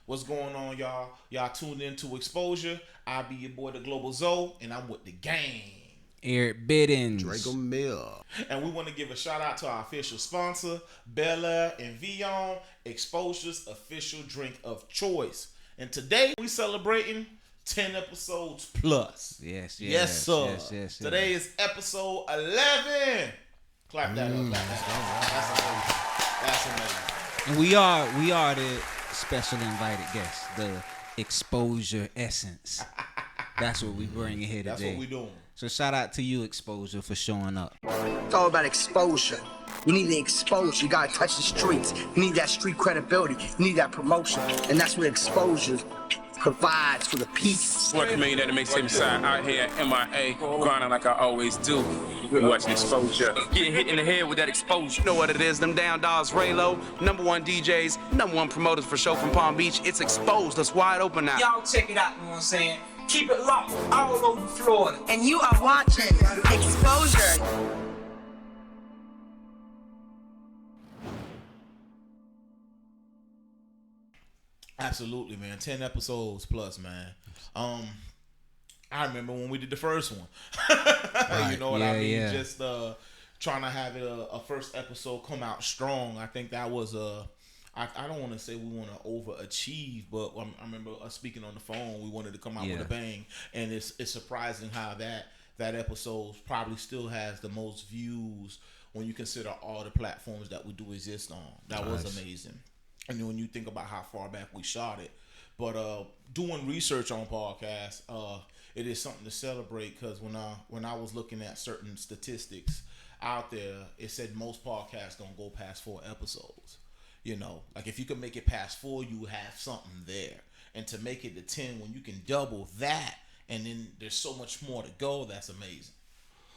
What's going on, y'all? Y'all tuned into Exposure. I be your boy, the Global Zoe, and I'm with the gang. Eric Biddines. Drego Mill. And we want to give a shout out to our official sponsor, Bel Air and Vion, Exposure's official drink of choice. And today we celebrating 10 episodes plus. Yes, sir. Yes. Today is episode 11. Clap that up. That's amazing. And we are the special invited guests, the Exposure Essence. That's what we bring in here today. That's what we doing. So shout out to you, Xposure, for showing up. It's all about exposure. You need the exposure. You gotta touch the streets. You need that street credibility. You need that promotion. And that's what exposure provides for the people. Working million that makes him sign out here at MIA, grinding like I always do. You watching Exposure. Getting hit in the head with that exposure. You know what it is, them down dogs, Raylo, #1 DJs, #1 promoters for show from Palm Beach. It's exposed. It's wide open now. Y'all check it out, you know what I'm saying? Keep it locked all over Florida. And you are watching Exposure. Absolutely, man. 10 episodes plus, man. I remember when we did the first one. You know what I mean? Yeah. Just trying to have it a first episode come out strong. I think that was I don't want to say we want to overachieve, but I remember us speaking on the phone. We wanted to come out with a bang, and it's surprising how that episode probably still has the most views when you consider all the platforms that we do exist on. That was amazing. And then when you think about how far back we shot it, but doing research on podcasts, it is something to celebrate, because when I was looking at certain statistics out there, it said most podcasts don't go past 4 episodes. You know, like if you can make it past 4, you have something there. And to make it to 10, when you can double that, and then there's so much more to go, that's amazing.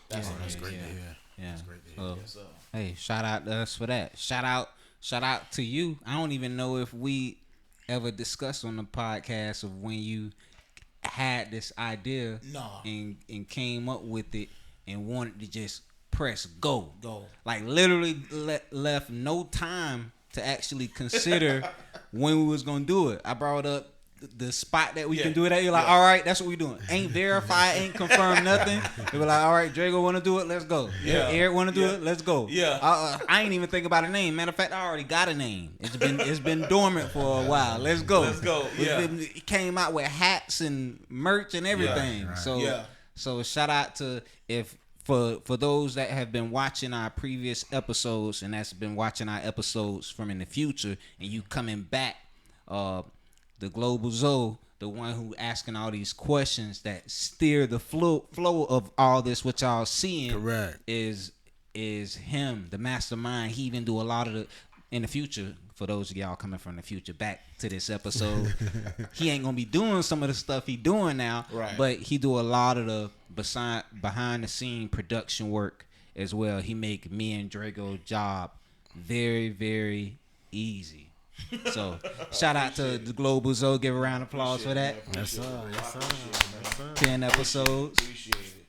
That's Great to hear. Yeah. That's great to hear. So, Hey, shout out to us for that. Shout out to you. I don't even know if we ever discussed on the podcast of when you had this idea and came up with it and wanted to just press go. Like literally left no time to actually consider when we was gonna do it. I brought up the spot that we can do it at. You're like, all right, that's what we doing. Ain't verified, ain't confirmed nothing. They were like, all right, Drego want to do it, let's go. Eric want to do it, let's go. I ain't even think about a name. Matter of fact, I already got a name. It's been dormant for a while. Let's go. It came out with hats and merch and everything. So shout out to For those that have been watching our previous episodes and that's been watching our episodes from in the future, and you coming back, the Global Zoe, the one who asking all these questions that steer the flow of all this, what y'all seeing, correct, is him, the mastermind. He even do a lot of the in the future. For those of y'all coming from the future back to this episode, he ain't gonna be doing some of the stuff he doing now, right? But he do a lot of the behind the scene production work as well. He make me and Drego job very, very easy. So shout out to the Global Zoe. Give a round of applause for that. Yes, sir. 10 episodes. Appreciate it.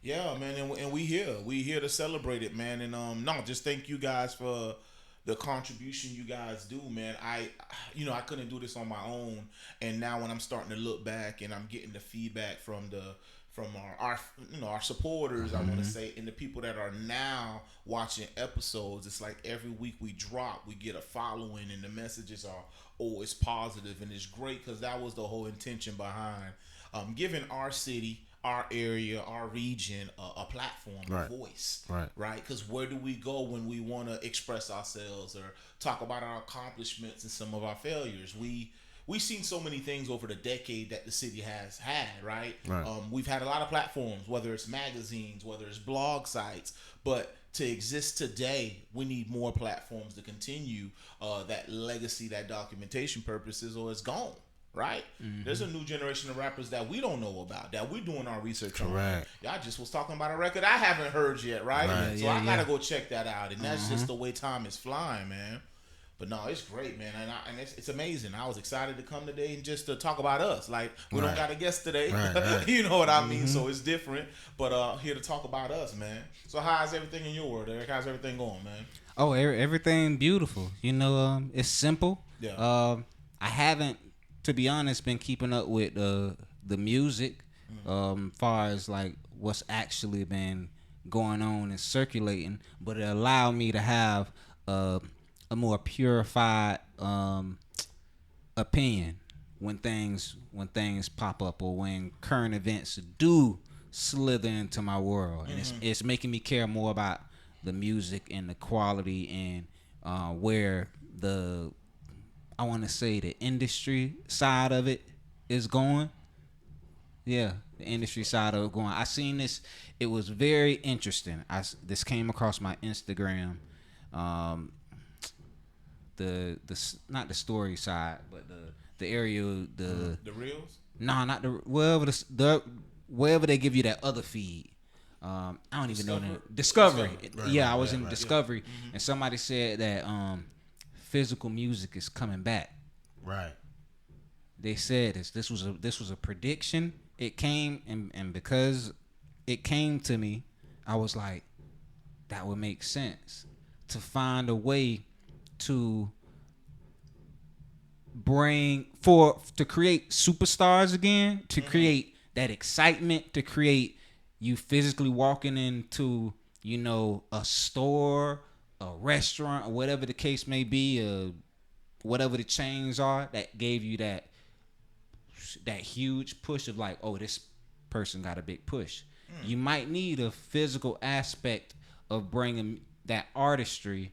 Yeah, man, and we here to celebrate it, man. And just thank you guys for the contribution you guys do, man. I couldn't do this on my own, and now when I'm starting to look back and I'm getting the feedback from our supporters, I want to say, and the people that are now watching episodes, it's like every week we drop, we get a following, and the messages are always positive, and it's great because that was the whole intention behind giving our city, our area, our region a platform, a voice, right? Because where do we go when we want to express ourselves or talk about our accomplishments and some of our failures? We've seen so many things over the decade that the city has had, right? We've had a lot of platforms, whether it's magazines, whether it's blog sites, but to exist today, we need more platforms to continue that legacy, that documentation purposes, or it's gone. Right? There's a new generation of rappers that we don't know about, that we're doing our research on. Y'all just was talking about a record I haven't heard yet, right? So I gotta go check that out, and that's just the way time is flying, man. But no, it's great, man, and it's amazing. I was excited to come today and just to talk about us. Like, we don't got a guest today, you know what I mean? So it's different, but here to talk about us, man. So how's everything in your world, Eric? How's everything going, man? Oh, everything beautiful. You know, it's simple. Yeah. I haven't to be honest, been keeping up with the music, far as like what's actually been going on and circulating, but it allowed me to have a more purified opinion when things pop up or when current events do slither into my world, and it's making me care more about the music and the quality and where the I want to say the industry side of it is going. Yeah, the industry side of it going. I seen this. It was very interesting. This came across my Instagram. The not the story side, but the area the reels. No, not the wherever they give you that other feed. I don't even know that. Discovery. I was in Discovery, and somebody said that physical music is coming back. Right. They said this was a prediction. It came and because it came to me, I was like, that would make sense to find a way to to create superstars again, to create that excitement, to create you physically walking into, a store, a restaurant, or whatever the case may be, whatever the chains are that gave you that huge push of like, oh, this person got a big push. You might need a physical aspect of bringing that artistry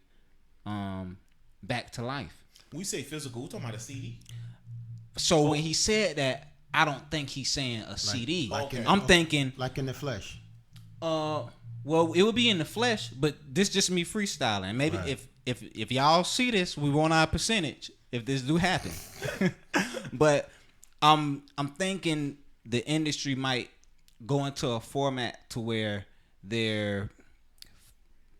back to life. When we say physical, we're talking about a CD. So when he said that, I don't think he's saying a CD. I'm thinking like in the flesh. Well, it would be in the flesh, but this just me freestyling. Maybe if y'all see this, we want our percentage if this do happen. But I'm thinking the industry might go into a format to where their,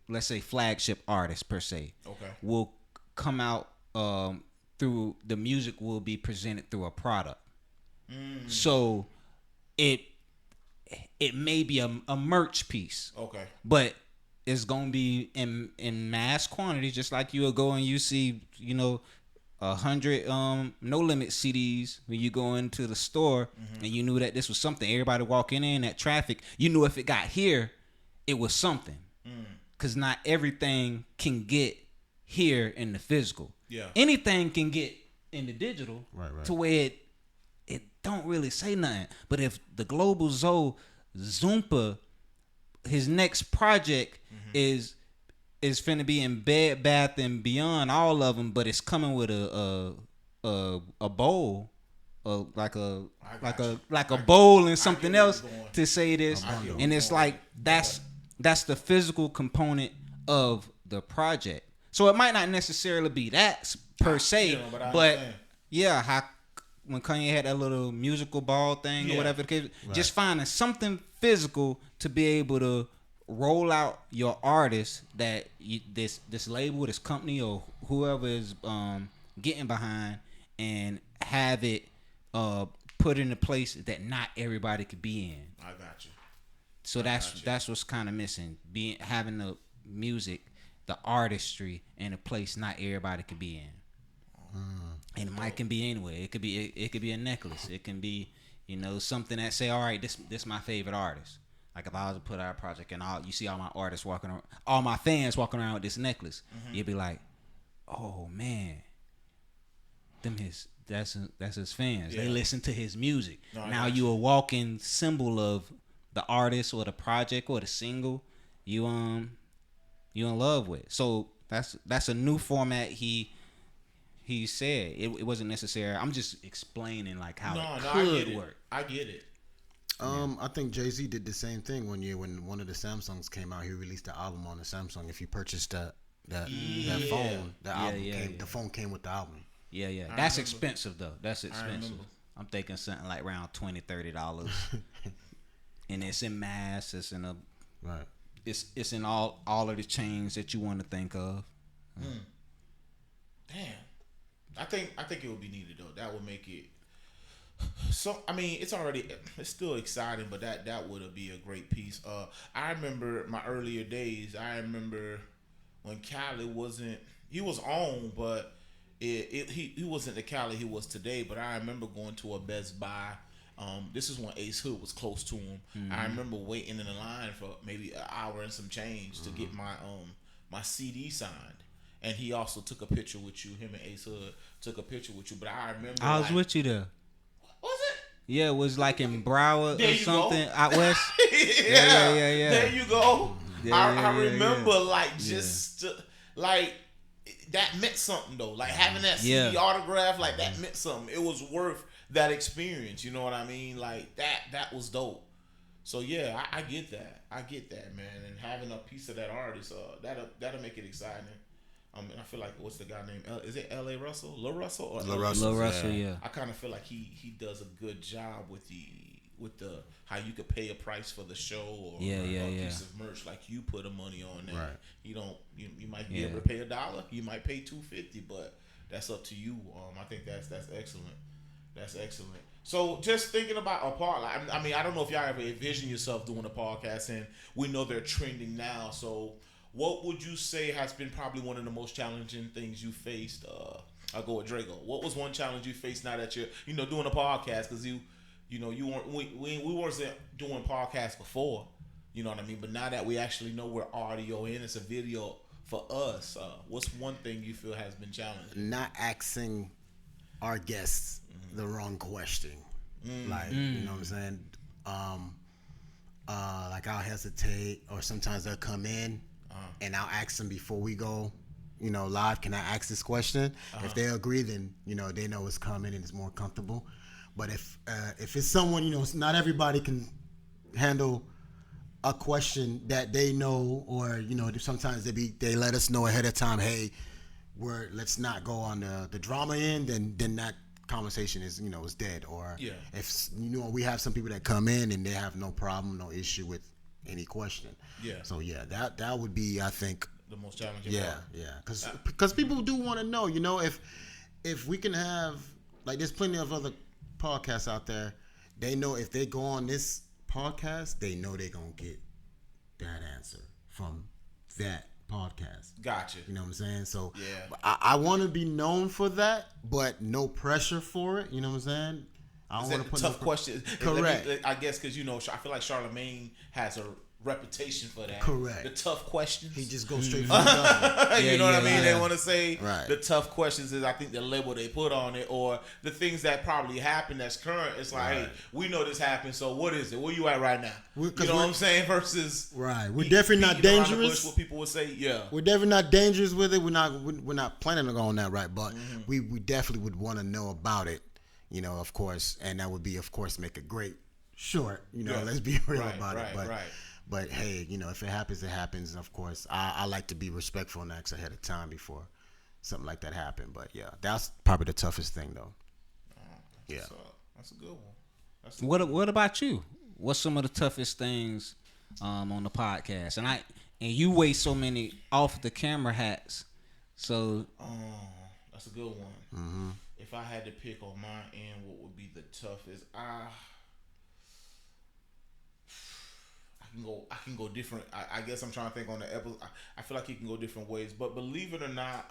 let's say, flagship artists per se, will come out through the music will be presented through a product. So it may be a merch piece. But it's gonna be in mass quantities, just like you'll go and you see, 100 No Limit CDs when you go into the store, and you knew that this was something. Everybody walking in that traffic, you knew if it got here, it was something. Cause not everything can get here in the physical. Anything can get in the digital, to where it don't really say nothing. But if the Global Zoe Zoompa, his next project is finna be in Bed Bath and Beyond, all of them, but it's coming with a bowl, like a bowl and something else to say this, and it's like that's the physical component of the project. So it might not necessarily be that per se, but yeah, when Kanye had that little musical ball thing or whatever, just finding something physical to be able to roll out your artist that this label, this company, or whoever is getting behind, and have it put in a place that not everybody could be in. I got you. So that's what's kind of missing. Having the music, the artistry, in a place not everybody could be in. And it can be anywhere. It could be a necklace. It can be, something that say, all right, this my favorite artist. Like if I was to put out a project and you see all my artists walking around, all my fans walking around with this necklace, you'd be like, oh man, that's his fans. They listen to his music. Now you a walking symbol of the artist or the project or the single you in love with. So that's a new format he said. It wasn't necessary. I'm just explaining like how it could work. I get it. I think Jay-Z did the same thing one year when one of the Samsungs came out. He released the album on the Samsung. If you purchased that phone, the phone came with the album. Yeah. That's expensive though. That's expensive. I'm thinking something like around $20-$30. And it's in mass. It's in It's in all of the chains that you want to think of. Damn. I think it would be needed though. That would make it. So I mean, it's still exciting, but that would be a great piece. I remember my earlier days. I remember when Khaled he was on, but he wasn't the Cali he was today, but I remember going to a Best Buy. This is when Ace Hood was close to him. I remember waiting in the line for maybe an hour and some change to get my CD signed. And he also took a picture with you. Him and Ace Hood took a picture with you. But I remember I was with you there. Was it? Yeah, it was like in Broward or something go. out west. Yeah. There you go. I remember like that meant something though. Like having that CD autograph, like that meant something. It was worth that experience. You know what I mean? Like that was dope. So yeah, I get that. I get that, man. And having a piece of that artist, that'll make it exciting. And I feel like what's the guy named? Is it L.A. Russell? Lil Russell? Or Lil Russell, yeah. I kind of feel like he does a good job with the how you could pay a price for the show or a piece of merch. Like you put a money on that. Right. You might be able to pay $1. You might pay $2.50, but that's up to you. I think that's excellent. That's excellent. So just thinking about a part, I mean, I don't know if y'all ever envision yourself doing a podcast, and we know they're trending now. So what would you say has been probably one of the most challenging things you faced? I'll go with Drego. What was one challenge you faced now that you're doing a podcast? Because you weren't we wasn't doing podcasts before, you know what I mean? But now that we actually know we're audio and it's a video for us, what's one thing you feel has been challenging? Not asking our guests the wrong question. Like, you know what I'm saying? Like I'll hesitate, or sometimes they'll come in and I'll ask them before we go, live, can I ask this question? If they agree, then, they know it's coming and it's more comfortable. But if it's someone, not everybody can handle a question that they know, or, sometimes they let us know ahead of time, hey, let's not go on the drama end, then that conversation is is dead. Or if we have some people that come in and they have no problem, no issue with any question. So that would be, I think, the most challenging part. Because people do want to know, if we can have, like, there's plenty of other podcasts out there. They know if they go on this podcast, they know they're gonna get that answer from that podcast. Gotcha. You know what I'm saying? So I want to be known for that, but no pressure for it. You know what I'm saying? I don't want to put tough questions. Correct. I guess because I feel like Charlamagne has a reputation for that. Correct. The tough questions. He just goes straight for the gun. You know what I mean? They want to say the tough questions is, I think, the label they put on it, or the things that probably happen that's current. It's like, hey, we know this happened, so what is it? Where you at right now? You know what I'm saying? Versus we're definitely not dangerous. What people would say, we're definitely not dangerous with it. We're not planning on going that right, but we definitely would want to know about it. Of course, and that would be, of course, make a great short. Let's be real about it. But hey, if it happens, it happens. Of course, I like to be respectful and ask ahead of time before something like that happen. But yeah, that's probably the toughest thing, though. That's a good one. What about you? What's some of the toughest things on the podcast? And you wear so many off the camera hats. So that's a good one. If I had to pick on my end, what would be the toughest? I can go different. I guess I'm trying to think on the episode. I feel like it can go different ways. But believe it or not,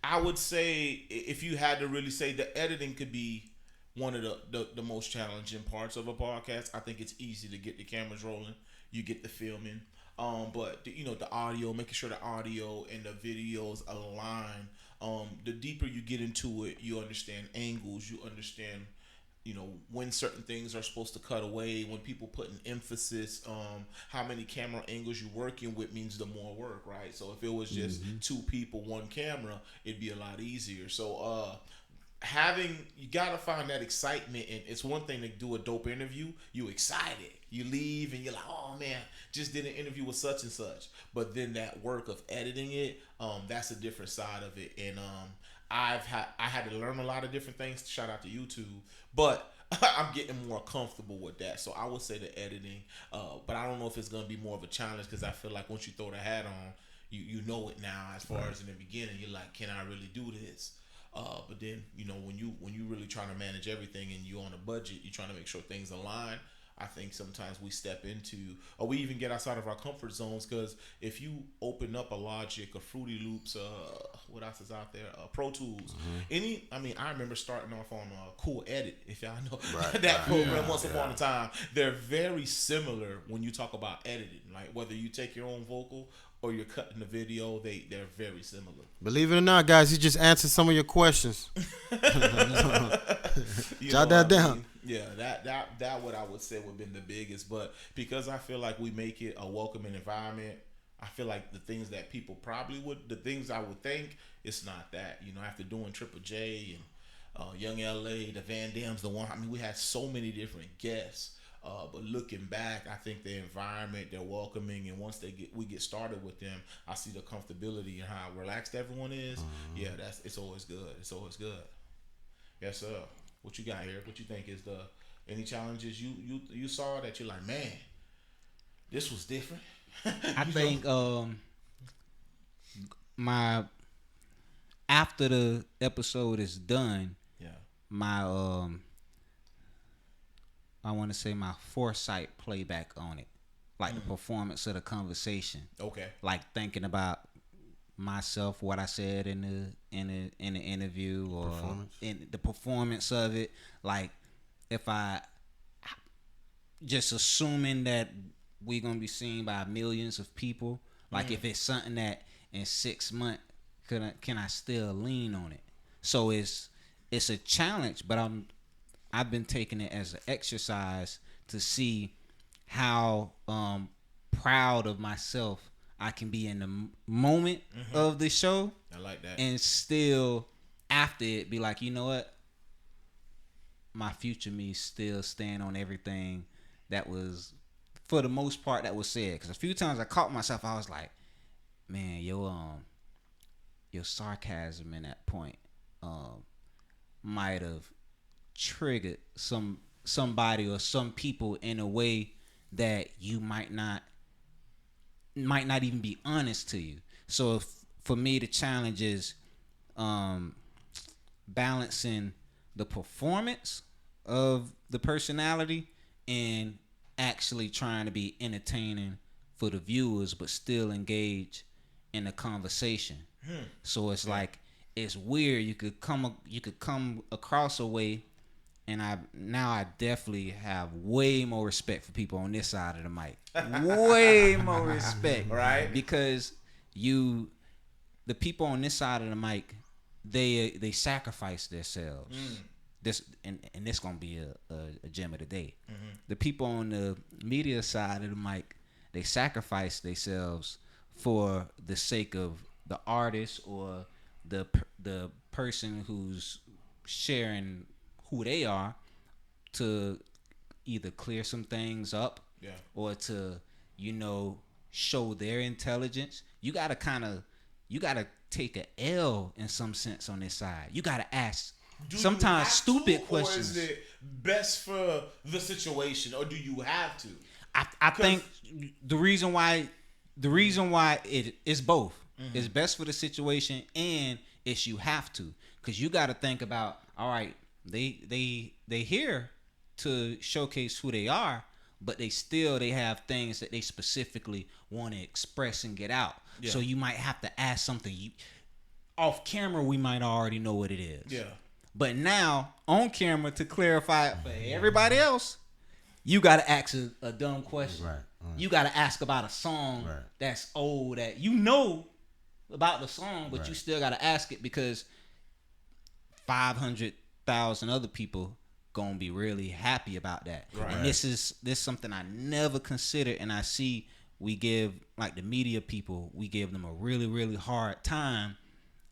I would say, if you had to really say, the editing could be one of the most challenging parts of a podcast. I think it's easy to get the cameras rolling. You get the filming. But the audio, making sure the audio and the videos align. The deeper you get into it, you understand angles. You understand when certain things are supposed to cut away, when people put an emphasis, how many camera angles you're working with means the more work, right? So if it was just two people, one camera, it'd be a lot easier. So you gotta find that excitement, and it's one thing to do a dope interview. You excited, you leave and you're like, oh man, just did an interview with such and such. But then that work of editing it, that's a different side of it. And I had to learn a lot of different things. Shout out to YouTube, but I'm getting more comfortable with that. So I would say the editing, but I don't know if it's gonna be more of a challenge, because I feel like once you throw the hat on, you know it now. As far as in the beginning, you're like, can I really do this? But then when you really trying to manage everything and you on a budget, you're trying to make sure things align. I think sometimes we step into, or we even get outside of our comfort zones. Because if you open up a Logic, a Fruity Loops, what else is out there? Pro Tools. I remember starting off on Cool Edit, if y'all know that program once upon a time. They're very similar when you talk about editing. Like whether you take your own vocal or you're cutting the video, they're very similar. Believe it or not, guys, he just answered some of your questions. Jot that down. Yeah, that what I would say would have been the biggest. But because I feel like we make it a welcoming environment, I feel like the things that people the things I would think, it's not that. After doing Triple J and Young LA, the Van Dam's, we had so many different guests. But looking back, I think the environment, they're welcoming, and once we get started with them, I see the comfortability and how relaxed everyone is. Yeah, it's always good. It's always good. Yes, sir. What you got here? What you think is any challenges you saw that you're like, man, this was different? I think after the episode is done, my I want to say my foresight playback on it, like the performance of the conversation. Okay. Like thinking about myself, what I said in the interview, or in the performance of it. Like if I just assuming that we're gonna be seen by millions of people. Like if it's something that in 6 months can I still lean on it? So it's a challenge, but I've been taking it as an exercise to see how proud of myself I can be in the moment of the show. I like that. And still after it be like, you know what? My future me still stand on everything that was, for the most part, that was said. Because a few times I caught myself, I was like, man, your sarcasm in that point might have triggered somebody or some people in a way that you might not even be honest to you. So for me, the challenge is balancing the performance of the personality and actually trying to be entertaining for the viewers but still engage in the conversation. So it's like, it's weird. You could come across a way. And I definitely have way more respect for people on this side of the mic. Way more respect, right? Because the people on this side of the mic, they sacrifice themselves. This gonna be a gem of the day. The people on the media side of the mic, they sacrifice themselves for the sake of the artist or the person who's sharing who they are, to either clear some things up or to show their intelligence. You gotta take a L in some sense on this side. You gotta ask sometimes stupid questions. Or is it best for the situation, or do you have to? I think the reason why it is both. It's best for the situation, and it's you have to, because you got to think about, all right, they here to showcase who they are, but they have things that they specifically want to express and get out. So you might have to ask something off camera. We might already know what it is. But now on camera, to clarify it for everybody else, you got to ask a dumb question. Right. You got to ask about a song that's old, that you know about the song, but you still got to ask it because 500,000 other people gonna be really happy about that. And this is something I never considered, and I see we give, like, the media people, we give them a really, really hard time,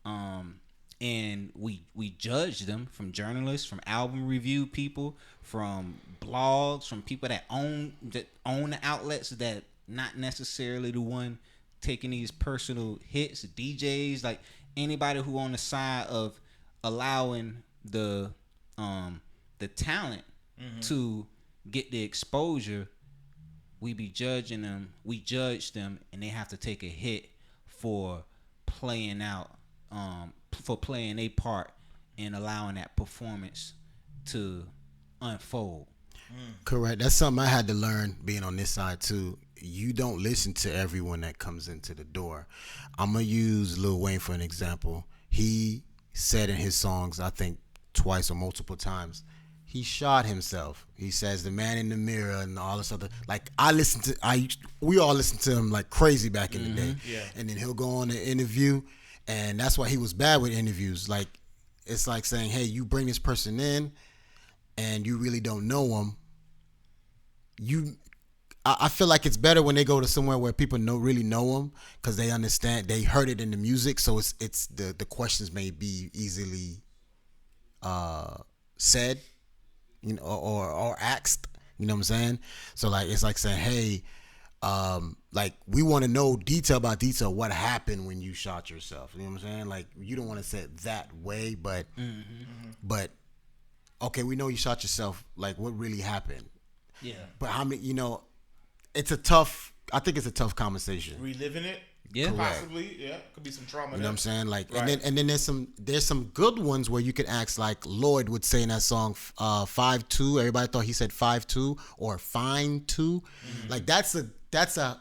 and we judge them, from journalists, from album review people, from blogs, from people that own the outlets that not necessarily the one taking these personal hits, DJs, like anybody who on the side of allowing the talent to get the exposure. We be judging them. We judge them, and they have to take a hit for playing out, for playing a part in allowing that performance to unfold. Correct. That's something I had to learn being on this side too. You don't listen to everyone that comes into the door. I'm gonna use Lil Wayne for an example. He said in his songs, I think twice or multiple times, he shot himself. He says the man in the mirror and all this other. Like we all listened to him like crazy back in the day. Yeah. And then he'll go on an interview, and that's why he was bad with interviews. Like it's like saying, hey, you bring this person in, and you really don't know them. I feel like it's better when they go to somewhere where people really know them because they understand. They heard it in the music, so it's the questions may be easily said, you know, or asked. You know what I'm saying? So like it's like saying, hey, like we want to know detail by detail what happened when you shot yourself. You know what I'm saying? Like you don't want to say it that way, but okay, we know you shot yourself. Like what really happened? Yeah. But how many? You know, I think it's a tough conversation. Reliving it. Yeah. Possibly. Yeah. Could be some trauma. You know what I'm saying? Like, right. and then there's some good ones where you could ask, like Lloyd would say in that song, 5'2". Everybody thought he said 5'2" or fine 2. Like that's a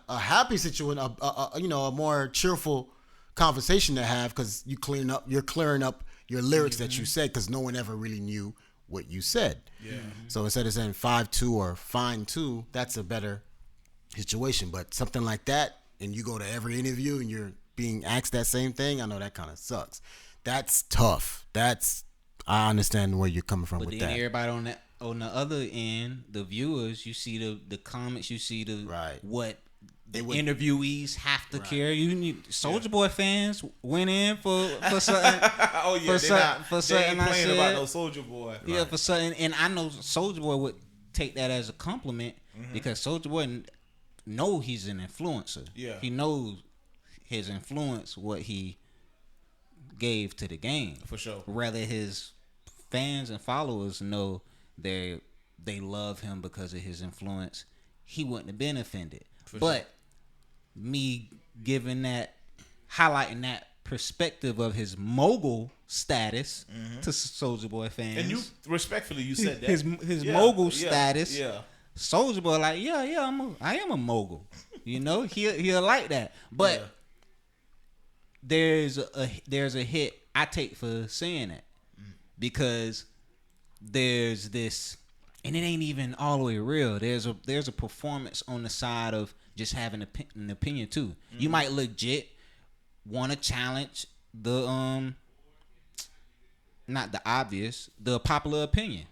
happy situation, a more cheerful conversation to have because you're clearing up your lyrics that you said because no one ever really knew what you said. Yeah. So instead of saying 5'2" or fine 2, that's a better situation. But something like that, and you go to every interview and you're being asked that same thing, I know that kind of sucks. That's tough. I understand where you're coming from but with then that. Everybody on the other end, the viewers, you see the comments, you see what the interviewees have to carry. You need Soulja Boy fans went in for something. Oh yeah, for something they ain't I playing said. about no Soulja Boy. Yeah, for something, and I know Soulja Boy would take that as a compliment because Soulja Boy know he's an influencer. Yeah, he knows his influence, what he gave to the game. For sure. Rather his fans and followers know they love him because of his influence, he wouldn't have been offended. But me highlighting that perspective of his mogul status to Soulja Boy fans, and you respectfully you said that his mogul status. Yeah, Soulja Boy like I am a mogul. You know he'll like that. But there's a hit I take for saying that because there's this, and it ain't even all the way real. There's a performance on the side of just having an opinion too. You might legit want to challenge the not the obvious, the popular opinion.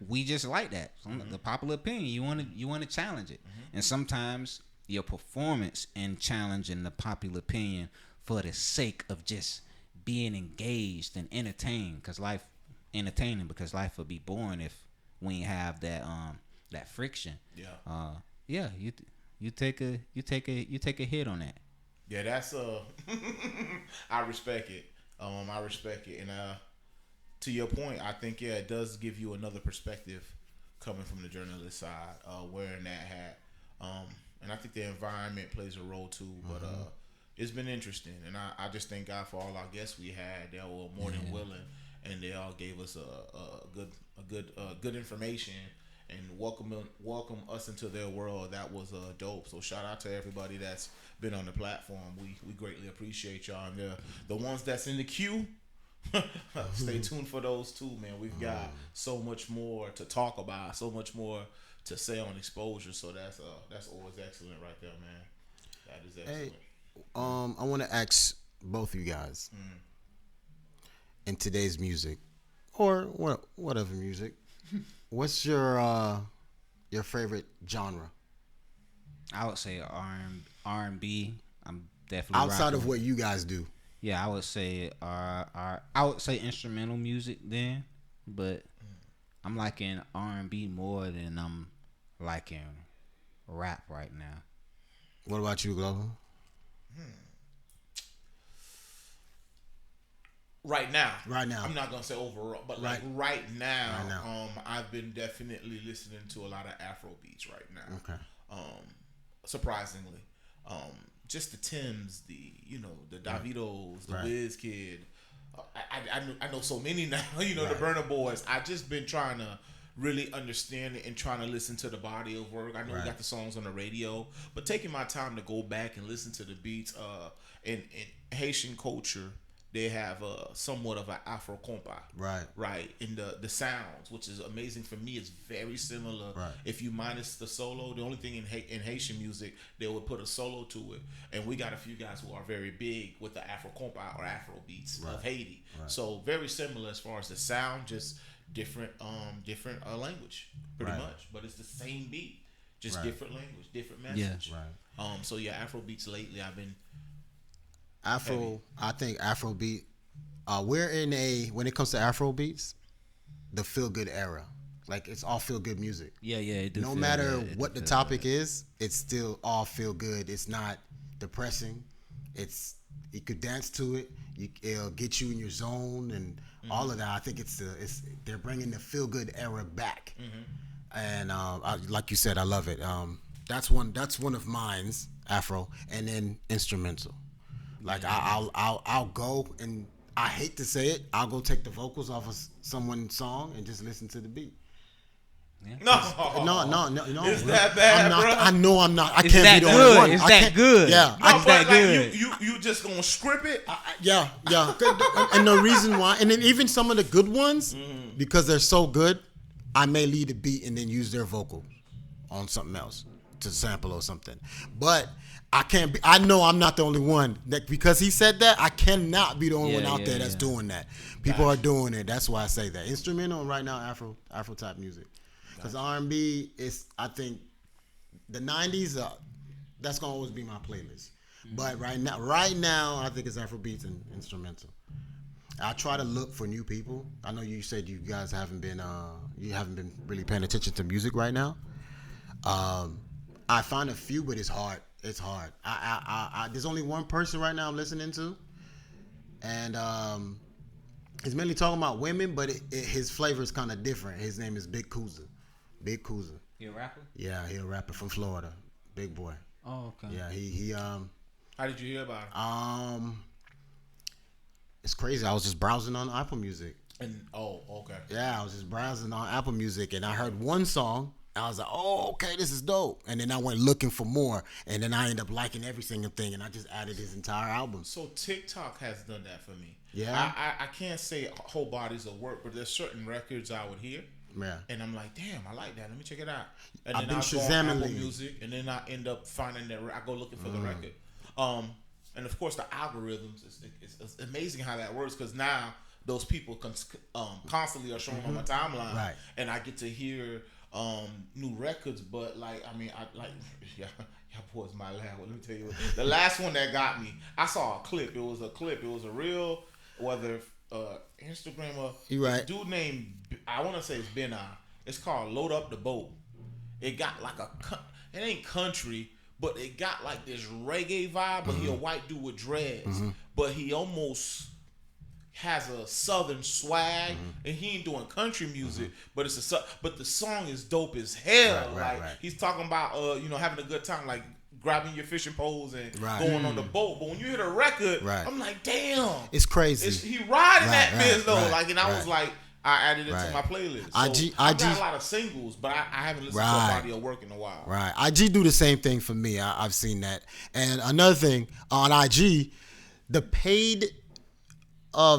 We just like that. The popular opinion, you want to challenge it. And sometimes your performance in challenging the popular opinion for the sake of just being engaged and entertained, because life would be boring if we ain't have that friction. You take a hit on that. Yeah, that's I respect it. I respect it, and to your point, I think it does give you another perspective coming from the journalist side, wearing that hat. And I think the environment plays a role too. But it's been interesting, and I just thank God for all our guests we had. They were more than willing, and they all gave us a good information and welcome us into their world. That was dope. So shout out to everybody that's been on the platform. We greatly appreciate y'all. And the ones that's in the queue, stay tuned for those too, man. We've got so much more to talk about, so much more to say on Exposure. So that's always excellent right there, man. That is excellent. Hey, I want to ask both of you guys in today's music, or whatever music, what's your favorite genre? I would say R&B. I'm definitely outside of what you guys do. Yeah, I would say I would say instrumental music then, but I'm liking R&B more than I'm liking rap right now. What about you, Global? Right now, I'm not gonna say overall, but right now, I've been definitely listening to a lot of Afro beats right now. Okay. Surprisingly, just the Tims, the Davidos, the Wizkid. I know so many now. The Burna Boys. I just been trying to really understanding and trying to listen to the body of work. I know we got the songs on the radio, but taking my time to go back and listen to the beats. In Haitian culture, they have somewhat of an Afro compa, right, and the sounds, which is amazing for me, is very similar. If you minus the solo, the only thing in Haitian music, they would put a solo to it, and we got a few guys who are very big with the Afro compa or Afro beats of Haiti. So very similar as far as the sound, just different language, pretty much, but it's the same beat, just different language, different message. So Afro beats lately, I've been. I think Afrobeat. We're in when it comes to Afro beats, the feel good era. Like it's all feel good music. It do. No matter what the topic is, it's still all feel good. It's not depressing. You could dance to it. It'll get you in your zone and all of that. I think they're bringing the feel good era back. And like you said, I love it. That's one of mine's Afro, and then instrumental. Like I'll go, and I hate to say it, I'll go take the vocals off of someone's song and just listen to the beat. No. It's that bad, bro. I know I'm not. I it's can't be the only one. It's that good. Yeah, it's that good. You just gonna script it? Yeah. And the reason why, and then even some of the good ones, because they're so good, I may lead a beat and then use their vocal on something else to sample or something. But I can't be. I know I'm not the only one. Because he said that, I cannot be the only one out there that's doing that. People are doing it. That's why I say that. Instrumental right now, Afro type music. Because R&B is, I think, the '90s. That's gonna always be my playlist. But right now, I think it's Afro beats and instrumental. I try to look for new people. I know you said you guys haven't been really paying attention to music right now. I find a few, but it's hard. It's hard. There's only one person right now I'm listening to, and he's mainly talking about women, but his flavor is kind of different. His name is Big Kuza. Big Kuza. He a rapper? Yeah, he a rapper from Florida. Big boy. Oh, okay. Yeah, he How did you hear about him? It's crazy. I was just browsing on Apple Music. Okay. Yeah, I was just browsing on Apple Music, and I heard one song. I was like, oh, okay, this is dope. And then I went looking for more. And then I ended up liking every single thing. And I just added his entire album. So TikTok has done that for me. Yeah. I can't say whole bodies of work, but there's certain records I would hear. Yeah. And I'm like, damn, I like that. Let me check it out. And I've then been I go on Apple Shazamming Music. And then I end up finding that. I go looking for the record. And of course, the algorithms, it's amazing how that works. Because now those people constantly are showing on my timeline. Right. And I get to hear new records, but y'all boys my loud. Let me tell you, the last one that got me, I saw a clip. It was a real, whether Instagram or dude named, I want to say it's Biddines. It's called Load Up the Boat. It got like it ain't country, but it got like this reggae vibe. But he a white dude with dreads, but he almost has a southern swag, and he ain't doing country music, but the song is dope as hell. Right. He's talking about having a good time, like grabbing your fishing poles and going on the boat. But when you hear the record, I'm like, damn, it's crazy. He riding that biz though, and I was like, I added it to my playlist. So I got a lot of singles, but I haven't listened to a body of work in a while. Right, IG do the same thing for me. I've seen that. And another thing on IG, the paid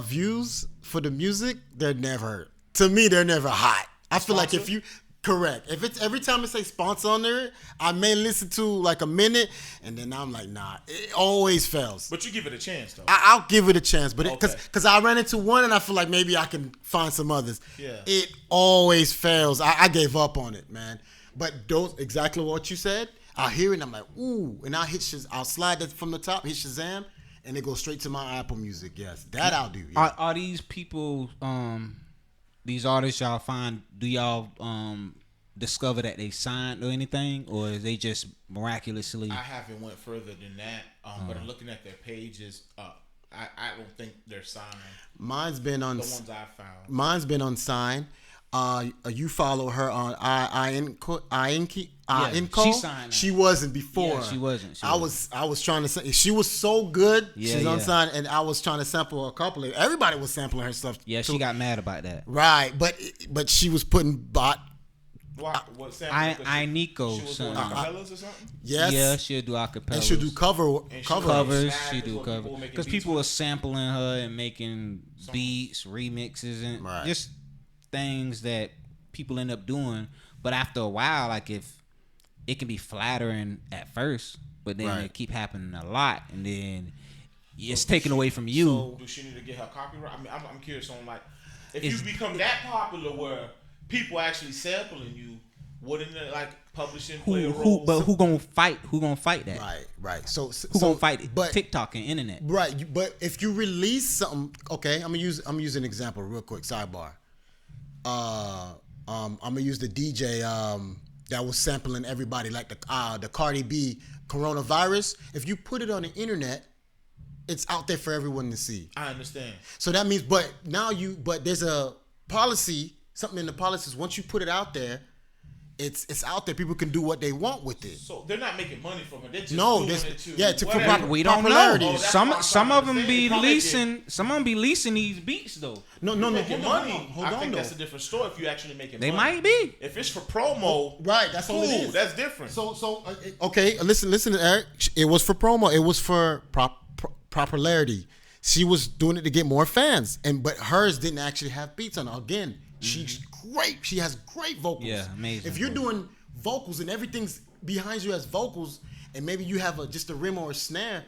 views for the music, they're never hot. I feel like if it's every time it say sponsor on there, I may listen to like a minute and then I'm like, nah, it always fails. But you give it a chance though. I'll give it a chance, but because I ran into one and I feel like maybe I can find some others. Yeah, it always fails. I gave up on it, man. But those exactly what you said, I hear it and I'm like, ooh, and I'll slide that from the top, hit Shazam, and it goes straight to my Apple Music. Yes, that I'll do. Yeah. Are these people, these artists y'all find? Do y'all discover that they signed or anything, or is they just miraculously? I haven't went further than that, but I'm looking at their pages. I don't think they're signed. Mine's been on the ones I found. Mine's been unsigned. You follow her on Inco. She signed. She wasn't before. Yeah, she wasn't. I was trying to say she was so good. She's unsigned, and I was trying to sample a couple of. Everybody was sampling her stuff. Yeah, too. she got mad about that. Right, but she was putting What sample? I Nico. She was doing acapellas or something. Yes. Yeah, she'll do acapellas. And she'll do covers. She do covers because people are sampling her and making beats, remixes, and just things that people end up doing. But after a while, like if it can be flattering at first, but then it keep happening a lot, and then it's taken away from you. So do she need to get her copyright? I mean, I'm curious on like if you become that popular where people actually sampling you, wouldn't it like publishing play a role? But who gonna fight? Who gonna fight that? Right. So who gonna fight it? But TikTok and internet. Right. But if you release something, okay, I'm gonna use an example real quick. Sidebar. I'm gonna use the DJ that was sampling everybody, like the Cardi B coronavirus. If you put it on the internet, it's out there for everyone to see. I understand. So that means, but there's a policy, something in the policies. Once you put it out there, it's out there. People can do what they want with it. So they're not making money from it. They're just doing it to we don't know. Some of them be leasing. Some of them be leasing these beats though. No. Hold on. I think that's a different story. If you actually making money, they might be. If it's for promo, right? That's cool. All it is. That's different. So okay. Listen, Eric. It was for promo. It was for popularity. She was doing it to get more fans, but hers didn't actually have beats on it. Again, she's great. She has great vocals. Yeah, amazing. If you're doing vocals and everything's behind you as vocals, and maybe you have just a rim or a snare,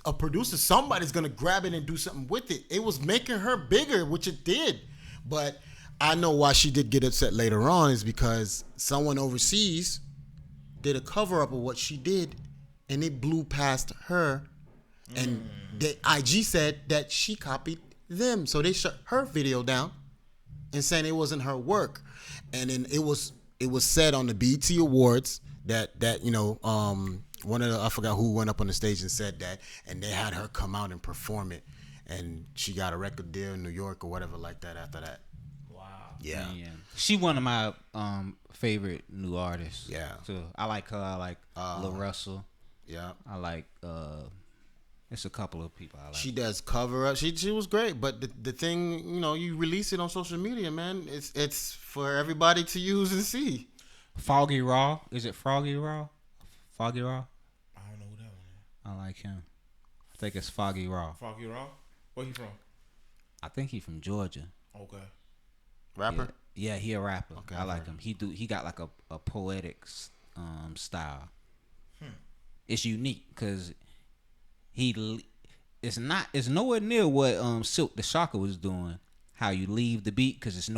a producer, somebody's gonna grab it and do something with it. It was making her bigger, which it did. But I know why she did get upset later on is because someone overseas did a cover up of what she did, and it blew past her. And the IG said that she copied them, so they shut her video down and saying it wasn't her work. And then it was said on the BET Awards that one of the, I forgot who went up on the stage and said that, and they had her come out and perform it, and she got a record deal in New York or whatever like that after that. Wow. Yeah. She one of my favorite new artists. Yeah. So I like her. I like Lil Russell. Yeah. I like it's a couple of people I like. She does cover up. She was great, but the thing, you release it on social media, man. It's for everybody to use and see. Foggy Raw. Is it Froggy Raw? Foggy Raw? I don't know who that one is. I like him. I think it's Foggy Raw. Foggy Raw? Where he from? I think he from Georgia. Okay. Rapper? Yeah, he a rapper. Okay, I like him. He got like a poetic style. It's unique because it's nowhere near what Silk the Shocker was doing. How you leave the beat because it's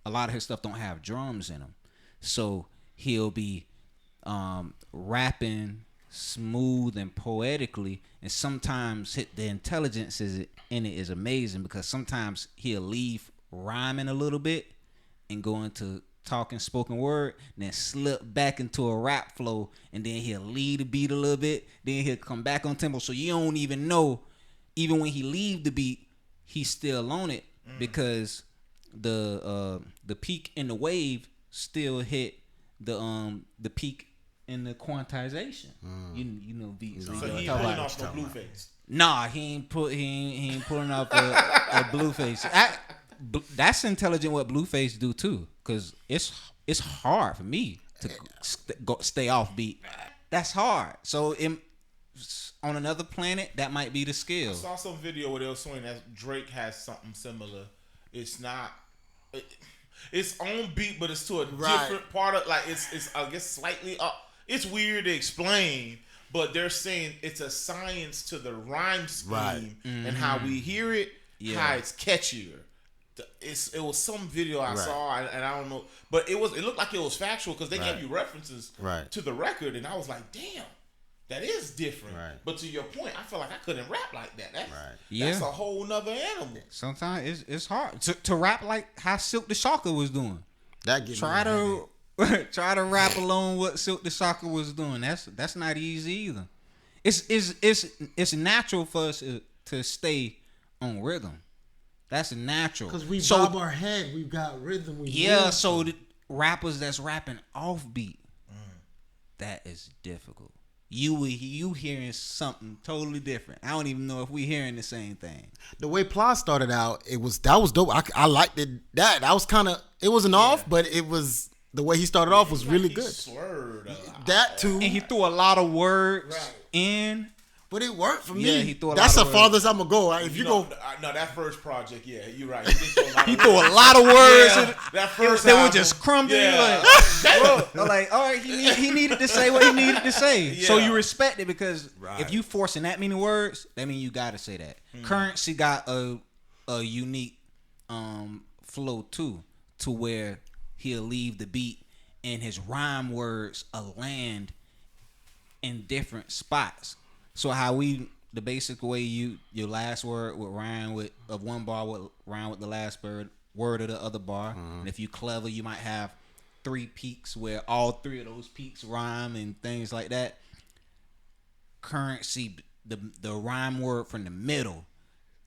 a lot of his stuff don't have drums in them, so he'll be rapping smooth and poetically, and sometimes the intelligence in it is amazing because sometimes he'll leave rhyming a little bit and go into talking spoken word, and then slip back into a rap flow, and then he'll lead the beat a little bit, then he'll come back on tempo, so you don't even know, even when he leave the beat, he's still on it because the peak and the wave still hit the peak in the quantization. You know beats. So he ain't pulling off no Blueface. Nah, he ain't pulling off a Blueface. That's intelligent what Blueface do too, cause it's hard for me to stay off beat. That's hard. So on another planet, that might be the skill. I saw some video where they were showing that Drake has something similar. It's not. It's on beat, but it's to a different part of it's I guess slightly up. It's weird to explain, but they're saying it's a science to the rhyme scheme and how we hear it, how it's catchier. It was some video I saw and I don't know, but it looked like it was factual because they gave you references to the record, and I was like, damn, that is different. But to your point, I feel like I couldn't rap like that. That's a whole nother animal. Sometimes it's hard to rap like how Silk the Shocker was doing. Try to rap along what Silk the Shocker was doing. That's not easy either. It's natural for us to stay on rhythm. That's natural. Because we bob our head, we've got rhythm. So the rappers that's rapping off beat, that is difficult. You hearing something totally different. I don't even know if we hearing the same thing. The way Pla started out, that was dope. I liked it. That was kind of, it wasn't off, but it was the way he started off was really good. Slurred a lot. That too. And he threw a lot of words in. But it worked for me. Yeah, he threw a That's lot as of far words. as I'm gonna go. If you go, no, that first project, yeah, you're right. He threw a lot of words. Yeah, that first they were album, just crumbling. yeah. Like, all right, he needed to say what he needed to say. So Yeah. you respect it because Right. if you forcing that many words, that means you got to say that. Currency got a unique flow too, to where he'll leave the beat and his rhyme words will land in different spots. So how the basic way your last word would rhyme with of one bar would rhyme with the last word of the other bar. And if you clever, you might have 3 peaks where all 3 of those peaks rhyme and things like that. Currency, the rhyme word from the middle.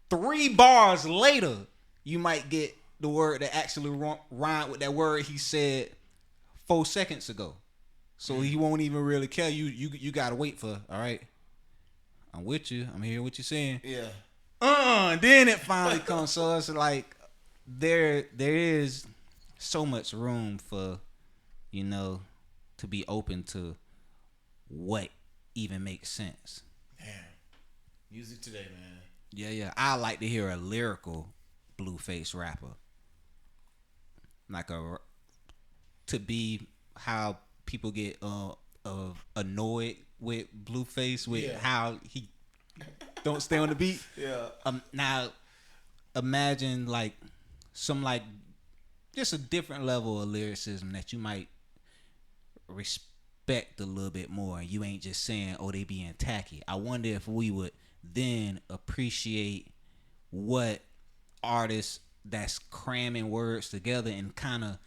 3 bars later, you might get the word that actually rhymed with that word he said 4 seconds ago. So he won't even really care. You gotta wait for, all right, I'm with you. I'm hearing what you're saying. Yeah. Then it finally comes. So it's like there is so much room for, to be open to what even makes sense. Damn. Music today, man. Yeah. I like to hear a lyrical Blueface rapper. Like to be how people get annoyed with Blueface with how he don't stay on the beat. Yeah. Now imagine just a different level of lyricism that you might respect a little bit more. You ain't just saying, oh, they being tacky. I wonder if we would then appreciate what artists that's cramming words together and kind of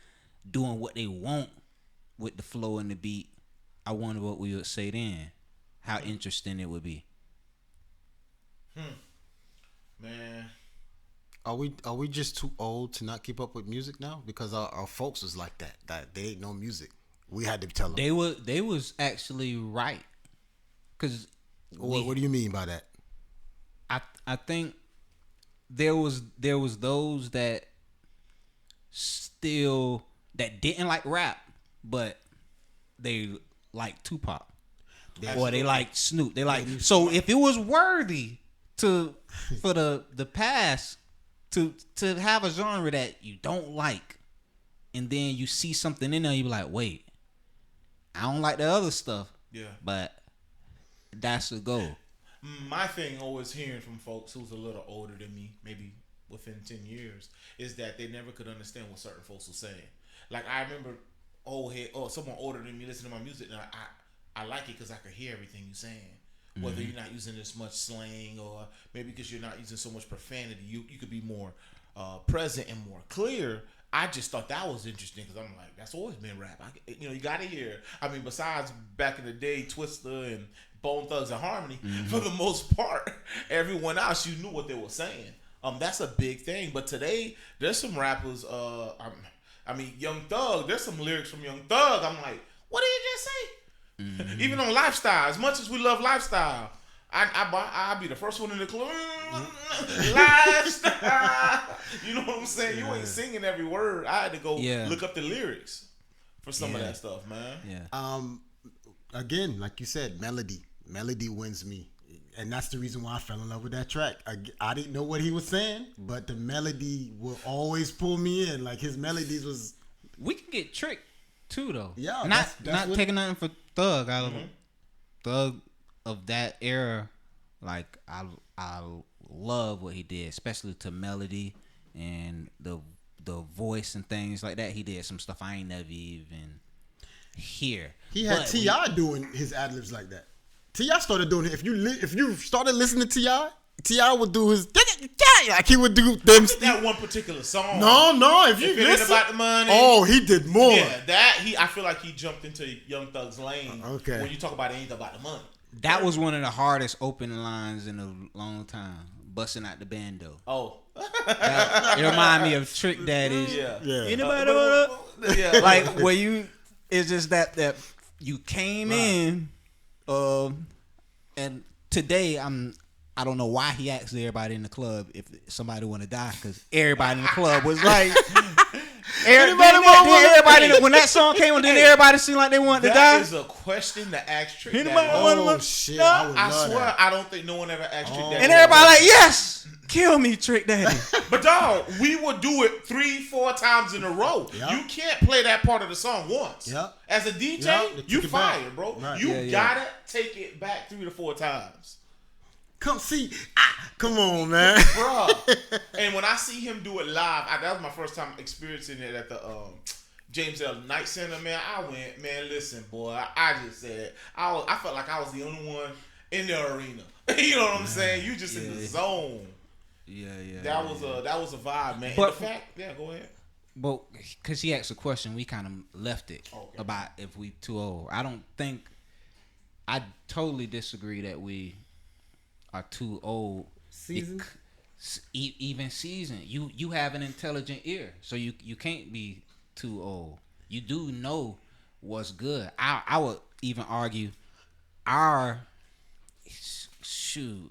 doing what they want with the flow and the beat. I wonder what we would say then. How interesting it would be. Man. are we just too old to not keep up with music now? Because our folks was like that they ain't no music. We had to tell them. They was actually right. Cause what do you mean by that? I think there was those that didn't like rap, but they like Tupac. Or they like Snoop. They like, so if it was worthy for the past to have a genre that you don't like, and then you see something in there, you be like, wait, I don't like the other stuff. Yeah. But that's the goal. My thing always hearing from folks who's a little older than me, maybe within 10 years, is that they never could understand what certain folks were saying. Like, I remember someone older than me listening to my music, and I like it because I could hear everything you're saying. Whether you're not using as much slang, or maybe because you're not using so much profanity, you could be more present and more clear. I just thought that was interesting because I'm like, that's always been rap. You got to hear. I mean, besides back in the day, Twista and Bone Thugs and Harmony, for the most part, everyone else, you knew what they were saying. That's a big thing. But today, there's some rappers. Young Thug. There's some lyrics from Young Thug. I'm like, what did he just say? Even on Lifestyle, as much as we love Lifestyle, I'll be the first one in the club. Lifestyle. You know what I'm saying? You ain't singing every word. I had to go look up the lyrics for some of that stuff, man. Yeah. Again, like you said, melody wins me, and that's the reason why I fell in love with that track. I didn't know what he was saying, but the melody will always pull me in. Like, his melodies was. We can get tricked too, though. Yeah, not taking nothing for Thug. Thug of that era, like I love what he did, especially to melody and the voice and things like that. He did some stuff I ain't never even hear. He had T.I. doing his ad libs like that. T.I. started doing it. If you started listening to T.I. would do his like he would do them. That one particular song. No. If you listen, about the money. Oh, he did more. Yeah, I feel like he jumped into Young Thug's lane. Okay. When you talk about it ain't about the money. That was one of the hardest opening lines in a long time. Busting out the bando. Oh. It reminded me of Trick Daddy's. Yeah. Anybody wanna? Like where it's just that you came in, and today I don't know why he asked everybody in the club if somebody want to die, because everybody in the club was like, everybody when that song came on, didn't everybody seem like they wanted to die? That is a question to ask Trick Daddy. Oh shit! I swear, I don't think no one ever asked Trick Daddy. And everybody like, yes, kill me, Trick Daddy. But dog, we would do it 3-4 times in a row. Yep. You can't play that part of the song once. Yep. As a DJ, you fired, bro. Right. You gotta take it back 3 to 4 times. Come on, man. Bro. And when I see him do it live, that was my first time experiencing it at the James L. Knight Center, man. I went, man, listen, boy. I just said, I felt like I was the only one in the arena. You know what I'm saying? You just in the zone. Yeah. That was a vibe, man. But and the fact, go ahead. But because he asked a question, we kind of left it about if we too old. I totally disagree that we are too old. Even seasoned. You have an intelligent ear, so you can't be too old. You do know what's good. I would even argue our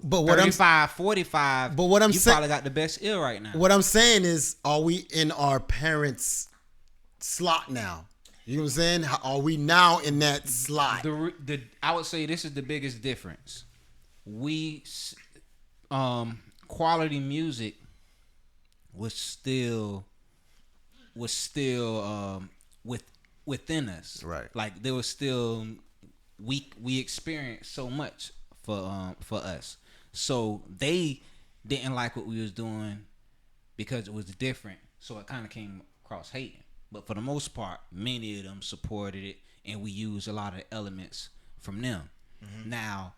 but what 35, 45. But what I'm you saying, probably got the best ear right now. What I'm saying is, are we in our parents' slot now? You know what I'm saying? Are we now in that slot? I would say this is the biggest difference. We quality music was still within us. Right. Like there was still we experienced so much for us. So they didn't like what we was doing because it was different. So it kind of came across hating. But for the most part, many of them supported it, and we used a lot of elements from them. Mm-hmm. Now,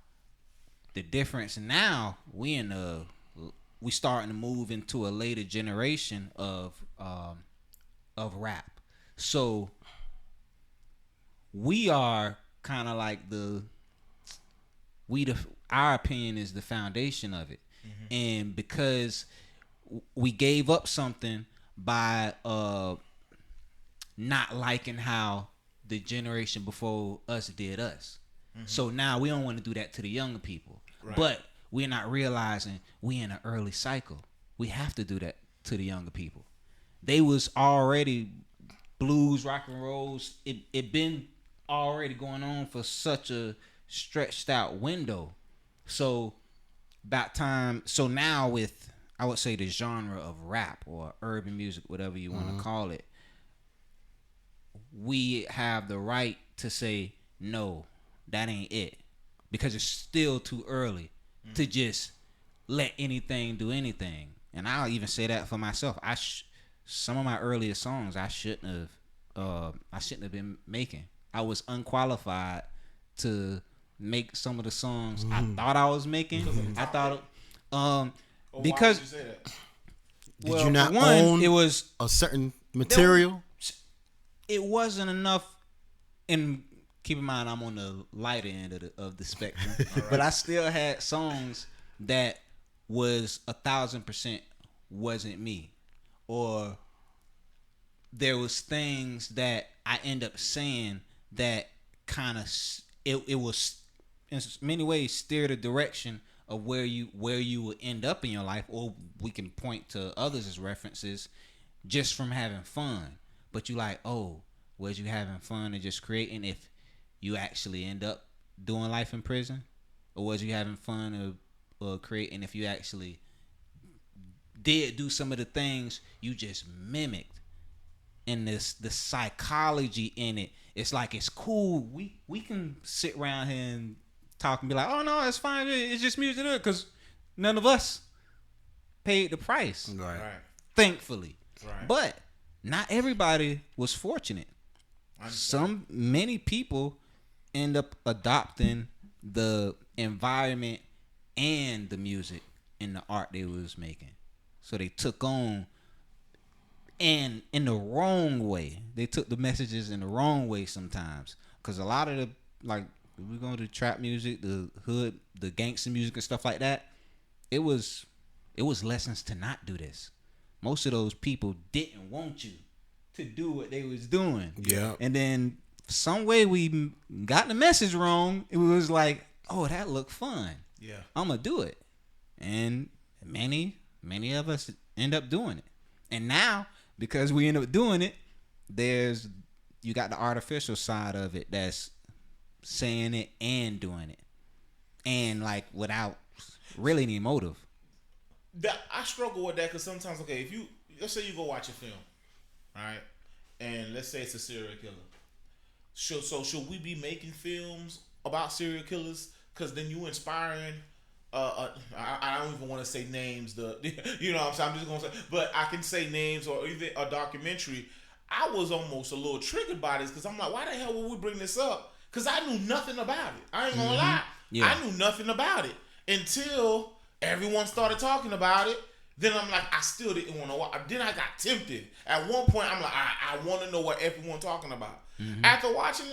the difference now, we starting to move into a later generation of rap. So we are kind of like our opinion is the foundation of it. Mm-hmm. And because we gave up something by not liking how the generation before us did us. Mm-hmm. So now we don't want to do that to the younger people. Right. But we're not realizing we in an early cycle. We have to do that to the younger people. They was already blues, rock and rolls. It been already going on for such a stretched out window. So about time. So now with, I would say, the genre of rap or urban music, whatever you want to call it, we have the right to say, no, that ain't it. Because it's still too early to just let anything do anything. And I'll even say that for myself. Some of my earliest songs I shouldn't have been making. I was unqualified to make some of the songs I thought I was making. I thought because why would you say that? Did you not own it was a certain material? It wasn't enough. And keep in mind, I'm on the lighter end of the spectrum, right. But I still had songs that was 1,000% wasn't me, or there was things that I end up saying that kind of it was in many ways steer the direction of where you would end up in your life, or we can point to others as references just from having fun. But you like, oh, was you having fun and just creating if you actually end up doing life in prison? Or was you having fun or creating if you actually did do some of the things you just mimicked? And the psychology in it, it's like it's cool. We can sit around here and talk and be like, oh no, it's fine. It's just music, because none of us paid the price. Right. Thankfully. Right. But not everybody was fortunate. Many people end up adopting the environment and the music and the art they was making. So they took on, and in the wrong way. They took the messages in the wrong way sometimes. Because a lot of we go to trap music, the hood, the gangster music and stuff like that, it was lessons to not do this. Most of those people didn't want you to do what they was doing. Yeah. And then some way we got the message wrong. It was like, oh, that looked fun. Yeah. I'm gonna do it. and many of us end up doing it. And now, because we end up doing it, you got the artificial side of it that's saying it and doing it, and like without really any motive. I struggle with that because sometimes, okay, let's say you go watch a film, right, and let's say it's a serial killer. Should we be making films about serial killers? Because then you inspiring. I don't even want to say names. You know what I'm saying? I'm just gonna say, but I can say names or even a documentary. I was almost a little triggered by this because I'm like, why the hell would we bring this up? Because I knew nothing about it. I ain't gonna lie. Yeah. I knew nothing about it until everyone started talking about it. Then I'm like, I still didn't want to watch. Then I got tempted. At one point, I'm like, I want to know what everyone's talking about. After watching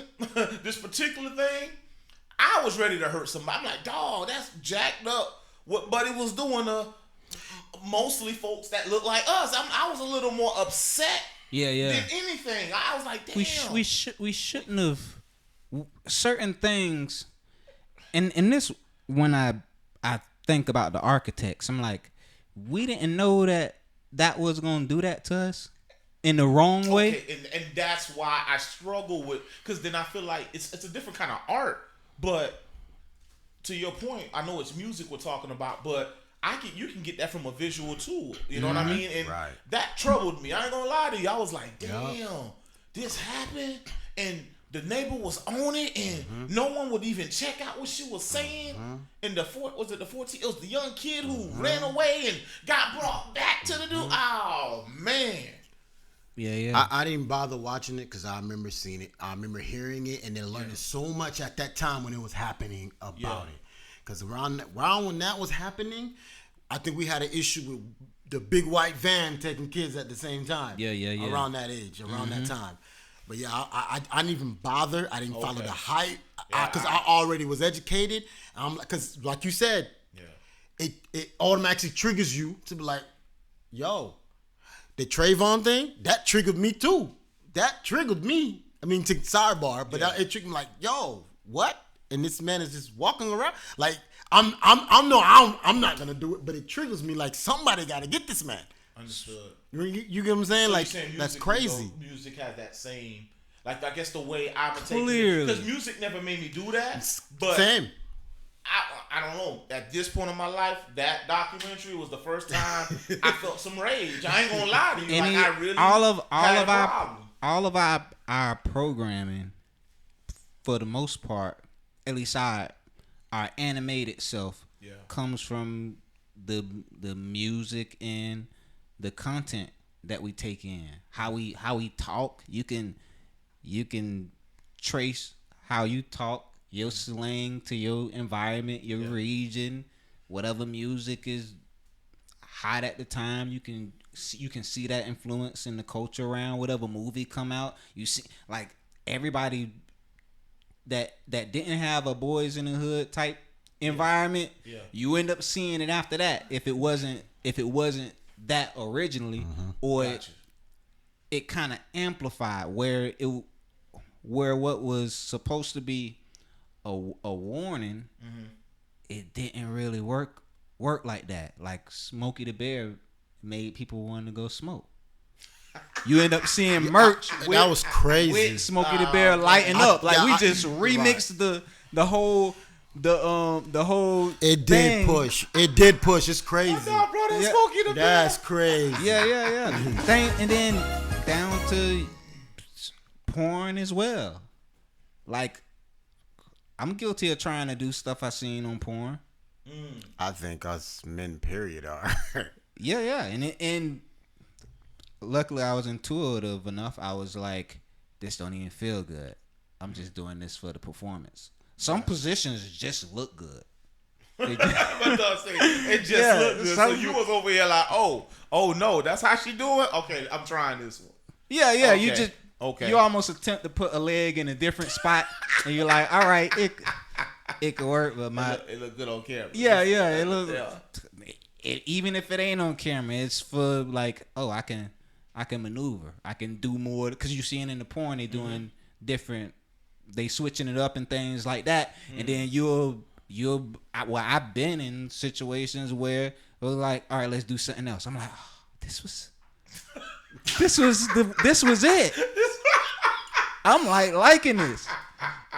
this particular thing, I was ready to hurt somebody. I'm like, dog, that's jacked up. What Buddy was doing to mostly folks that look like us. I was a little more upset. Than anything. I was like, damn. We shouldn't have certain things. And this, when I think about the architects, I'm like, we didn't know that was gonna do that to us in the wrong way. And that's why I struggle with, because then I feel like it's a different kind of art. But to your point, I know it's music we're talking about, but you can get that from a visual tool. You know what I mean? And that troubled me. I ain't gonna lie to you. I was like, damn, this happened, and the neighbor was on it, and no one would even check out what she was saying. And was it the 14? It was the young kid who ran away and got brought back to the dude. Oh man. Yeah. I didn't bother watching it because I remember seeing it. I remember hearing it and then learning so much at that time when it was happening about it. Because around when that was happening, I think we had an issue with the big white van taking kids at the same time. Yeah. Around that age, around that time. But yeah, I didn't even bother. I didn't follow the hype because I already was educated. Because like you said, it automatically triggers you to be like, yo, the Trayvon thing, that triggered me too. That triggered me. I mean, to sidebar, but it triggered me like, yo, what? And this man is just walking around like I'm not gonna do it, but it triggers me like somebody got to get this man. Understood. You get what I'm saying? So like saying that's crazy. Music has that same, like I guess the way I'm taking it, because music never made me do that. But same. I don't know. At this point in my life, that documentary was the first time I felt some rage. I ain't gonna lie to you. And like I really all of our programming, for the most part, at least our animated self, comes from the music and the content that we take in. How we talk. You can trace how you talk, your slang to your environment, your region, whatever music is hot at the time. You can see that influence in the culture around whatever movie come out. You see, like everybody that didn't have a Boys in the Hood type environment, you end up seeing it after that. If it wasn't that originally, or it kind of amplified where what was supposed to be a warning, it didn't really work like that. Like Smokey the Bear made people want to go smoke. You end up seeing merch that was crazy with Smokey the Bear lighting up. Like we just remixed the whole it did push. It's crazy. Oh, no, bro, that's Smokey the Bear. That's crazy. Yeah. And then down to porn as well. Like I'm guilty of trying to do stuff I seen on porn. I think us men, period, are. Yeah, and luckily I was intuitive enough. I was like, this don't even feel good. I'm just doing this for the performance. Some positions just look good. It just looked good. So you was over here like, oh no, that's how she do it? Okay, I'm trying this one. Yeah, okay. You almost attempt to put a leg in a different spot, and you're like, all right, it could work, but it look good on camera. Yeah, it look. Even if it ain't on camera, it's for like, oh, I can maneuver, I can do more, because you seeing in the porn they doing different, they switching it up and things like that, and then you'll I've been in situations where it was like, all right, let's do something else. I'm like, oh, this was it. I'm like liking this,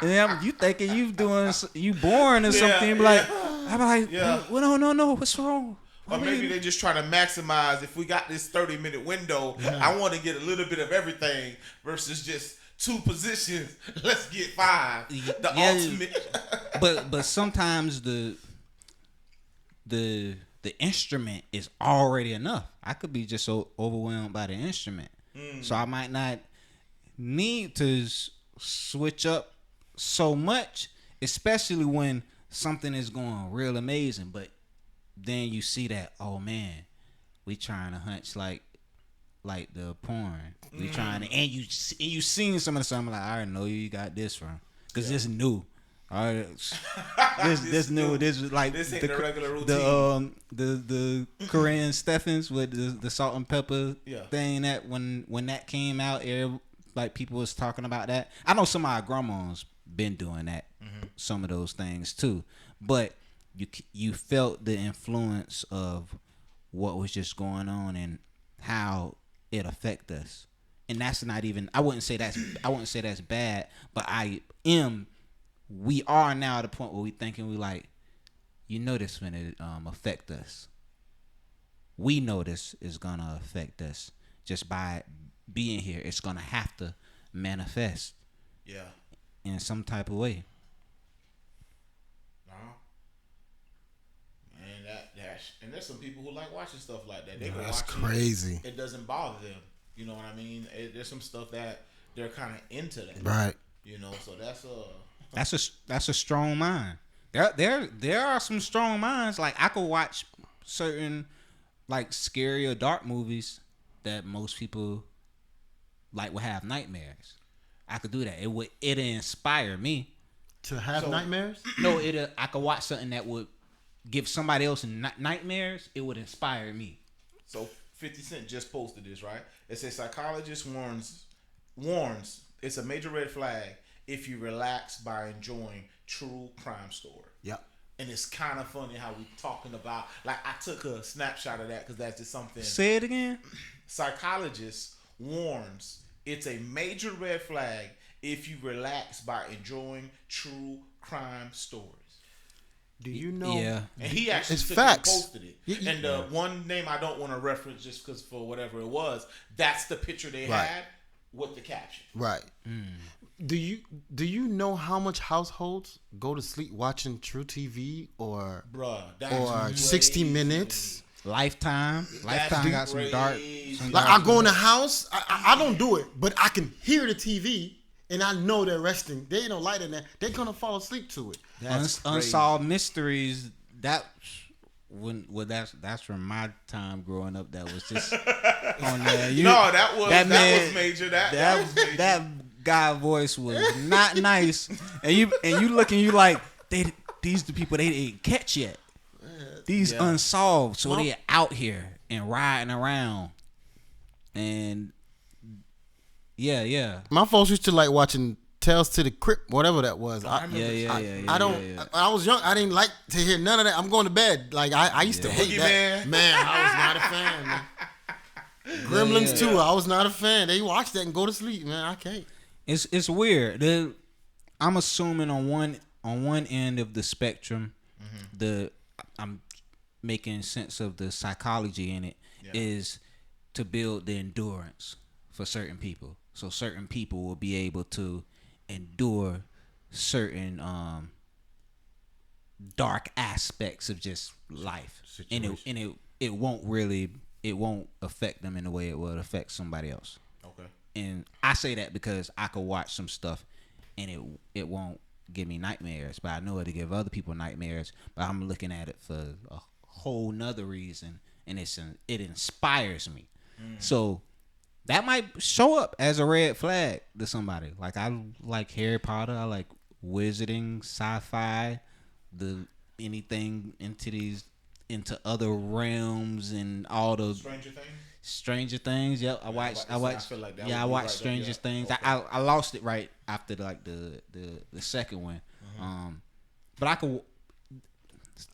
and then you thinking you boring or something. Like, I'm like, well, no, what's wrong? Or maybe they just trying to maximize. If we got this 30-minute window, I want to get a little bit of everything versus just 2 positions. Let's get 5. The ultimate. but sometimes the instrument is already enough. I could be just so overwhelmed by the instrument, so I might not need to switch up so much, especially when something is going real amazing. But then you see that, oh man, we trying to hunch like the porn. We trying to, and you seen some of the stuff. I'm like, I already know you got this from, because this new. All right, this new. This is like this ain't the regular routine. The Korean Steffens with the salt and pepper thing, that when that came out, like people was talking about that. I know some of our grandmas been doing that, some of those things too, but you felt the influence of what was just going on and how it affect us. And that's not even, I wouldn't say that's bad, but we are now at a point where we thinking, we like, this when it affect us. We know this is gonna affect us just by being here. It's gonna have to manifest in some type of way. And there's some people who like watching stuff like that. They go That's watching crazy. It doesn't bother them. You know what I mean? There's some stuff that they're kind of into that. Right. So that's a strong mind. There are some strong minds. Like, I could watch certain like scary or dark movies that most people like would have nightmares. I could do that. It'd inspire me to have nightmares. No, I could watch something that would give somebody else nightmares. It would inspire me. So 50 Cent just posted this, right? It says psychologist warns it's a major red flag if you relax by enjoying true crime story. Yep. And it's kind of funny how we talking about, like, I took a snapshot of that because that's just something. Say it again. Psychologist warns it's a major red flag if you relax by enjoying true crime stories. Do you know? Yeah. And he actually posted it. And the one name I don't want to reference just because for whatever it was, that's the picture they had with the caption. Right. Do you know how much households go to sleep watching True TV or 60 Minutes? Lifetime got some dark. Like, I go in the house, I don't do it, but I can hear the TV. And I know they're resting. They ain't no light in there. They're gonna fall asleep to it. That's Unsolved Mysteries. That's from my time growing up. That was just on there. That was major. That was major. That guy voice was not nice. And you looking, you like, these the people they didn't catch yet. These unsolved, so they out here and riding around. And yeah. My folks used to like watching Tales to the Crypt, whatever that was. I was young. I didn't like to hear none of that. I'm going to bed. Like, I used to hate that. Man, I was not a fan, man. Gremlins too. I was not a fan. They watch that and go to sleep, man. I can't. It's weird. I'm assuming on one end of the spectrum, I'm making sense of the psychology in it, is to build the endurance for certain people. So certain people will be able to endure certain dark aspects of just life, and it won't affect them in the way it would affect somebody else. Okay. And I say that because I could watch some stuff and it won't give me nightmares, but I know it'll give other people nightmares. But I'm looking at it for a whole nother reason, and it inspires me. So that might show up as a red flag to somebody. Like, I like Harry Potter. I like wizarding, sci-fi, anything into other realms and all the Stranger Things. Yep, I watched. I watched Stranger Things. Okay. I lost it right after like the second one. But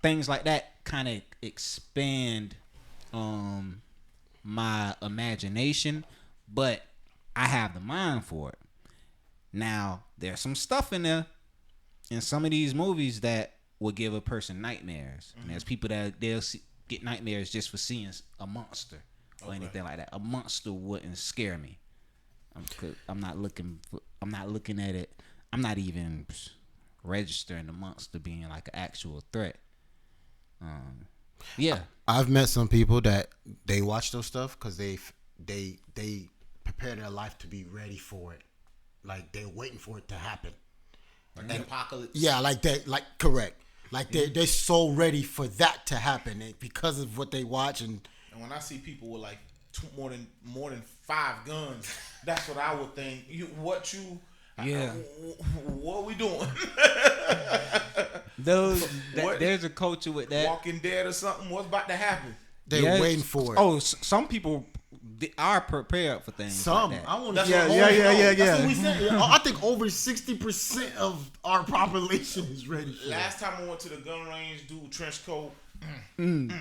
things like that kind of expand my imagination, but I have the mind for it. Now, there's some stuff in there in some of these movies that will give a person nightmares. And there's people that get nightmares just for seeing a monster or anything like that. A monster wouldn't scare me. I'm not looking at it. I'm not even registering the monster being like an actual threat. Yeah, I've met some people that they watch those stuff because they prepare their life to be ready for it, like they're waiting for it to happen. Like the apocalypse. Yeah, like that. Like correct. Like they're so ready for that to happen because of what they watch. And when I see people with like more than 5 guns, that's what I would think. What are we doing? There's a culture with that. Walking Dead or something. What's about to happen? They're waiting for it. Oh, some people are prepared for things. Some like that. I want to. Yeah. That's what we said. I think over 60% of our population is ready for Last time I went to the gun range, dude, trench coat. Mm.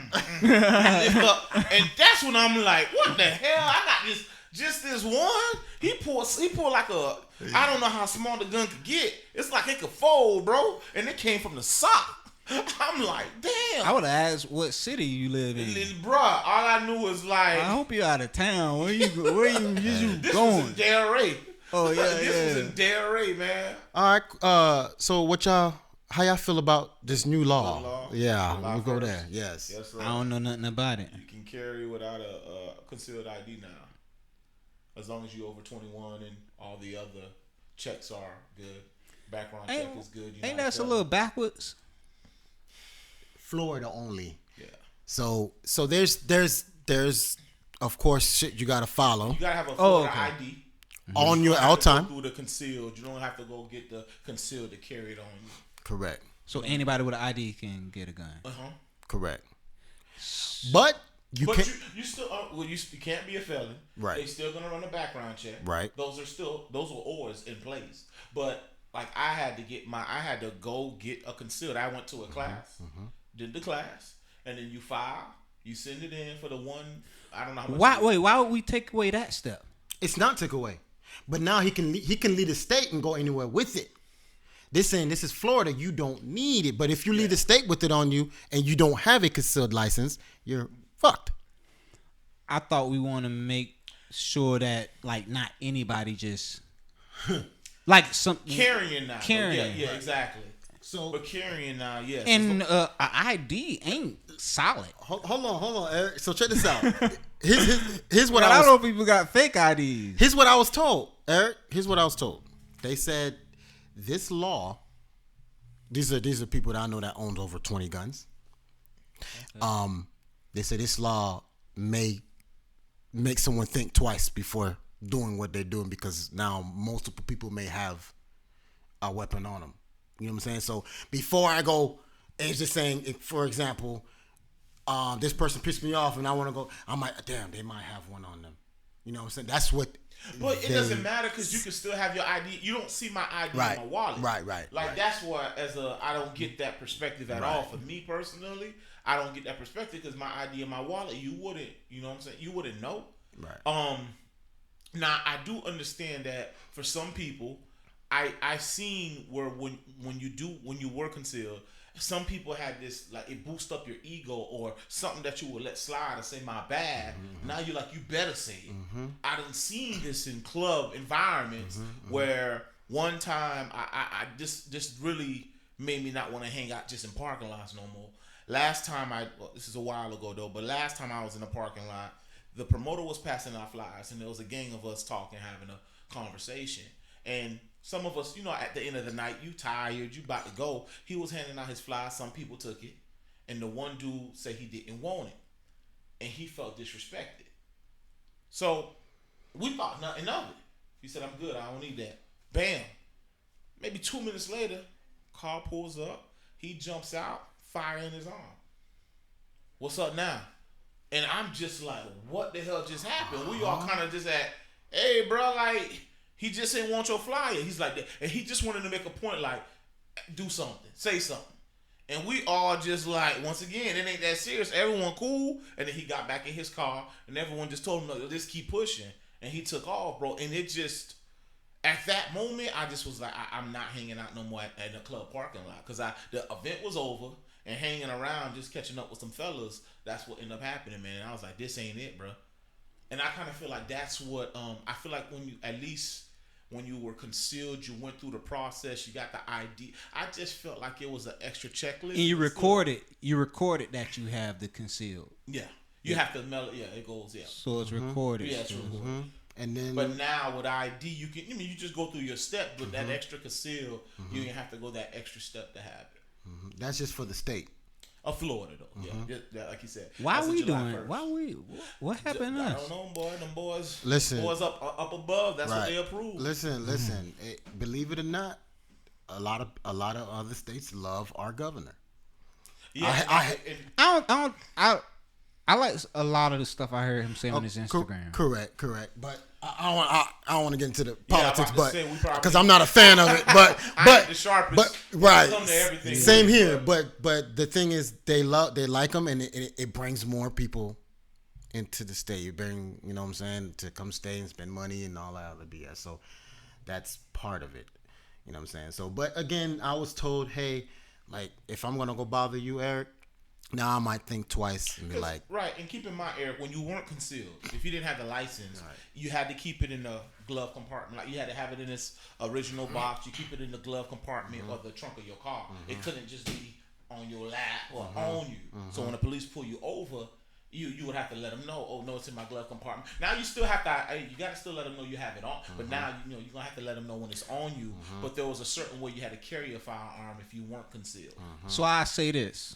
And that's when I'm like, what the hell? I got just this one. He pulled like a, I don't know how small the gun could get. It's like it could fold, bro. And it came from the sock. I'm like, damn. I would have asked what city you live in. Bruh, all I knew was like, I hope you're out of town. Where you going? This was in Delray. Oh yeah, This was in Delray, man. All right. So how y'all feel about this new law? Yeah, July we'll go 1st. there. Yes. Yes, sir. I don't know nothing about it. You can carry without a concealed ID now, as long as you're over 21 and all the other checks are good. Background check is good. Ain't that a little backwards? Florida only. Yeah. So there's of course shit you gotta follow You gotta have a Florida ID on your out time. Through the concealed, you don't have to go get the concealed to carry it on you. Correct. So anybody with an ID can get a gun. Correct. But you But can't. you still you can't be a felon. Right. They still gonna run a background check. Right. Those were always in place. But like I had to go get a concealed. I went to a class, did the class, and then you file, you send it in for the one. I don't know how much. Why would we take away that step? It's not took away, but now he can leave the state and go anywhere with it. They're saying this is Florida, you don't need it. But if you leave the state with it on you and you don't have a concealed license, you're fucked. I thought we want to make sure that like not anybody just like some Carrying now. Carrying. Yeah, exactly. So, But carrying now, yes. and an ID ain't solid. hold on, Eric. So check this out. Here's what But I I was. know people got fake IDs. Here's what I was told, Eric. Here's what I was told. They said this law. These are people that I know that owns over 20 guns. They said this law may make someone think twice before doing what they're doing because now multiple people may have a weapon on them. You know what I'm saying? So before I go, it's just saying, for example, this person pissed me off and I want to go, I'm like, damn, they might have one on them. You know what I'm saying? That's what. But it doesn't matter because you can still have your ID. You don't see my ID in my wallet. Right. Like that's why I don't get that perspective at all. For me personally, I don't get that perspective because my ID in my wallet, you wouldn't, you know what I'm saying? You wouldn't know. Right. Now I do understand that for some people, I've seen where when you were concealed, some people had this like it boosts up your ego or something that you would let slide and say my bad. Now you're like you better say it. I done seen this in club environments where one time I this really made me not want to hang out just in parking lots no more. Last time this is a while ago though, but last time I was in a parking lot, the promoter was passing out flyers and there was a gang of us talking, having a conversation. And some of us, you know, at the end of the night, you tired, you about to go. He was handing out his flyers. Some people took it. And the one dude said he didn't want it. And he felt disrespected. So we thought nothing of it. He said, I'm good. I don't need that. Bam. Maybe 2 minutes later, car pulls up. He jumps out, fire in his arm. What's up now? And I'm just like, what the hell just happened? We all kind of just at, hey, bro, like... He just didn't want your flyer. He's like that. And he just wanted to make a point like, do something. Say something. And we all just like, once again, it ain't that serious. Everyone cool. And then he got back in his car, and everyone just told him, no, just keep pushing. And he took off, bro. And it just, at that moment, I just was like, I'm not hanging out no more at the club parking lot. Because the event was over, and hanging around, just catching up with some fellas, that's what ended up happening, man. And I was like, this ain't it, bro. And I kind of feel like that's what, I feel like when you, at least when you were concealed, you went through the process, you got the ID. I just felt like it was an extra checklist. And you recorded that you have the concealed. Yeah. You have to it goes, yeah. So it's recorded. Yeah, it's recorded. And then, but now with ID, you can, you just go through your step, but that extra concealed, you didn't have to go that extra step to have it. That's just for the state. Of Florida, though. Yeah, like you said. Why we doing? What happened to us? I don't know, boy. Them boys. Listen. Boys up above. That's what they approve. Listen. Believe it or not, a lot of other states love our governor. Yeah. I like a lot of the stuff I heard him say on his Instagram. Correct. But I don't want to get into the politics, but because I'm not a fan of it. But right, same here. But the thing is, they like them, and it brings more people into the state. You bring, you know what I'm saying, to come stay and spend money and all that other BS. So that's part of it. You know what I'm saying. So, but again, I was told, hey, like if I'm gonna go bother you, Eric. Now I might think twice and be like, right. And keep in mind, Eric, when you weren't concealed, if you didn't have the license, you had to keep it in the glove compartment. Like you had to have it in this original box. You keep it in the glove compartment or the trunk of your car. It couldn't just be on your lap or on you. So when the police pull you over, you would have to let them know. Oh no, it's in my glove compartment. Now you still have to. You got to still let them know you have it on. But now you're gonna have to let them know when it's on you. But there was a certain way you had to carry a firearm if you weren't concealed. So I say this.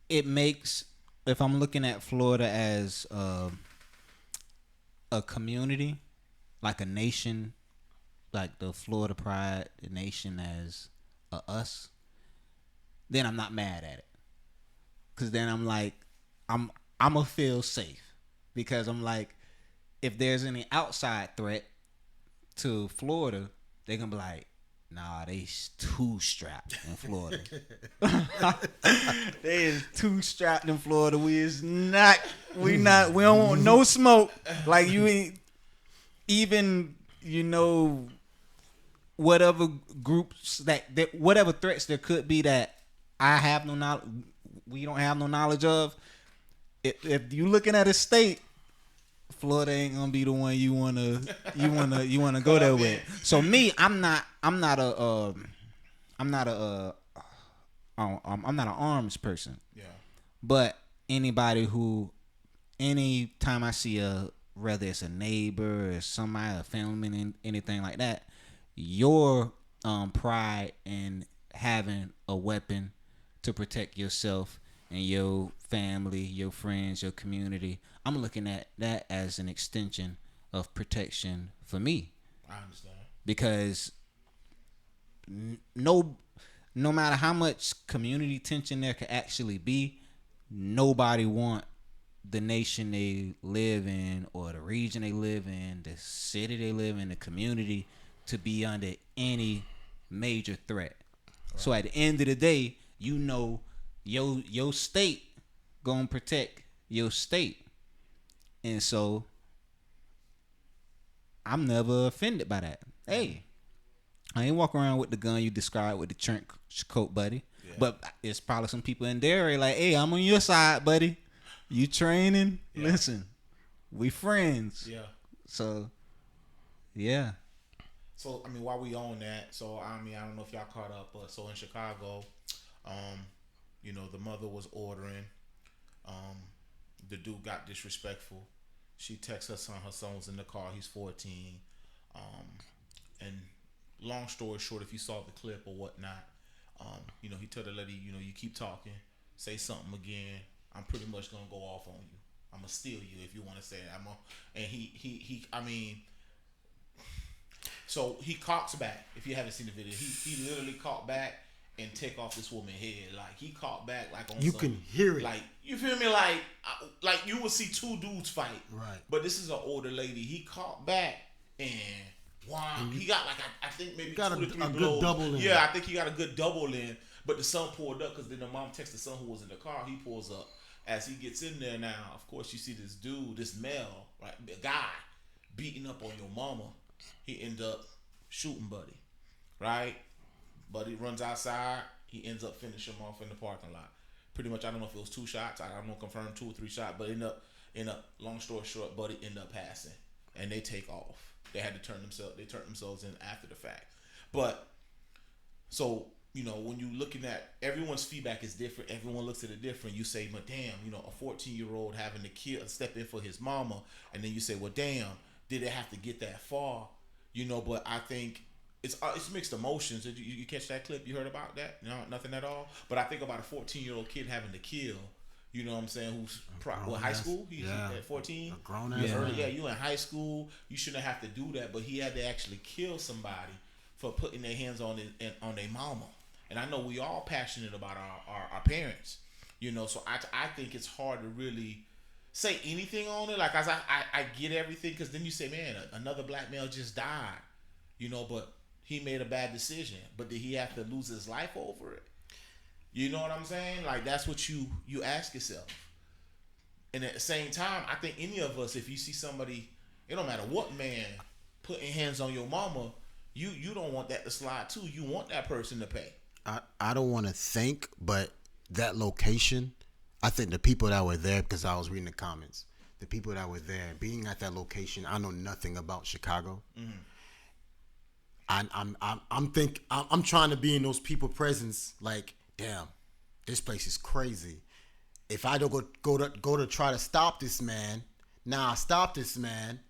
It makes, if I'm looking at Florida as a community, like a nation, like the Florida Pride, the nation as a us, then I'm not mad at it. Cause then I'm like, I'ma feel safe because I'm like, if there's any outside threat to Florida, they gonna be like, nah, they too strapped in Florida. They is too strapped in Florida. We don't want no smoke. Like you ain't even, whatever groups that whatever threats there could be that I have no knowledge, we don't have no knowledge of. If you looking at a state, Florida ain't gonna be the one you wanna go there with. So me, I'm not an arms person. Yeah. But anytime I see whether it's a neighbor or somebody, a family, and anything like that, your pride in having a weapon to protect yourself and your family, your friends, your community, I'm looking at that as an extension of protection for me. I understand. Because no matter how much community tension there could actually be, nobody want the nation they live in or the region they live in, the city they live in, the community to be under any major threat. Right. So at the end of the day, your state gonna protect your state. And so I'm never offended by that. Hey, I ain't walking around with the gun you described with the trench coat, buddy. Yeah. But it's probably some people in there like, hey, I'm on your side, buddy. You training? Yeah. Listen, we friends. Yeah. So, yeah. So, I mean, while we on that, so, I mean, I don't know if y'all caught up, but so in Chicago, the mother was ordering. The dude got disrespectful. She texts her son was in the car. He's 14. And long story short, if you saw the clip or whatnot, he told the lady, you keep talking, say something again, I'm pretty much gonna go off on you. I'm gonna steal you if you want to say it. So he cocks back. If you haven't seen the video, he literally caught back and take off this woman's head. Like he caught back, like on you can hear it. Like you feel me? Like you would see two dudes fight. Right. But this is an older lady. He caught back and Wow, he got like I think maybe got 2 to 3 a blows. good double in. Yeah, I think he got a good double in. But the son pulled up because then the mom texts the son who was in the car. He pulls up. As he gets in there now, of course you see this dude, this male, right, a guy, beating up on your mama. He ends up shooting Buddy, right? Buddy runs outside. He ends up finishing him off in the parking lot. Pretty much, I don't know if it was 2 shots. I don't confirm 2 or 3 shots, but end up. Long story short, Buddy end up passing, and they take off. They had to turn themselves in after the fact. But so when you looking at everyone's feedback is different. Everyone looks at it different. You say, "But damn, a 14-year-old having to step in for his mama," and then you say, "Well, damn, did it have to get that far?" But I think it's mixed emotions. Did you catch that clip? You heard about that? No, nothing at all. But I think about a 14-year-old kid having to kill. You know what I'm saying? Who's high school? He's at 14. A grown ass. Yeah, you in high school. You shouldn't have to do that. But he had to actually kill somebody for putting their hands on their mama. And I know we all passionate about our parents. So I think it's hard to really say anything on it. Like I get everything because then you say, man, another black male just died. But he made a bad decision. But did he have to lose his life over it? You know what I'm saying? Like that's what you ask yourself. And at the same time, I think any of us, if you see somebody, it don't matter what man putting hands on your mama, you don't want that to slide too. You want that person to pay. I don't want to think, but that location, I think the people that were there, because I was reading the comments, the people that were there, being at that location, I know nothing about Chicago. I'm trying to be in those people presence. Like, damn, this place is crazy. If I don't go to try to stop this man, now I stop this man,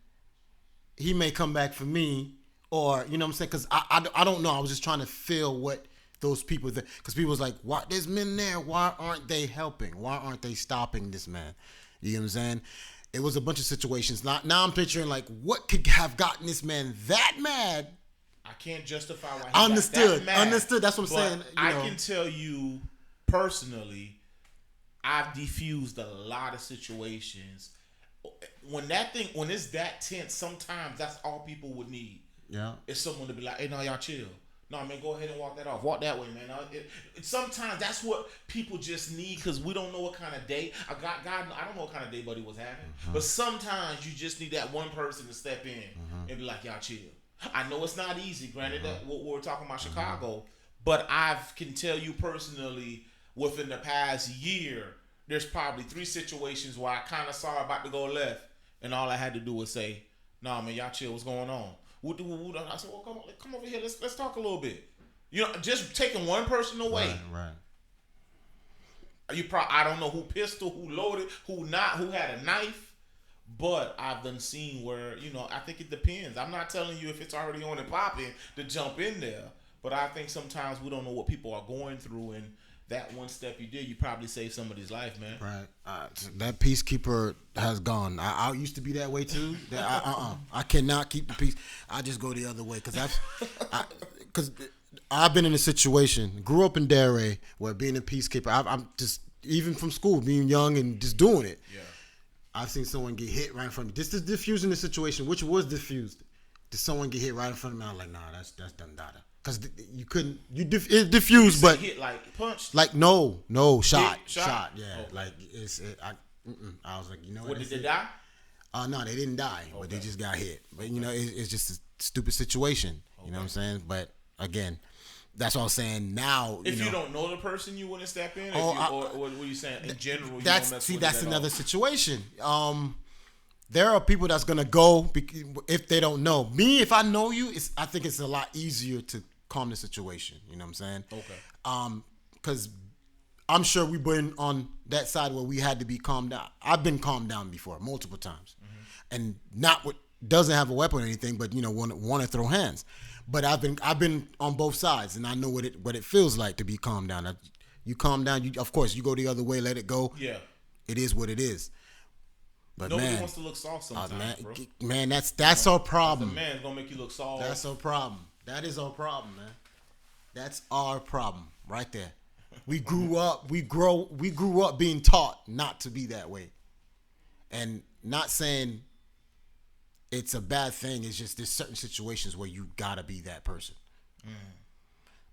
he may come back for me, or you know what I'm saying? Because I don't know. I was just trying to feel what those people there, because people was like, "Why there's men there? Why aren't they helping? Why aren't they stopping this man?" You know what I'm saying? It was a bunch of situations. Now I'm picturing like what could have gotten this man that mad. I can't justify why he understood. got that mad, Understood. That's what I'm saying. I can tell you personally, I've defused a lot of situations. When it's that tense, sometimes that's all people would need. Yeah. It's someone to be like, "Hey, no, y'all chill. No, man, go ahead and walk that off. Walk that way, man." Sometimes that's what people just need because we don't know what kind of day. I don't know what kind of day Buddy was having. But sometimes you just need that one person to step in and be like, "Y'all chill." I know it's not easy. Granted, that what we're talking about Chicago, but I can tell you personally, within the past year, there's probably 3 situations where I kind of saw it about to go left, and all I had to do was say, "Nah, man, y'all chill. What's going on?" I said, "Well, come over here. Let's talk a little bit." Just taking one person away. Right. I don't know who pistol, who loaded, who not, who had a knife. But I've done seen where, I think it depends. I'm not telling you if it's already on and popping to jump in there. But I think sometimes we don't know what people are going through. And that one step you did, you probably saved somebody's life, man. Right. That peacekeeper has gone. I used to be that way too. I cannot keep the peace. I just go the other way because I've been in a situation, grew up in Delray, where being a peacekeeper, I'm just, even from school, being young and just doing it. Yeah. I've seen someone get hit right in front of me. This is diffusing the situation, which was diffused. Did someone get hit right in front of me? I was like, nah, that's done data. Because you couldn't, it diffused, but hit like punched? Like no, shot. Yeah, okay. Like I was like, what did they die? No, they didn't die, but they just got hit. But it's just a stupid situation. You know what I'm saying? But again, that's what I'm saying. Now, if you don't know the person, you wouldn't step in. Or what are you saying in general? That's another situation. There are people that's gonna go if they don't know me. If I know you, I think it's a lot easier to calm the situation. You know what I'm saying? Okay. Because I'm sure we've been on that side where we had to be calmed down. I've been calmed down before, multiple times, and not what doesn't have a weapon or anything, but want to throw hands. But I've been on both sides, and I know what it feels like to be calmed down. You calm down, of course you go the other way, let it go. Yeah. It is what it is. But nobody wants to look soft sometimes, bro. Man, that's our problem. The man's gonna make you look soft. That's our problem. That is our problem, man. That's our problem right there. We grew up being taught not to be that way. And not saying it's a bad thing. It's just there's certain situations where you gotta be that person.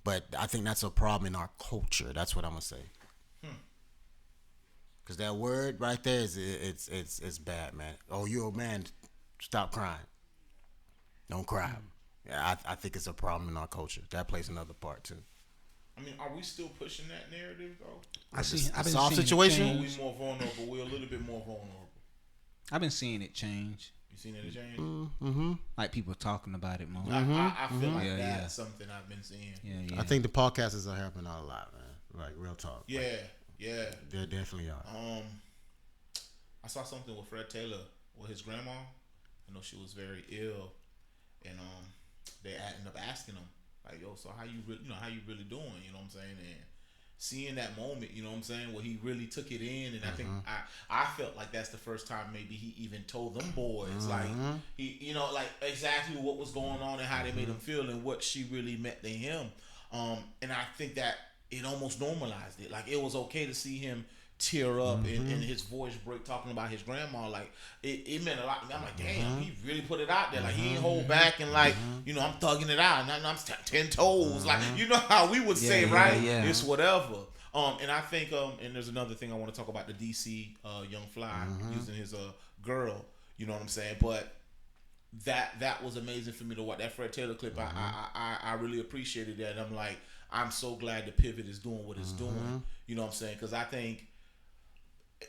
But I think that's a problem in our culture. That's what I'm gonna say. Cause that word right there it's bad, man. Oh, you a man, stop crying. Don't cry. Yeah, I think it's a problem in our culture. That plays another part too. I mean, are we still pushing that narrative though? I've been soft seeing situation? Are we more vulnerable? We're a little bit more vulnerable. I've been seeing it change. You seen it change? Mm-hmm. Like people talking about it more. I feel like that's something I've been seeing. Yeah. I think the podcasters are helping out a lot, man. Like real talk. Yeah, like, they definitely are. I saw something with Fred Taylor with his grandma. I know she was very ill, and they ended up asking him like, "Yo, so how you really doing?" You know what I'm saying? And seeing that moment, you know what I'm saying, where he really took it in, and I think I felt like that's the first time maybe he even told them boys like he, like exactly what was going on and how they made him feel and what she really meant to him. And I think that it almost normalized it. Like it was okay to see him tear up and his voice break talking about his grandma. Like it meant a lot to me. I'm like, damn, he really put it out there. Like he ain't hold back and like, I'm thugging it out. And I'm 10 toes. Like, you know how we would say, right? Yeah. It's whatever. And I think, and there's another thing I want to talk about, the DC Young Fly using his girl. You know what I'm saying? But that was amazing for me to watch that Fred Taylor clip. I really appreciated that. And I'm like, I'm so glad the pivot is doing what it's doing. You know what I'm saying? Because I think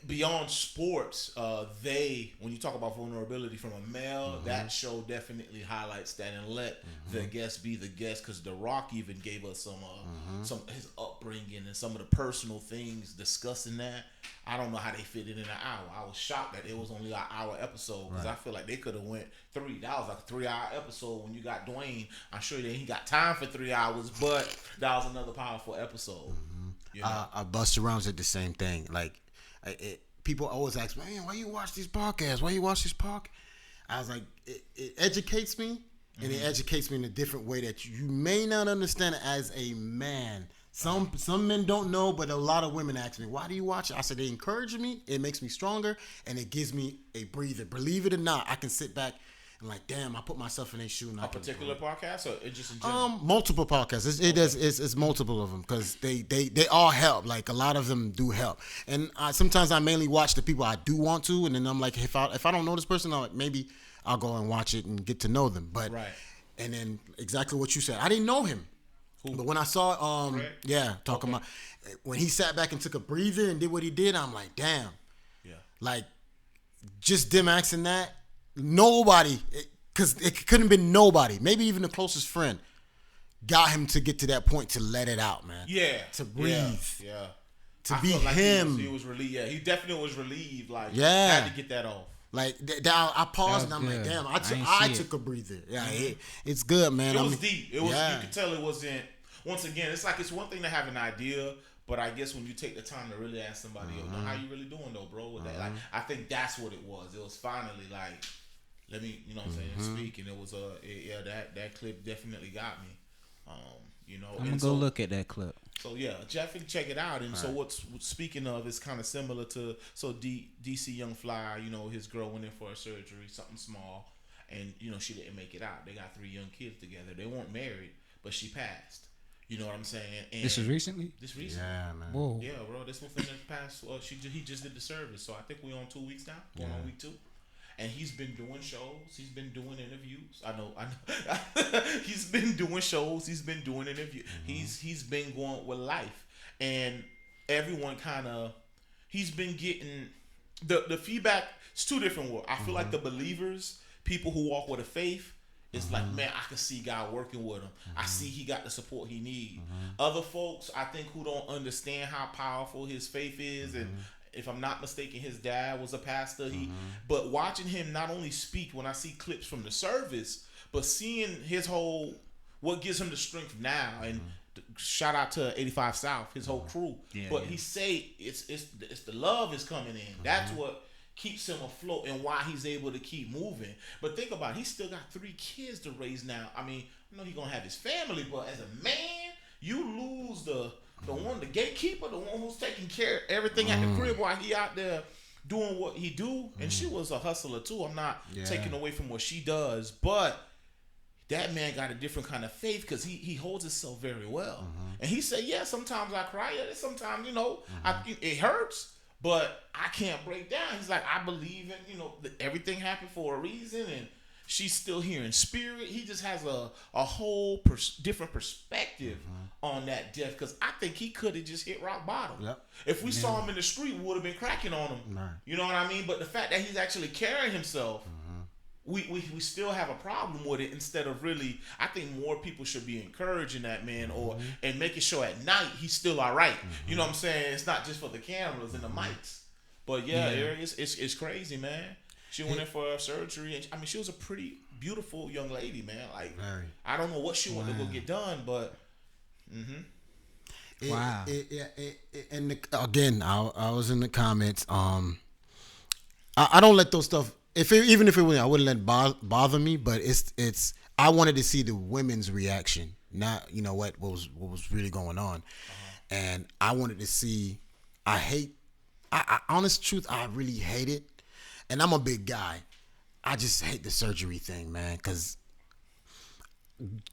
beyond sports, when you talk about vulnerability from a male, that show definitely highlights that and let the guest be the guest. Because The Rock even gave us some his upbringing and some of the personal things discussing that. I don't know how they fit it in an hour. I was shocked that it was only an hour episode because I feel like they could have went 3. That was like a 3-hour episode. When you got Dwayne, I'm sure that he got time for 3 hours, but that was another powerful episode. You know? Busta Rhymes did the same thing. Like, people always ask me, man, why you watch these podcasts? Why you watch this podcast? I was like, it educates me, and it educates me in a different way that you may not understand as a man. Some men don't know, but a lot of women ask me, why do you watch it? I said, they encourage me, it makes me stronger, and it gives me a breather. Believe it or not, I can sit back and like, damn, I put myself in their shoe. And a particular podcast, or it just in general? Multiple podcasts. It's multiple of them because they all help. Like a lot of them do help. And sometimes I mainly watch the people I do want to, and then I'm like, if I don't know this person, maybe I'll go and watch it and get to know them. But and then exactly what you said, I didn't know him. But when I saw, talking about when he sat back and took a breather and did what he did, I'm like, damn. Yeah. Like, just them asking that, nobody, because it couldn't have been nobody, maybe even the closest friend, got him to get to that point to let it out, man. Yeah. To breathe. Yeah. To be him. He was relieved. Yeah, he definitely was relieved. Like, yeah. had to get that off. Like I paused and I'm like, damn, I took a breather. Yeah, it's good, man. It was deep. It was. You could tell it wasn't. Once again, it's like it's one thing to have an idea, but I guess when you take the time to really ask somebody, how you really doing though, bro? With that, like, I think that's what it was. It was finally like, let me, you know what I'm saying, speak, and it was that clip definitely got me. I'm gonna go look at that clip. So yeah, definitely check it out. And so what's speaking of is kind of similar to DC Young Fly. You know, his girl went in for a surgery, something small, and she didn't make it out. They got 3 young kids together. They weren't married, but she passed. You know what I'm saying? And this is recently? Yeah, man. Whoa. Yeah, bro. This was in the past. He just did the service, so I think we're on 2 weeks now. Going on week 2. And he's been doing shows. He's been doing interviews. I know. He's been doing shows. He's been doing interviews. He's been going with life, and everyone he's been getting the feedback. It's 2 different worlds. I feel like the believers, people who walk with a faith. It's like, man, I can see God working with him. I see he got the support he needs. Other folks, I think, who don't understand how powerful his faith is, and if I'm not mistaken, his dad was a pastor. But watching him not only speak when I see clips from the service, but seeing his what gives him the strength now, and shout out to 85 South, his whole crew. He say it's the love is coming in. That's what keeps him afloat and why he's able to keep moving. But think about it, he's still got 3 kids to raise now. I mean, I know he's gonna have his family, but as a man, you lose the one, the gatekeeper, the one who's taking care of everything at the crib while he out there doing what he do, and she was a hustler too. I'm not taking away from what she does, but that man got a different kind of faith because he holds himself very well. And he said, yeah, sometimes I cry. Sometimes, it hurts, but I can't break down. He's like, I believe in, everything happened for a reason, and she's still here in spirit. He just has a whole different perspective on that death, because I think he could have just hit rock bottom. Yep. If we saw him in the street, we would have been cracking on him. Right. You know what I mean? But the fact that he's actually carrying himself, we still have a problem with it. Instead of really, I think more people should be encouraging that man, and making sure at night he's still all right. You know what I'm saying? It's not just for the cameras and the mics. But it's crazy, man. She went in for surgery, and I mean, she was a pretty beautiful young lady, man. Like, I don't know what she wanted to go get done, but wow. And again, I was in the comments. I don't let those stuff. Even if it was, I wouldn't let it bother me. But it's. I wanted to see the women's reaction, not what was really going on, and I wanted to see. I honest truth, I really hate it, and I'm a big guy. I just hate the surgery thing, man, because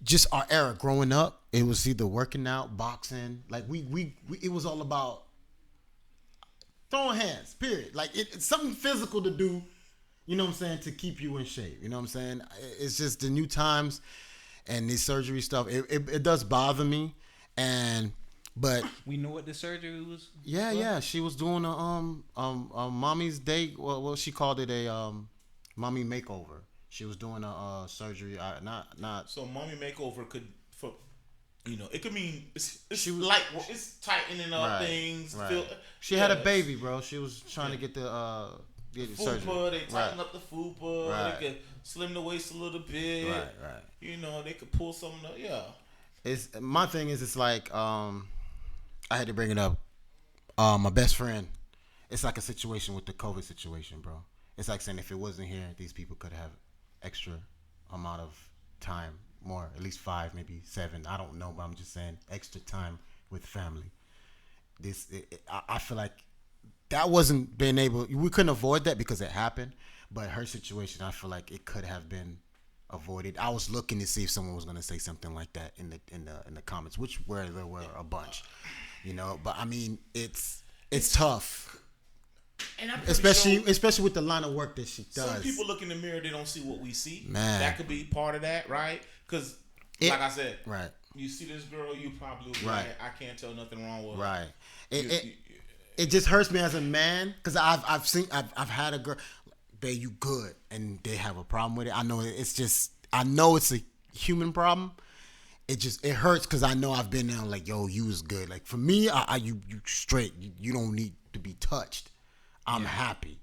just our era growing up, it was either working out, boxing, like we it was all about throwing hands. Period. Like it's something physical to do. You know what I'm saying? To keep you in shape. You know what I'm saying? It's just the new times and this surgery stuff. It does bother me, but we know what the surgery was. Yeah. She was doing a mommy's day. Well, she called it a mommy makeover. She was doing a surgery. Not. So mommy makeover could it could mean it's it's tightening up things. Right. She had a baby, bro. She was trying to get the. Fupa, they tighten up the fupa. Right. They could slim the waist a little bit. Right. They could pull something up. Yeah. It's my thing is it's like I had to bring it up. My best friend. It's like a situation with the COVID situation, bro. It's like saying if it wasn't here, these people could have extra amount of time, more, at least 5, maybe 7. I don't know, but I'm just saying extra time with family. I feel like. That wasn't being able. We couldn't avoid that because it happened. But her situation, I feel like it could have been avoided. I was looking to see if someone was going to say something like that in the comments, which there were a bunch, But I mean, it's tough, and especially with the line of work that she does. Some people look in the mirror, they don't see what we see. Man, that could be part of that, right? Because, like I said, right. You see this girl, you probably right. I can't tell nothing wrong with her. Right. It just hurts me as a man because I've had a girl, babe, you good, and they have a problem with it. I know it's a human problem. It hurts because I know I've been there like, yo, you was good. Like for me, you straight. You don't need to be touched. I'm happy.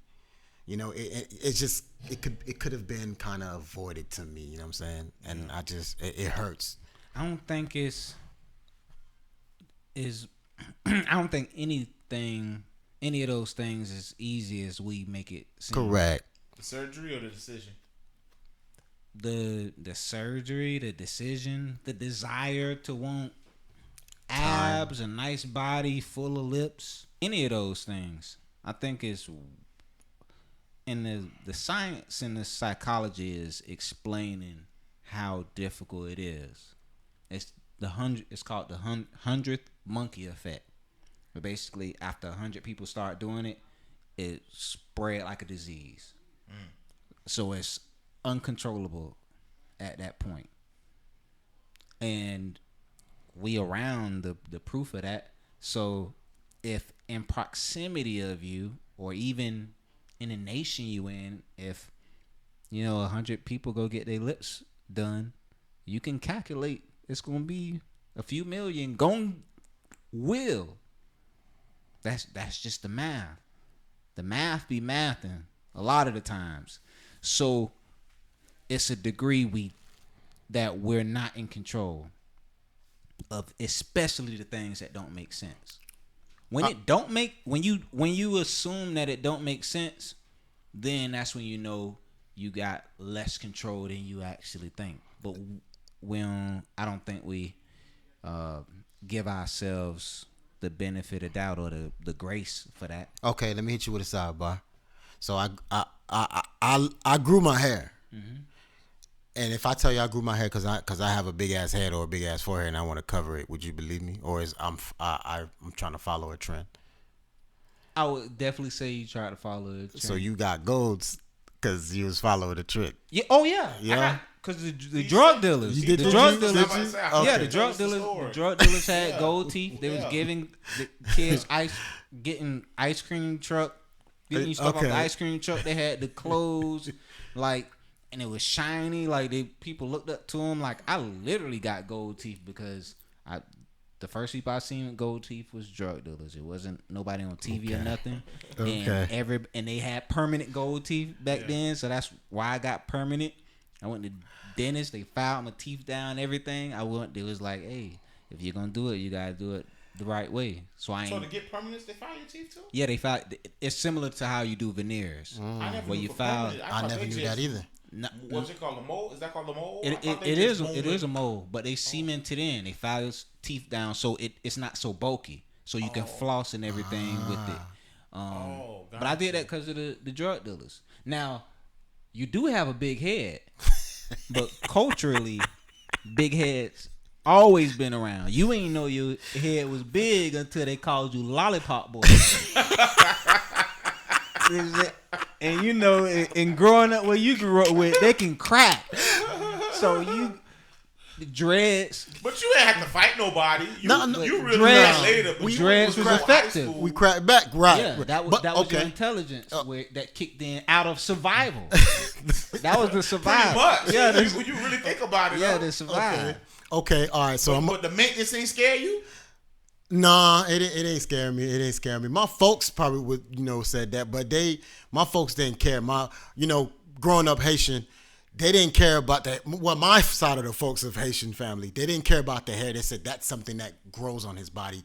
It could have been kind of avoided to me. You know what I'm saying? And it hurts. I don't think I don't think any of those things is easy as we make it seem. Correct. The surgery or the decision? The surgery, the decision, the desire to want abs, a nice body, full of lips, any of those things. I think it's in the science and the psychology is explaining how difficult it is. It's called the 100th monkey effect. But basically, after 100 people start doing it, it spread like a disease. So it's uncontrollable at that point. And we around the proof of that. So if in proximity of you, or even in the nation you in, if 100 people go get their lips done, you can calculate it's gonna be a few million will. That's just the math. The math be mathing a lot of the times. So it's a degree that we're not in control of, especially the things that don't make sense. When you assume that it don't make sense, then that's when you got less control than you actually think. But I don't think we give ourselves the benefit of doubt or the grace for that. Okay, let me hit you with a sidebar. So I grew my hair. And if I tell you I grew my hair because I have a big ass head or a big ass forehead and I want to cover it, would you believe me? Or I'm trying to follow a trend? I would definitely say you tried to follow a trend. So you got golds because you was following the trick. Yeah. Oh yeah. Yeah. Because the drug dealers, You did the the drug juice? dealers, Did you? yeah, Okay. the drug dealers had gold teeth. They was giving the kids getting ice cream truck, getting you stuff off the ice cream truck. They had the clothes, and it was shiny. People looked up to them. I literally got gold teeth because the first people I seen with gold teeth was drug dealers. It wasn't nobody on TV or nothing. And they had permanent gold teeth back then, so that's why I got permanent. I went to dentist. They filed my teeth down, everything. They was like, hey, if you're gonna do it, you gotta do it the right way. So to get permanents, they file your teeth too? Yeah, they file. It's similar to how you do veneers. I never where knew you for file. permanent. I never knew that either. What's it called? A mold? Is that called a mold? It is a mold, but they cement it in. They file your teeth down so it's not so bulky, so you can floss and everything with it. But I did that because of the drug dealers. Now, you do have a big head, but culturally, big heads always been around. You ain't know your head was big until they called you Lollipop Boy. And and growing up where you grew up with, they can crack. So the dreads. But you ain't have to fight nobody. You really dreads, later. Dreads was effective. We cracked back, right? Yeah, that was your intelligence that kicked in out of survival. That was the survival. Pretty much. Yeah, when you really think about it. Yeah, the survival. Okay, all right. So but the maintenance ain't scare you? Nah, it ain't scaring me. It ain't scaring me. My folks probably would, said that, but my folks didn't care. Growing up Haitian, they didn't care about that. Well, my side of the folks of Haitian family, they didn't care about the hair. They said that's something that grows on his body.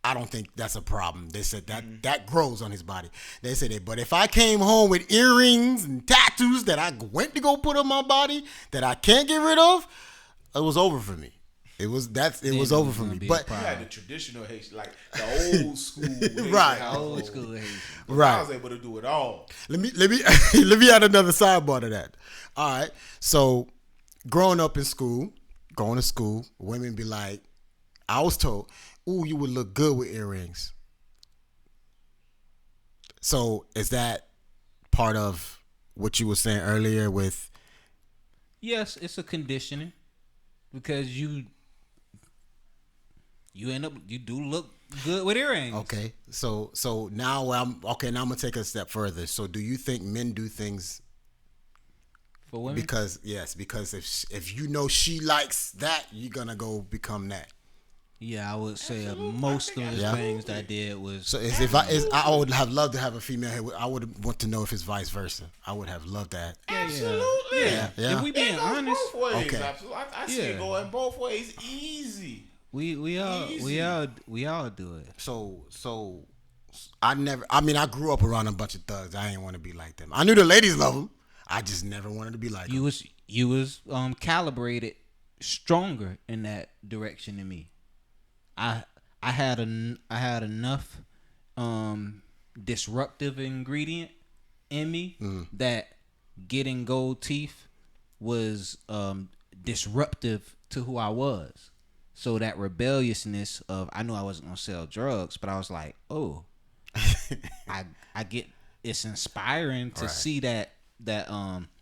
I don't think that's a problem. They said that grows on his body. They said that, but if I came home with earrings and tattoos that I went to go put on my body that I can't get rid of, it was over for me. It was over for me. But you had the traditional Haitian, like the old school Haitian right, household. Old school Haitian. Right. I was able to do it all. Let me add another sidebar to that. All right. So growing up in school, going to school, women be like, I was told, ooh, you would look good with earrings. So is that part of what you were saying earlier with? Yes, it's a conditioning because you do look good with earrings. Okay. So now now I'm gonna take it a step further. So do you think men do things for women? Because if she likes that, you're gonna go become that. Yeah, I would say most of the things that I did was. So I would have loved to have a female head. I would want to know if it's vice versa. I would have loved that. Absolutely. Yeah. If we being honest, both ways. Okay. Absolutely. I see it going both ways. Easy. We all do it. So I grew up around a bunch of thugs. I didn't want to be like them. I knew the ladies love them. I just never wanted to be like them. You was calibrated stronger in that direction than me. I had enough disruptive ingredient in me that getting gold teeth was disruptive to who I was. So that rebelliousness of, I knew I wasn't gonna sell drugs, but I was like, oh, I get, it's inspiring to see that the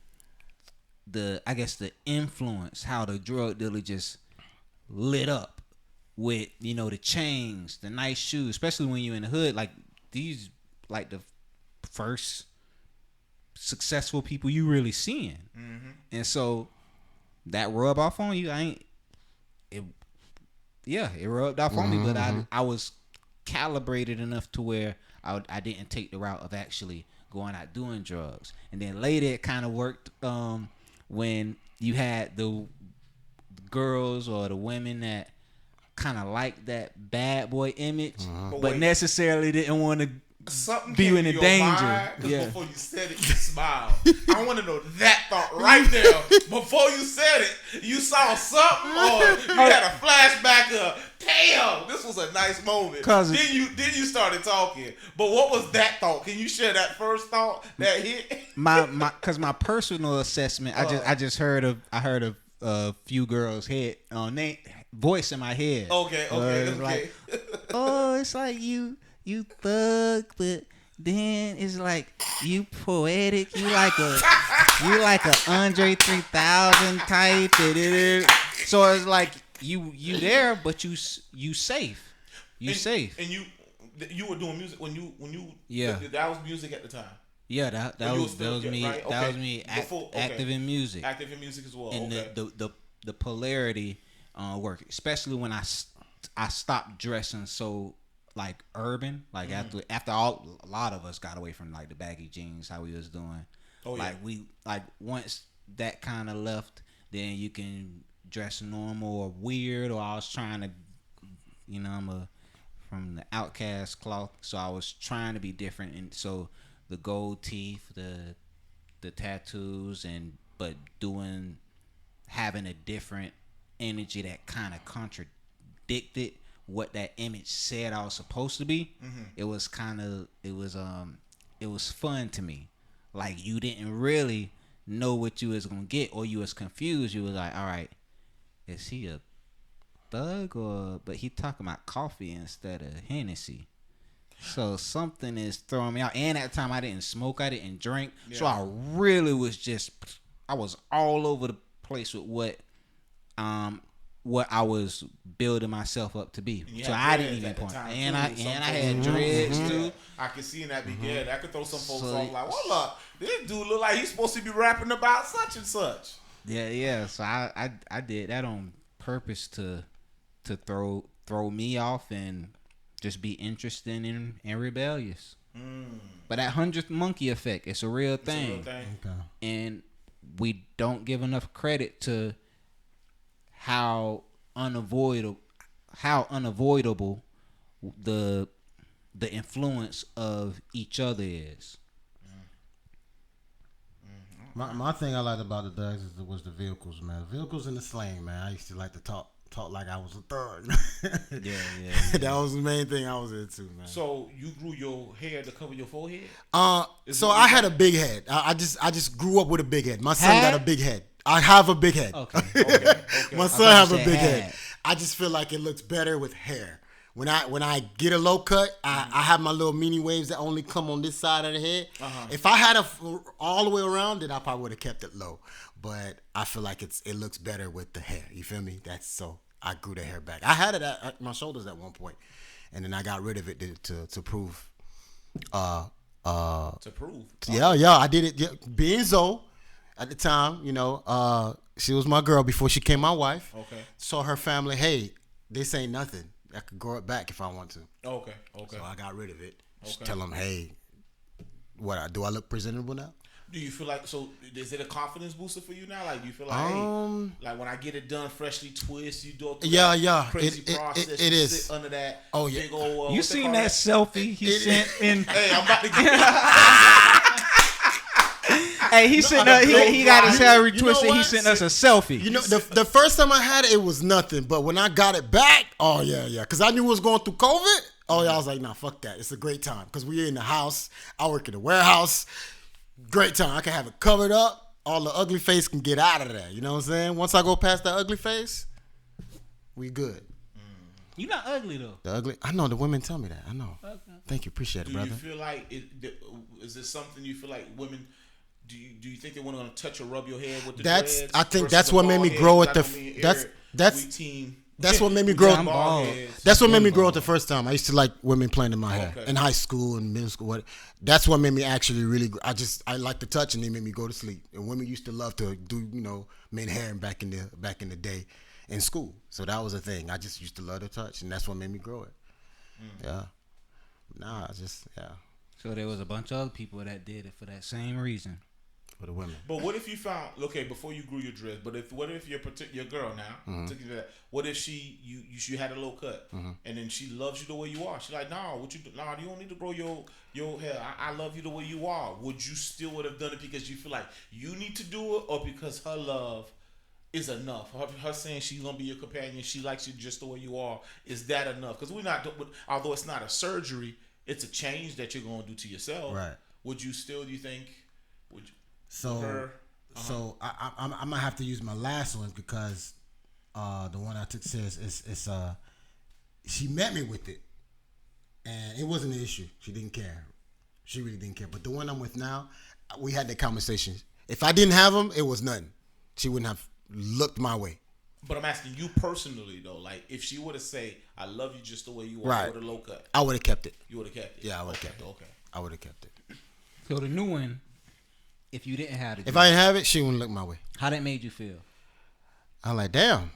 influence, how the drug dealer just lit up with, the chains, the nice shoes, especially when you're in the hood, like these, like the first successful people you really seeing. Mm-hmm. And so that rub off on you, it rubbed off on me, but I was calibrated enough to where I didn't take the route of actually going out doing drugs. And then later it kind of worked when you had the girls or the women that kind of liked that bad boy image, but necessarily didn't want to something be came in to your danger. mind, Yeah. before you said it, you smiled. I want to know that thought right there. Before you said it, you saw something, or you had a flashback of, damn, this was a nice moment. Then you started talking. But what was that thought? Can you share that first thought that hit? Because my personal assessment, I just heard of a few girls' head voice in my head. Okay. Like, oh, it's like you thug, but then it's like you poetic. You like a Andre 3000 type. So it's like you there, but you safe. Safe. And you were doing music when you yeah. That was music at the time. Yeah, that was me. Right? That was me active in music. Active in music as well. And the polarity work, especially when I stopped dressing so like urban. Like after a lot of us got away from like the baggy jeans, how we was doing. We once that kind of left, then you can dress normal or weird. Or I was trying to, I'm from the outcast cloth, so I was trying to be different, and so the gold teeth, the tattoos, but having a different energy that kind of contradicted what that image said I was supposed to be. It was fun to me. Like, you didn't really know what you was gonna get, or you was confused. You was like, all right, is he a thug, but he talking about coffee instead of Hennessy? So something is throwing me out. And at the time I didn't smoke, I didn't drink. Yeah. So I really I was all over the place with what I was building myself up to be. So I didn't even point. And I had dreads too. I could see in that beginning. I could throw some folks off like, hold up, this dude look like he's supposed to be rapping about such and such. Yeah. So I did that on purpose to throw me off and just be interested and rebellious. But that 100th monkey effect, it's a real thing. Okay. And we don't give enough credit to how unavoidable the influence of each other is. My thing I liked about the Thugs was the vehicles, man. The vehicles and the slang, man. I used to like to talk like I was a thug. Yeah. That was the main thing I was into, man. So you grew your hair to cover your forehead? So I had a big head. I just grew up with a big head. My son got a big head. I have a big head. Okay. My son have a big head. I just feel like it looks better with hair. When I get a low cut, I have my little mini waves that only come on this side of the head. If I had all the way around, then I probably would have kept it low. But I feel like it looks better with the hair. You feel me? I grew the hair back. I had it at my shoulders at one point, and then I got rid of it to prove. To prove? Yeah, I did it. Yeah. Being Zoe at the time, she was my girl before she became my wife. Okay. So her family, hey, this ain't nothing. I could grow it back if I want to. Okay. So I got rid of it. Just tell them, hey, do I look presentable now? Do you feel like, so is it a confidence booster for you now? Like, do you feel like, hey, like when I get it done, freshly twist, you do it crazy process, it is. Sit under that big old, you seen that selfie he sent in? Hey, I'm about to get Hey, he sent us, he got his hair retwisted. He sent us a selfie. The first time I had it was nothing, but when I got it back, because I knew it was going through COVID. I was like, nah, fuck that. It's a great time because we're in the house. I work in the warehouse. Great time. I can have it covered up. All the ugly face can get out of there. You know what I'm saying? Once I go past that ugly face, we good. You're not ugly though. The ugly. I know the women tell me that. I know. Okay. Thank you. Appreciate it, brother. Do you feel like is this something you feel like women? Do you think they want to touch or rub your head with the dreads? I think that's what made me grow at that's what made me grow. That's what made me grow at the first time. I used to like women playing in my hair in high school and middle school. That's what made me actually really. I like to touch, and they made me go to sleep. And women used to love to do men hair back in the day in school. So that was a thing. I just used to love to touch, and that's what made me grow it. Yeah. Nah, So there was a bunch of other people that did it for that same reason. for the women. But what if you found before you grew your dreads? But what if your girl now? What if you had a low cut and then she loves you the way you are? She's like, nah, you don't need to grow your hair. I love you the way you are. Would you still would have done it because you feel like you need to do it, or because her love is enough? Her saying she's gonna be your companion, she likes you just the way you are. Is that enough? Because although it's not a surgery, it's a change that you're gonna do to yourself. Right. Would you still? Do you think? Would you? So I'm gonna have to use my last one because the one I took says it's she met me with it and it wasn't an issue. She didn't care. She really didn't care. But the one I'm with now, we had that conversation. If I didn't have them, it was nothing. She wouldn't have looked my way. But I'm asking you personally though, like if she would have said, "I love you just the way you are," with a low cut, I would have kept it. You would have kept it. Yeah, I would have kept it. Okay, I would have kept it. So the new one, if you didn't have it, if I didn't have it, she wouldn't look my way. How that made you feel? I'm like, damn.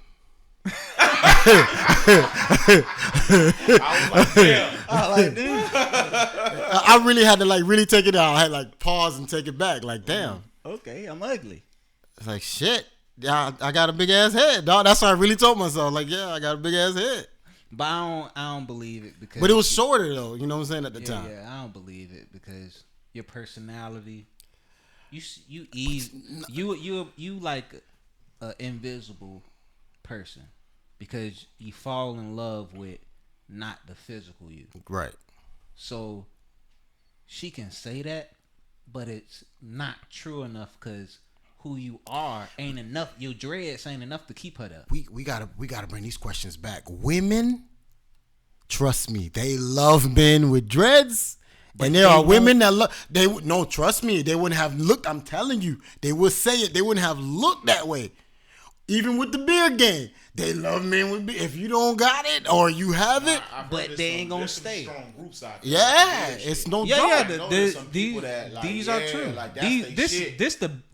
I really had to really take it out. I had pause and take it back. Like, damn. Okay, I'm ugly. It's like, shit. Yeah, I got a big ass head, dog. That's what I really told myself. Like, yeah, I got a big ass head. But I don't believe it because. But it was shorter though. You know what I'm saying at the time. Yeah, I don't believe it because your personality. You like an invisible person because you fall in love with not the physical you. Right. So she can say that, but it's not true enough because who you are ain't enough. Your dreads ain't enough to keep her there. We gotta bring these questions back. Women, trust me, they love men with dreads. But and there are women that look. No, trust me, they wouldn't have looked. I'm telling you, they would say it. They wouldn't have looked that way. Even with the beard game, they love men with beard. If you don't got it or you have it, but they ain't gonna stay. Strong groups out there. Yeah, it's no joke. These are true. Like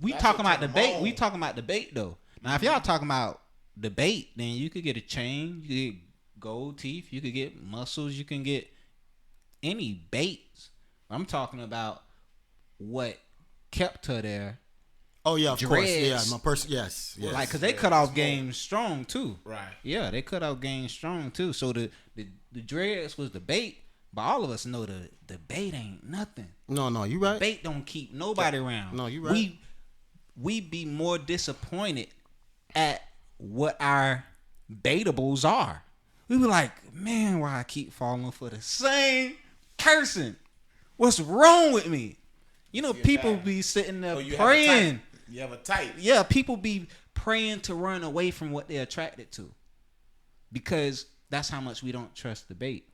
we talking about debate. We talking about debate though. Now, if y'all talking about debate, then you could get a chain, you could get gold teeth, you could get muscles, you can get any baits. I'm talking about what kept her there. Oh yeah, of course. Yeah, my person. Yes. Like, because they cut off game strong too. Right. Yeah, they cut off game strong too. So the dreads was the bait, but all of us know the bait ain't nothing. No, you right. The bait don't keep nobody around. No, you right. We be more disappointed at what our baitables are. We be like, man, why I keep falling for the same person? What's wrong with me? You know, people be sitting there praying. You have a type. Yeah, people be praying to run away from what they're attracted to. Because that's how much we don't trust the bait.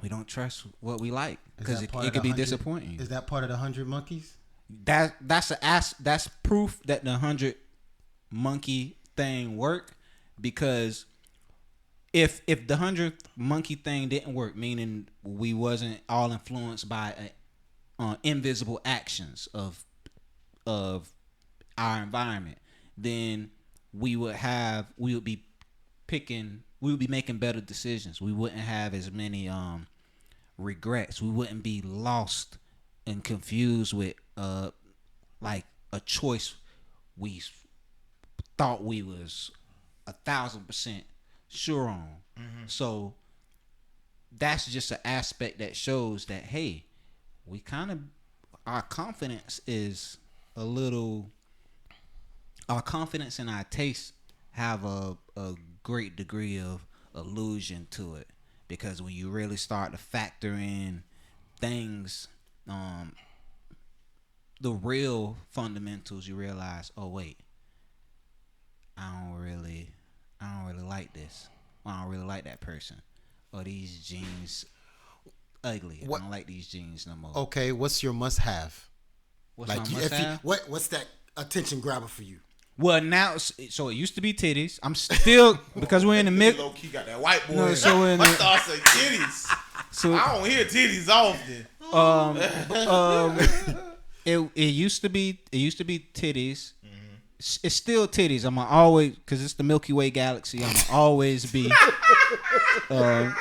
We don't trust what we like. Because it could be disappointing. Is that part of the 100 monkeys? That's proof that the 100 monkey thing worked. Because if the 100th monkey thing didn't work, meaning we wasn't all influenced by invisible actions of our environment, then we would be making better decisions. We wouldn't have as many regrets. We wouldn't be lost and confused with like a choice we thought we was 1,000% sure on. So that's just an aspect that shows that, hey, we kind of, our confidence is a little, our confidence and our taste have a great degree of illusion to it. Because when you really start to factor in things, the real fundamentals, you realize, oh wait, I don't really like this. I don't really like that person. Or these jeans ugly. I don't like these jeans no more. Okay, what's your must-have? What's my must-have? What's that attention grabber for you? Well, now, so it used to be titties. I'm still, because we're in the mid. Low key got that white boy. No, so in my thoughts say titties. So I don't hear titties often. It used to be titties. It's still titties. I'm always, because it's the Milky Way galaxy. I'm always be team so titties.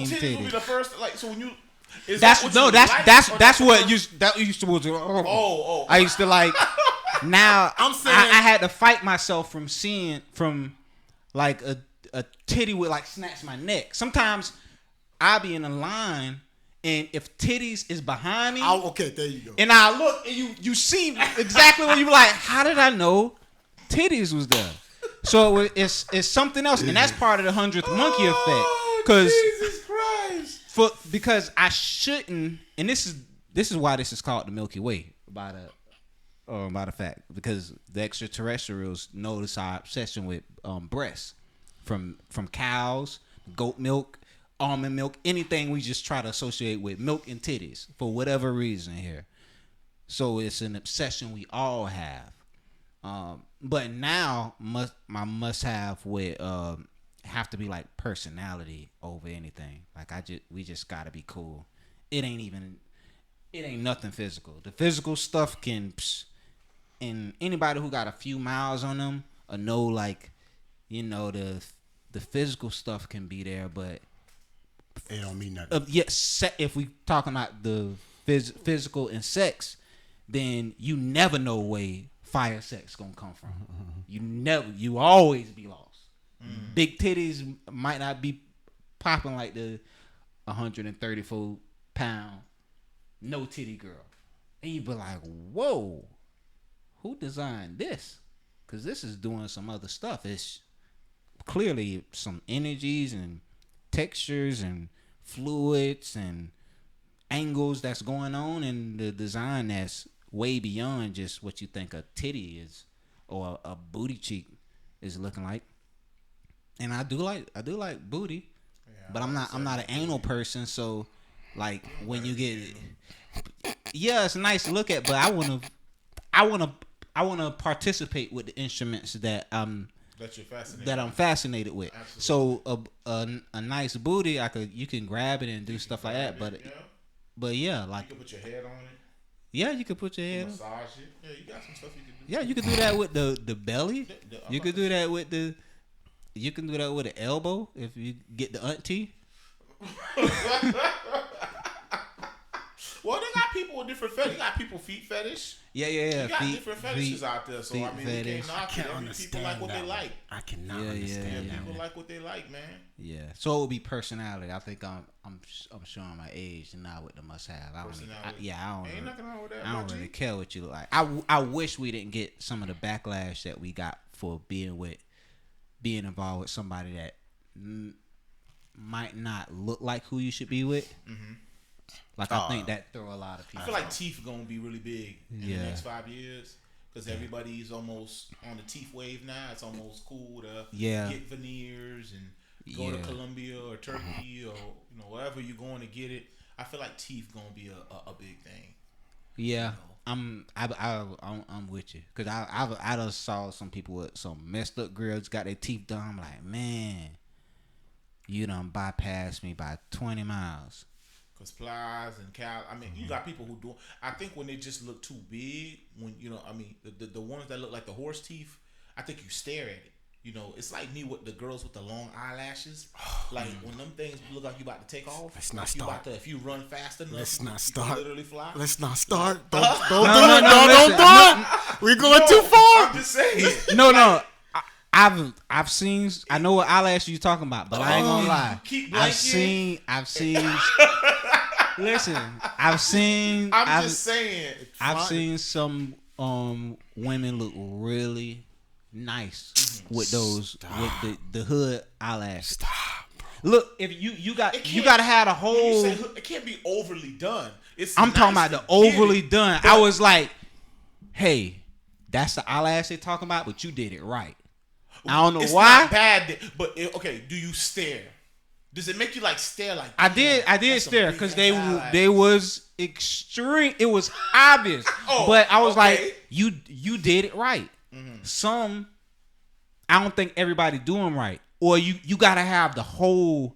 titties. Will be the first, like, so when you, That's what used to was. I used to like. Now I'm saying I had to fight myself from like a titty would like snatch my neck. Sometimes I be in a line. And if titties is behind me, okay, there you go. And I look, and you see exactly what you were like. How did I know titties was there? So it's something else, and that's part of the 100th monkey effect. Because Jesus Christ! Because I shouldn't, and this is why this is called the Milky Way by the fact because the extraterrestrials notice our obsession with breasts from cows, goat milk. Almond milk, anything we just try to associate with milk and titties for whatever reason here. So it's an obsession we all have. But now my must have would have to be like personality over anything. Like we just gotta be cool. It ain't nothing physical. The physical stuff and anybody who got a few miles on them or know like, the physical stuff can be there, but it don't mean nothing. Yes, if we talking about the physical and sex, then you never know where fire sex gonna come from. You always be lost. Big titties might not be popping like the 134-pound no titty girl, and you be like, whoa, who designed this? Because this is doing some other stuff. It's clearly some energies and textures and fluids and angles that's going on in the design that's way beyond just what you think a titty is or a booty cheek is looking like. And I do like booty, but I'm not an anal person. So like when you get it's nice to look at, but I wanna participate with the instruments that I'm fascinated with. Absolutely. So a nice booty, you can grab it and do stuff like that. But like you can put your head on it. Yeah, you can put your head. Massage it. Yeah, you got some stuff you can do. Yeah, you can do that with the belly. You can do that with the. You can do that with the elbow if you get the auntie. Well, they got people with different fetishes. You got people feet fetish. Yeah. You got different fetishes out there. So I mean, we can't knock it. People like what they like. I cannot understand. People like what they like, man. Yeah. So it would be personality. I think I'm showing my age now with the must have. I don't really care what you look like. I wish we didn't get some of the backlash that we got for being involved with somebody that might not look like who you should be with. Mm-hmm. Like I think that throw a lot of people. I feel like teeth gonna be really big in the next 5 years because everybody's almost on the teeth wave now. It's almost cool to get veneers and go to Colombia or Turkey or wherever you're going to get it. I feel like teeth gonna be a big thing. Yeah, I'm with you because I just saw some people with some messed up grills got their teeth done. I'm like, man, you done bypassed me by 20 miles. Cause plies and cow. I mean, you got people who do. I think when they just look too big, when the ones that look like the horse teeth, I think you stare at it. It's like me with the girls with the long eyelashes. Like when them things look like you about to take off. Let's not start. If you run fast enough, let's not you start. Literally fly. Let's not start. Don't do it. Don't do it. We're going too far. I'm just saying. No. I've seen. I know what eyelash you talking about, but I ain't gonna lie. I've seen. Listen, I've seen. I'm just saying. I've seen some women look really nice with those with the hood eyelash. Stop. Bro. Look, if you gotta have a whole. It can't be overly done. I'm talking about the overly done. I was like, hey, that's the eyelash they're talking about, but you did it right. I don't know why. Not bad, but okay. Do you stare? Does it make you stare like? I did stare because they was extreme. It was obvious, but I was like, you did it right. Mm-hmm. I don't think everybody do them right, or you gotta have the whole.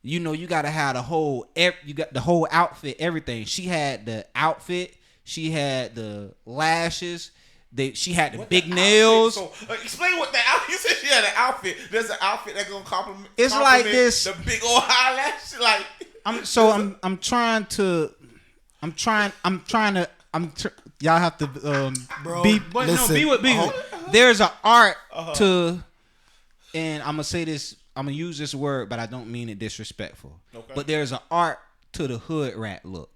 You gotta have the whole. You got the whole outfit, everything. She had the outfit. She had the lashes. She had the big nails. So, explain what the outfit. You said she had an outfit. There's an outfit that's gonna compliment. It's like this. The big old eyelash. Y'all have to Bro, be there's an art to, and I'm gonna say this, I'm gonna use this word, but I don't mean it disrespectful. Okay. But there's an art to the hood rat look.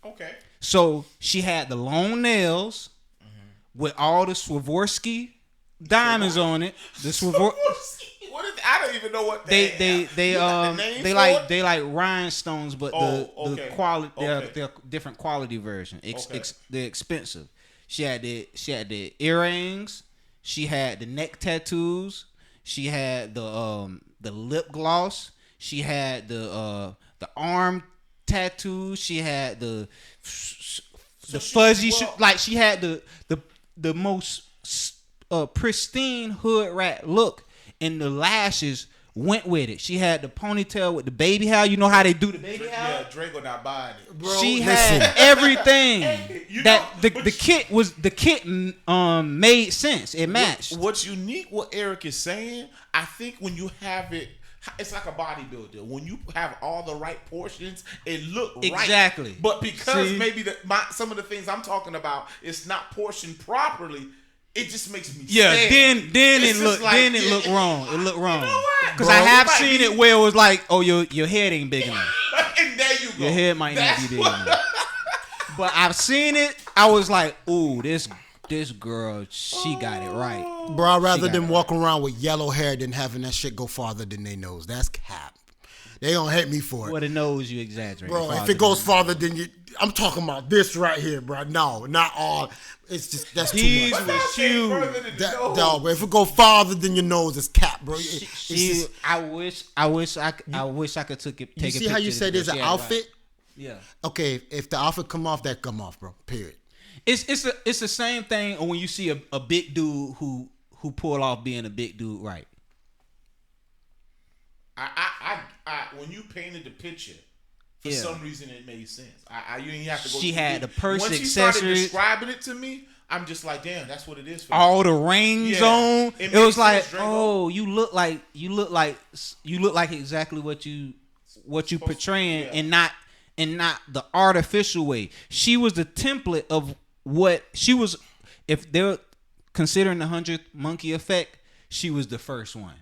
Okay. So she had the long nails with all the Swarovski diamonds on it. The Swarovski. What is? I don't even know what they like rhinestones, but the quality they're different quality version. They're expensive. She had the earrings. She had the neck tattoos. She had the lip gloss. She had the arm tattoos. She had the fuzzy like she had the most pristine hood rat look. And the lashes went with it. She had the ponytail with the baby hair. You know how they do the baby hair? Yeah, Drego not buying it. Bro, she had everything. The kit made sense. It matched. What's unique what Eric is saying, I think when you have it, it's like a bodybuilder. When you have all the right portions, it look right. Exactly. But because maybe some of the things I'm talking about is not portioned properly, it just makes me sad. Then it looked wrong. It looked wrong. You know what? Because I have seen it where it was like, oh, your head ain't big enough. And there you go. Your head might not be big enough. But I've seen it. I was like, ooh, this girl, she got it right. Bro, I'd rather them walk around with yellow hair than having that shit go farther than their nose. That's cap. They gonna hate me for it. Well, the nose you exaggerate. Bro, if it goes farther than you, I'm talking about this right here, bro. No, not all. It's just that's too much. Was huge. No, but if it go farther than your nose, it's cap, bro. I wish I could take it. You see how you said there's an outfit? Yeah. Okay, if the outfit come off, that come off, bro. Period. It's the same thing when you see a big dude who pull off being a big dude, right? I when you painted the picture, for some reason it made sense. You didn't have to go. She had the purse, once accessories. Once you started describing it to me, I'm just like, damn, that's what it is. For all me. the rings on. It was like, Drego. oh, you look like exactly what you portraying, and not the artificial way. She was the template of what she was. If they're considering the 100th monkey effect, she was the first one.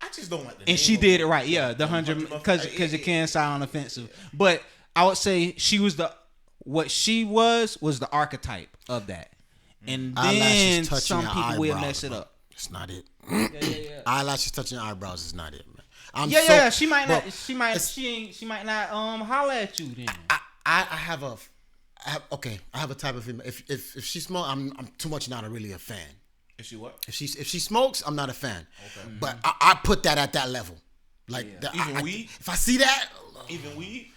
I just don't like the name. And she did it right. Yeah, the 100 because it can sound offensive. But I would say what she was the archetype of that. And then some people will mess it up. It's not it. Yeah. Eyelashes touching your eyebrows is not it, man. She might not holler at you then. I have a type of female. If she smokes, I'm too much not really a fan. If she what? If she smokes, I'm not a fan. Okay. But I put that at that level. Like even weed. If I see that, even weed.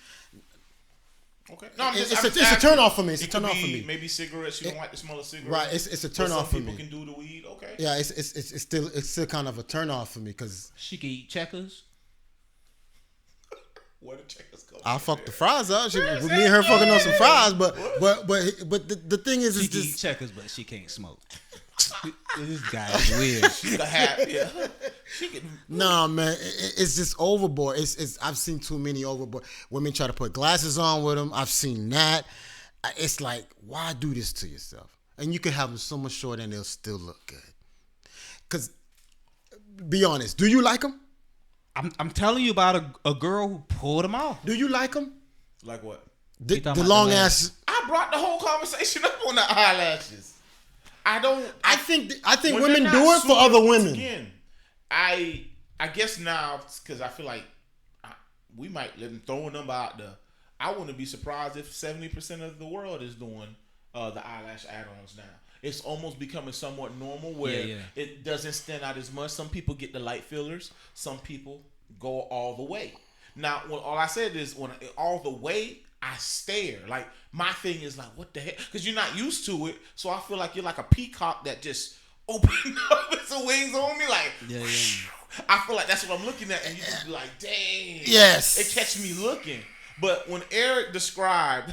Okay. No, it's a turn off for me. It's a turn off for me. Maybe cigarettes. You don't like the smell of cigarettes. Right. It's a turn off for me. Some people can do the weed. Okay. Yeah. It's still kind of a turn off for me because she can eat checkers. Where the checkers go? I fuck the fries up. Me and her fucking on some fries, but the thing is, she can eat checkers, but she can't smoke. This guy is weird. She can have, She can. Nah, man, it's just overboard. It's I've seen too many overboard women try to put glasses on with them. I've seen that. It's like, why do this to yourself? And you can have them so much shorter and they'll still look good. Cause, be honest, do you like them? I'm telling you about a girl who pulled them off. Do you like them? Like what? The long ass. I brought the whole conversation up on the eyelashes. I think women do it for other women. Again, I guess now because I feel like we might let them throw a number out there. I wouldn't be surprised if 70% of the world is doing the eyelash add-ons now. It's almost becoming somewhat normal where it doesn't stand out as much. Some people get the light fillers. Some people go all the way. Now, all I said is when all the way, I stare. Like, my thing is like, what the heck? Because you're not used to it. So I feel like you're like a peacock that just opened up its wings on me. Like, I feel like that's what I'm looking at. And you just be like, dang. Yes. It catch me looking. But when Eric described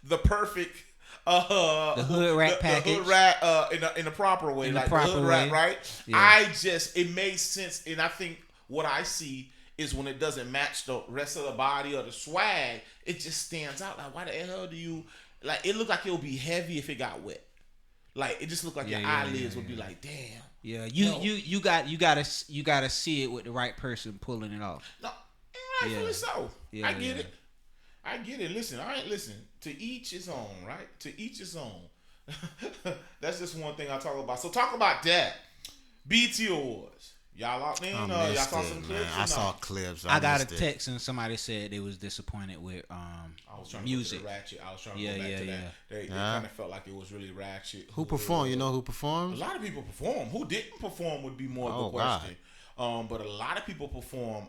the perfect the hood rat package, the hood rat in a proper way, like the hood rat, right? Yeah. It made sense, and I think what I see is when it doesn't match the rest of the body or the swag. It just stands out. Like, why the hell do you like? It looked like it would be heavy if it got wet. Like, it just looked like your eyelids would be like, damn. Yeah, you gotta see it with the right person pulling it off. No, rightfully so. I get it. I get it. Listen, all right, listen. To each his own, right? To each his own. That's just one thing I talk about. So talk about that. BT Awards. Y'all locked in? Y'all saw some clips? I saw clips. I got a text and somebody said they was disappointed with I was trying music. To go to the ratchet. I was trying to go back to that. They kind of felt like it was really ratchet. Who performed? You know who performs? A lot of people perform. Who didn't perform would be more of the question. But a lot of people perform.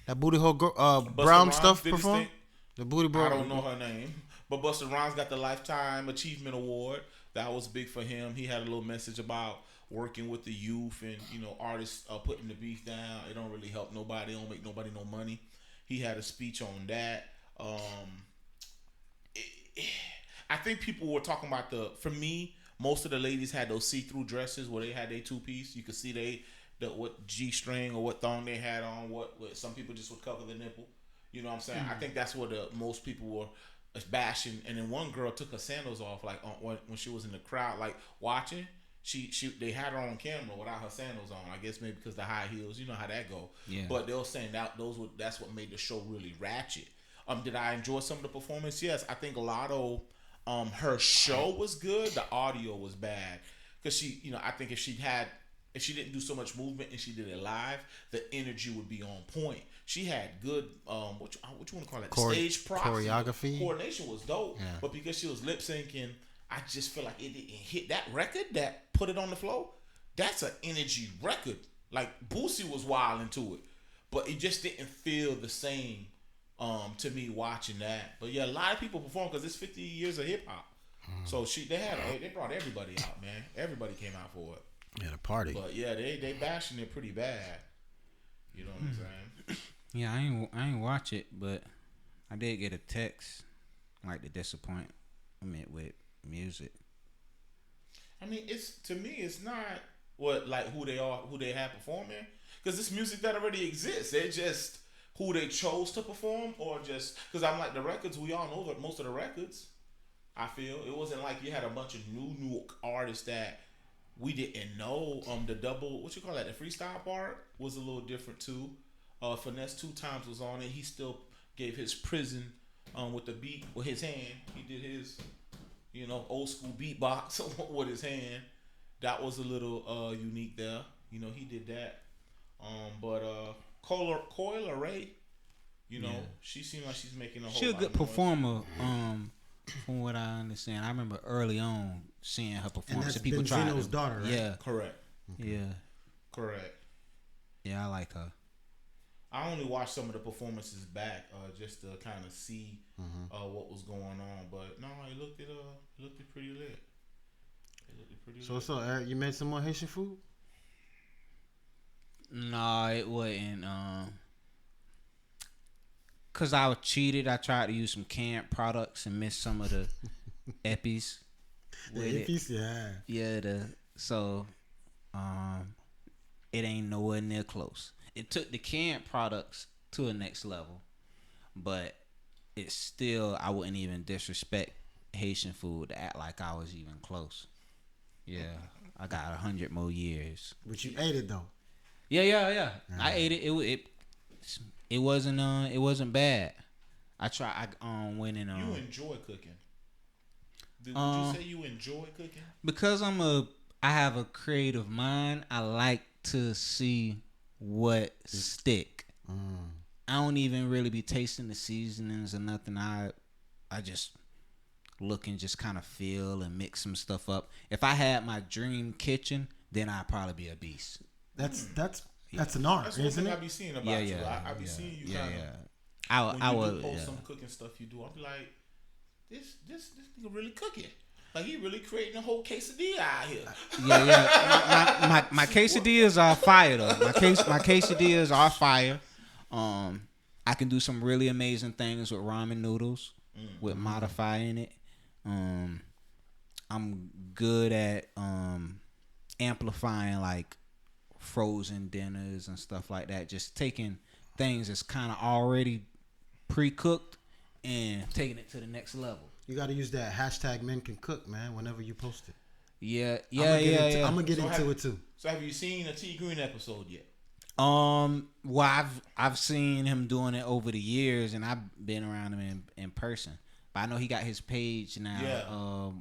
That booty hole brown stuff perform? The booty bro. I don't know her name. But Busta Rhymes got the Lifetime Achievement Award. That was big for him. He had a little message about working with the youth and, you know, artists putting the beef down. It don't really help nobody. It don't make nobody no money. He had a speech on that. I think people were talking about for me, most of the ladies had those see-through dresses where they had their two-piece. You could see what G-string or what thong they had on. What some people just would cover the nipple. You know what I'm saying? I think that's what most people were bashing. And then one girl took her sandals off, like when she was in the crowd, like watching. They had her on camera without her sandals on. I guess maybe because the high heels. You know how that go. Yeah. But they were saying that's what made the show really ratchet. Did I enjoy some of the performance? Yes. I think Lotto, her show was good. The audio was bad because I think if she didn't do so much movement and she did it live, the energy would be on point. She had good, what you want to call it? Stage props. Choreography. Coordination was dope. Yeah. But because she was lip syncing, I just feel like it didn't hit that record that put it on the floor. That's an energy record. Like Boosie was wild into it. But it just didn't feel the same to me watching that. But yeah, a lot of people perform because it's 50 years of hip hop. So they brought everybody out, man. Everybody came out for it. Yeah, the party. But yeah, they bashing it pretty bad. You know what I'm saying? Yeah, I ain't watch it, but I did get a text like the disappointment with music. I mean, it's not who they are, who they have performing, because it's music that already exists. They're just who they chose to perform, or just because I'm like the records. We all know that most of the records. I feel it wasn't like you had a bunch of new artists that we didn't know. The double, what you call that? The freestyle part was a little different too. Finesse 2 Times was on it. He still gave his prison with the beat with his hand. He did his, old school beatbox with his hand. That was a little unique there. He did that. But Coil Ray, she seemed like she's making a whole. She's a good performer. From what I understand, I remember early on seeing her perform. And that's people Benzino's daughter, right? Yeah, correct. Okay. Yeah, correct. Yeah, I like her. I only watched some of the performances back just to kind of see what was going on. But no, it looked pretty lit. So Eric, you made some more Haitian food? No, it wasn't. Cause I was cheated. I tried to use some canned products and missed some of the epis. The epis, yeah. Yeah, it ain't nowhere near close. It took the canned products to a next level, but it's still, I wouldn't even disrespect Haitian food to act like I was even close. Yeah, I got 100 more years. But you ate it though. Yeah. I ate it. It wasn't bad. I tried. I went and You enjoy cooking? Would you say you enjoy cooking? Because I have a creative mind. I like to see what stick. I don't even really be tasting the seasonings or nothing. I just look and just kind of feel and mix some stuff up. If I had my dream kitchen, then I'd probably be a beast. That's an art, That's isn't what it? I be seeing about you. I be seeing you kind of. I would post some cooking stuff you do. I'll be like, this nigga really cooking. Like he really creating a whole quesadilla out here. Yeah. My quesadillas are fire though. My quesadillas are fire. I can do some really amazing things with ramen noodles, with modifying it. I'm good at amplifying like frozen dinners and stuff like that. Just taking things that's kind of already pre-cooked and taking it to the next level. You got to use that hashtag men can cook, man, whenever you post it. Yeah. I'm going to get into it too. So have you seen a T Green episode yet? Well, I've seen him doing it over the years, and I've been around him in person. But I know he got his page now. Yeah.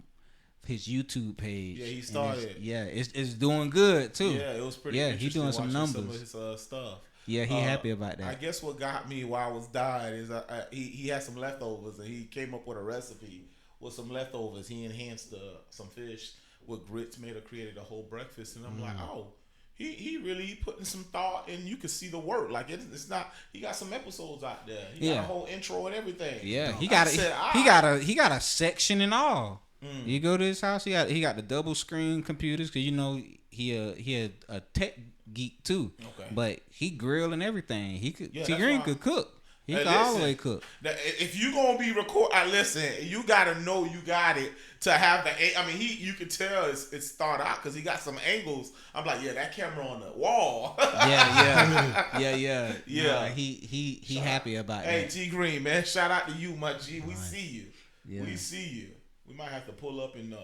His YouTube page. Yeah, he started. It's doing good too. Yeah, it was pretty. Yeah, he's doing some numbers. Some of his stuff. Yeah, he happy about that. I guess what got me while I was dying is he had some leftovers, and he came up with a recipe with some leftovers. He enhanced some fish with grits, created a whole breakfast, and I'm like, oh. He really putting some thought, and you can see the work. Like it's not. He got some episodes out there. He got a whole intro and everything. Yeah, he got a section and all. You go to his house. He got the double screen computers because he a tech geek too. Okay. But he grill and everything. He could. T Green could cook. He can always cook. If you gonna be listen, you gotta know you got it to have the. I mean, you can tell it's thought out because he got some angles. I'm like, yeah, that camera on the wall. yeah. Nah, he happy about that. Hey, T Green, man, shout out to you, my G. We see you. Yeah. We see you. We might have to pull up and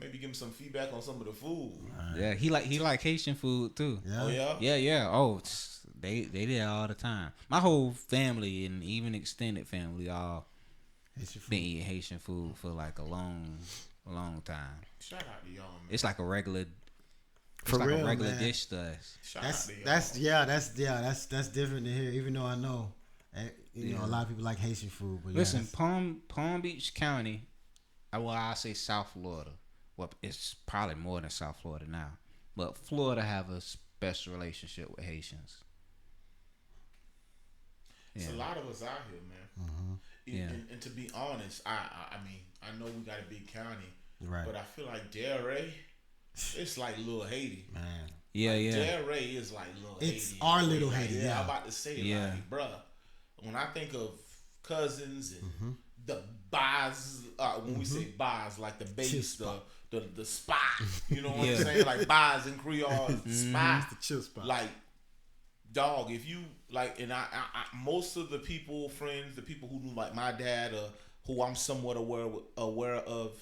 maybe give him some feedback on some of the food. Yeah, he like Haitian food too. Yeah. Oh yeah. Yeah. Oh. They did all the time. My whole family and even extended family all been eating Haitian food for like a long time. Shout out to y'all, man. It's like a regular, man. dish to us. That's different to hear. Even though I know, a lot of people like Haitian food. But listen, Palm Beach County, I say South Florida. Well, it's probably more than South Florida now, but Florida have a special relationship with Haitians. It's a lot of us out here, man. Mm-hmm. And to be honest, I mean, I know we got a big county, right? But I feel like Delray, it's like little Haiti, man. Yeah. Delray is like little Haiti. It's our little Haiti. Yeah, I'm about to say, like, bruh, when I think of cousins and the bars, when we say bars, like the base, the spot, you know what I'm saying? Like bars in Creole, spot, the chill spot, like. Dog, if you like, and I most of the friends, the people who knew like my dad, or who I'm somewhat aware of,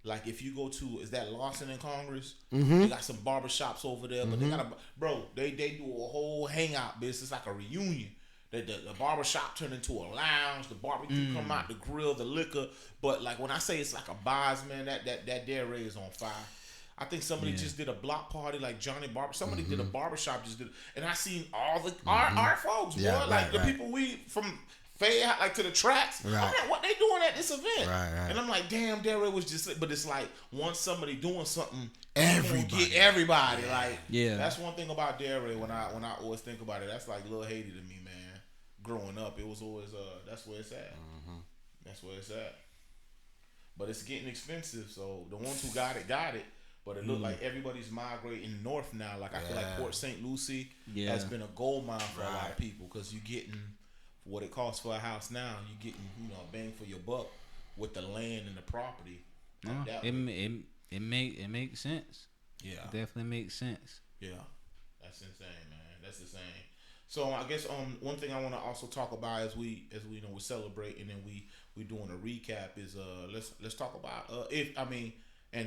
like if you go to, is that Lawson in Congress? They got some barbershops over there, but they got they do a whole hangout business. It's like a reunion. The barbershop turned into a lounge. The barbecue come out, the grill, the liquor. But like when I say it's like a bars, man, that dairy is on fire. I think somebody just did a block party like Johnny Barber. Somebody did a barbershop and I seen all the our folks, boy, the people we from Fayette, like to the tracks. Right. I'm like, what they doing at this event? Right. And I'm like, damn, Derek was just. But it's like once somebody doing something, everybody. Like, that's one thing about Derek. When I always think about it, that's like little Haiti to me, man. Growing up, it was always that's where it's at. That's where it's at. But it's getting expensive, so the ones who got it. But it looked like everybody's migrating north now. Like I feel like Port St. Lucie has been a gold mine for a lot of people because you're getting what it costs for a house now. You're getting a bang for your buck with the land and the property. It makes sense. Yeah, it definitely makes sense. Yeah, that's insane, man. That's insane. So I guess one thing I want to also talk about as we we're celebrating and we doing a recap is let's talk about and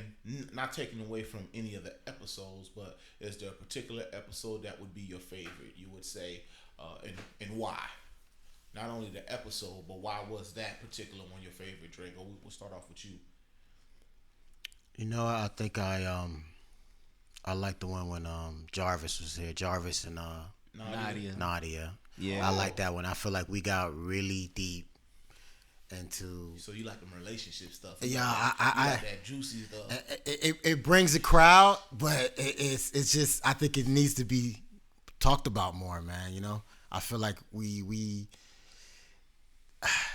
not taking away from any of the episodes, but is there a particular episode that would be your favorite, you would say, and why? Not only the episode, but why was that particular one your favorite, Drego? We'll start off with you. I think I like the one when Jarvis was here. Jarvis and Nadia. Yeah. I like that one. I feel like we got really deep into. So you like them relationship stuff? I like that juicy stuff. It brings a crowd, but it's just I think it needs to be talked about more, man. I feel like we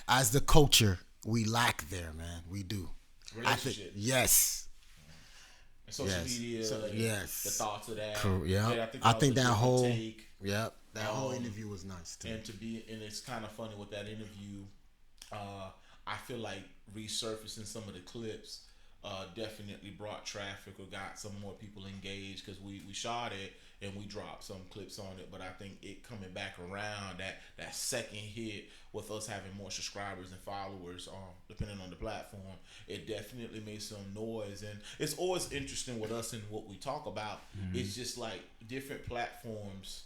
as the culture we lack there, man. We do. Relationship. Yes. And social media. The thoughts of that. Cool. Yeah. I think that whole. Yep. That whole interview was nice too. And it's kind of funny with that interview. I feel like resurfacing some of the clips definitely brought traffic or got some more people engaged because we shot it and we dropped some clips on it. But I think it coming back around, that second hit with us having more subscribers and followers, depending on the platform, it definitely made some noise. And it's always interesting with us and what we talk about. It's just like different platforms.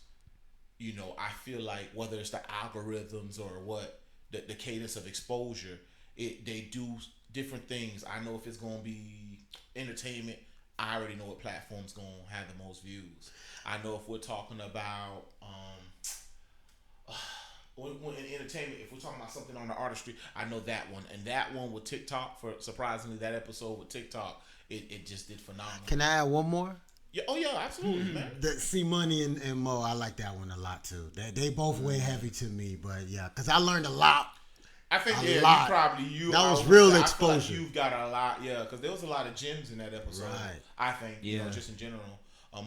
You know, I feel like whether it's the algorithms or what the cadence of exposure, they do different things. I know if it's gonna be entertainment, I already know what platform's gonna have the most views. I know if we're talking about when in entertainment, if we're talking about something on the artistry, I know that one. And that one with TikTok, for surprisingly, that episode with TikTok, it just did phenomenal. Can I add one more? Yeah, oh yeah, absolutely, man. C Money and Mo, I like that one a lot too. They both weigh heavy to me, but yeah, because I learned a lot. I think That was real exposure. I feel like you've got a lot, yeah, because there was a lot of gems in that episode. Right. I think, you know, just in general,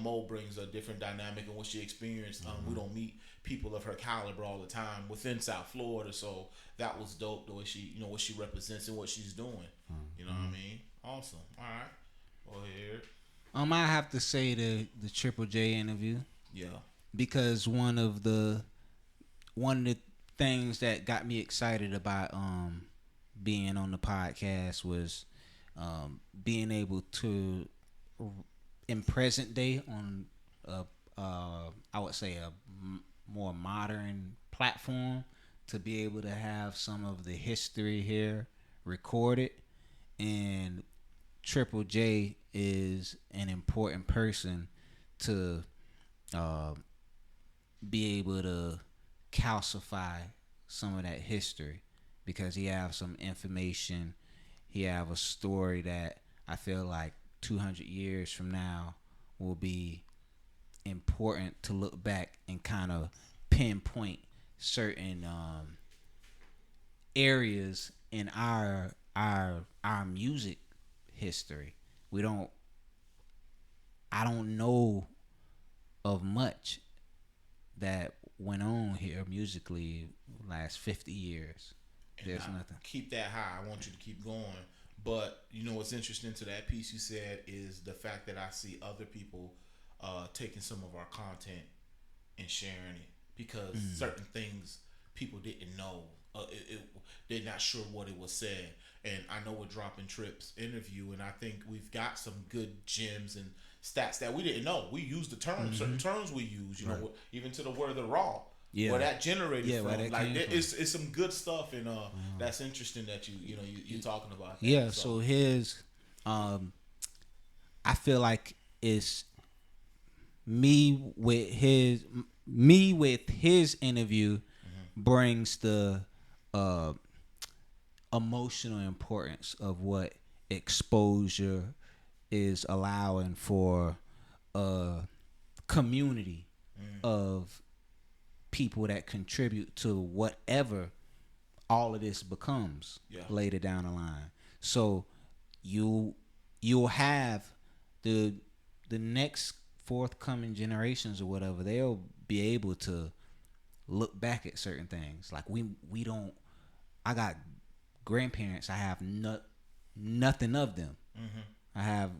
Mo brings a different dynamic and what she experienced. We don't meet people of her caliber all the time within South Florida, so that was dope. The way she, you know, what she represents and what she's doing. You know what I mean? Awesome. All right, go ahead. I have to say the Triple J interview. Yeah. Because one of the things that got me excited about being on the podcast was being able to in present day on I would say a more modern platform to be able to have some of the history here recorded. And Triple J is an important person to be able to calcify some of that history, because he have some information, he have a story that I feel like 200 years from now will be important to look back and kind of pinpoint certain areas in our music history. I don't know of much that went on here musically last 50 years. There's nothing. Keep that high. I want you to keep going. But you know what's interesting to that piece you said is the fact that I see other people taking some of our content and sharing it, because certain things people didn't know. They're not sure what it was said. And I know we're dropping Trip's interview, and I think we've got some good gems and stats that we didn't know. We use the terms, certain terms we use, you know, even to the word the raw. Yeah. Where that generated from. That like it's some good stuff, and that's interesting that you're talking about that. Yeah, so his I feel like it's me with his interview brings the emotional importance of what exposure is allowing for a community of people that contribute to whatever all of this becomes later down the line. So you'll have the next forthcoming generations or whatever, they'll be able to look back at certain things. Like we don't. I got grandparents. I have nothing of them. I have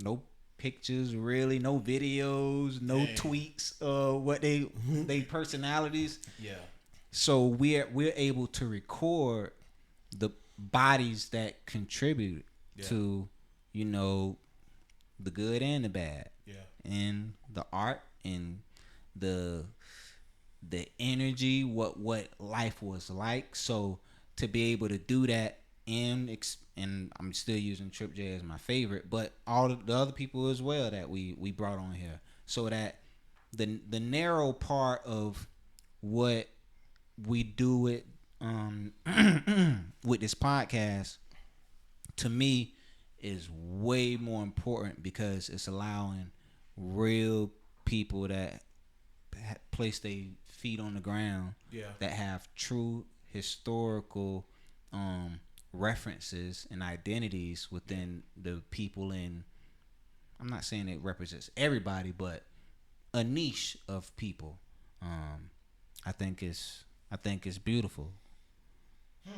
no pictures, really, no videos, no tweets. What they personalities. Yeah. So we're able to record the bodies that contribute to, you know, the good and the bad. Yeah. And the art and the energy, what life was like. So to be able to do that, and I'm still using Trip J as my favorite, but all of the other people as well that we brought on here, so that the narrow part of what we do with with this podcast, to me, is way more important, because it's allowing real people that place their feet on the ground, that have true historical references and identities within the people in, I'm not saying it represents everybody, but a niche of people. I think it's beautiful.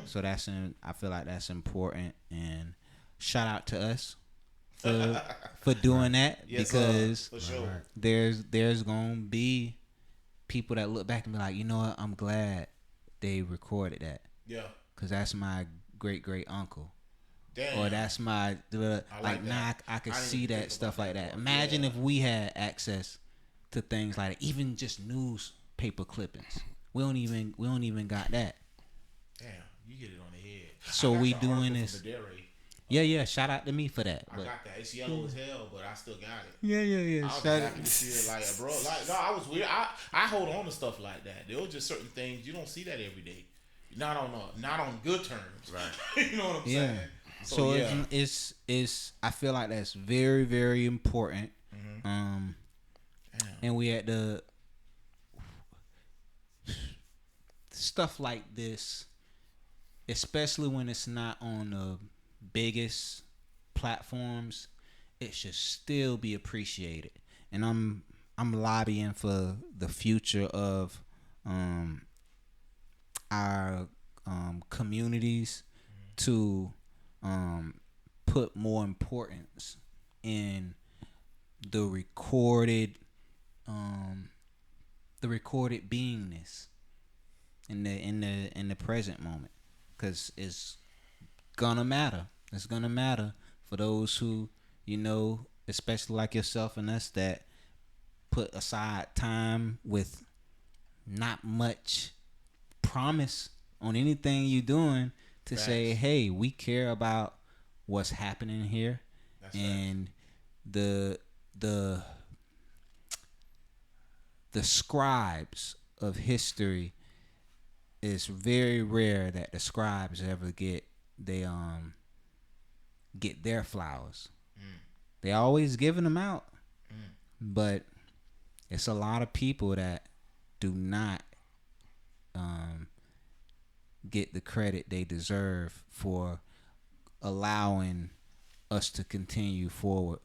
So I feel like that's important, and shout out to us for doing that Yes, because for sure. there's gonna be people that look back and be like, you know what, I'm glad they recorded that. Yeah. Cause that's my great uncle. Damn. Or that's my like now I could see that stuff like that. Imagine if we had access to things like that, even just newspaper clippings. We don't even got that. Damn, you hit it on the head. So we doing this. Yeah. Shout out to me for that. I got that. It's yellow as hell, but I still got it. Yeah. I was happy to see it, like, bro. Like, no, I was weird. I hold on to stuff like that. There was just certain things you don't see that every day. Not on good terms. Right. You know what I'm saying? So it's I feel like that's very, very important. Mm-hmm. And we had the stuff like this, especially when it's not on the biggest platforms, it should still be appreciated. And I'm lobbying for the future of our communities to put more importance in the recorded beingness in the present moment, because it's gonna matter. It's gonna matter for those who, you know, especially like yourself and us, that put aside time with not much promise on anything you doing to say, hey, we care about what's happening here. That's and right. the scribes of history, it's very rare that the scribes ever get their flowers. They always giving them out, but it's a lot of people that do not get the credit they deserve for allowing us to continue forward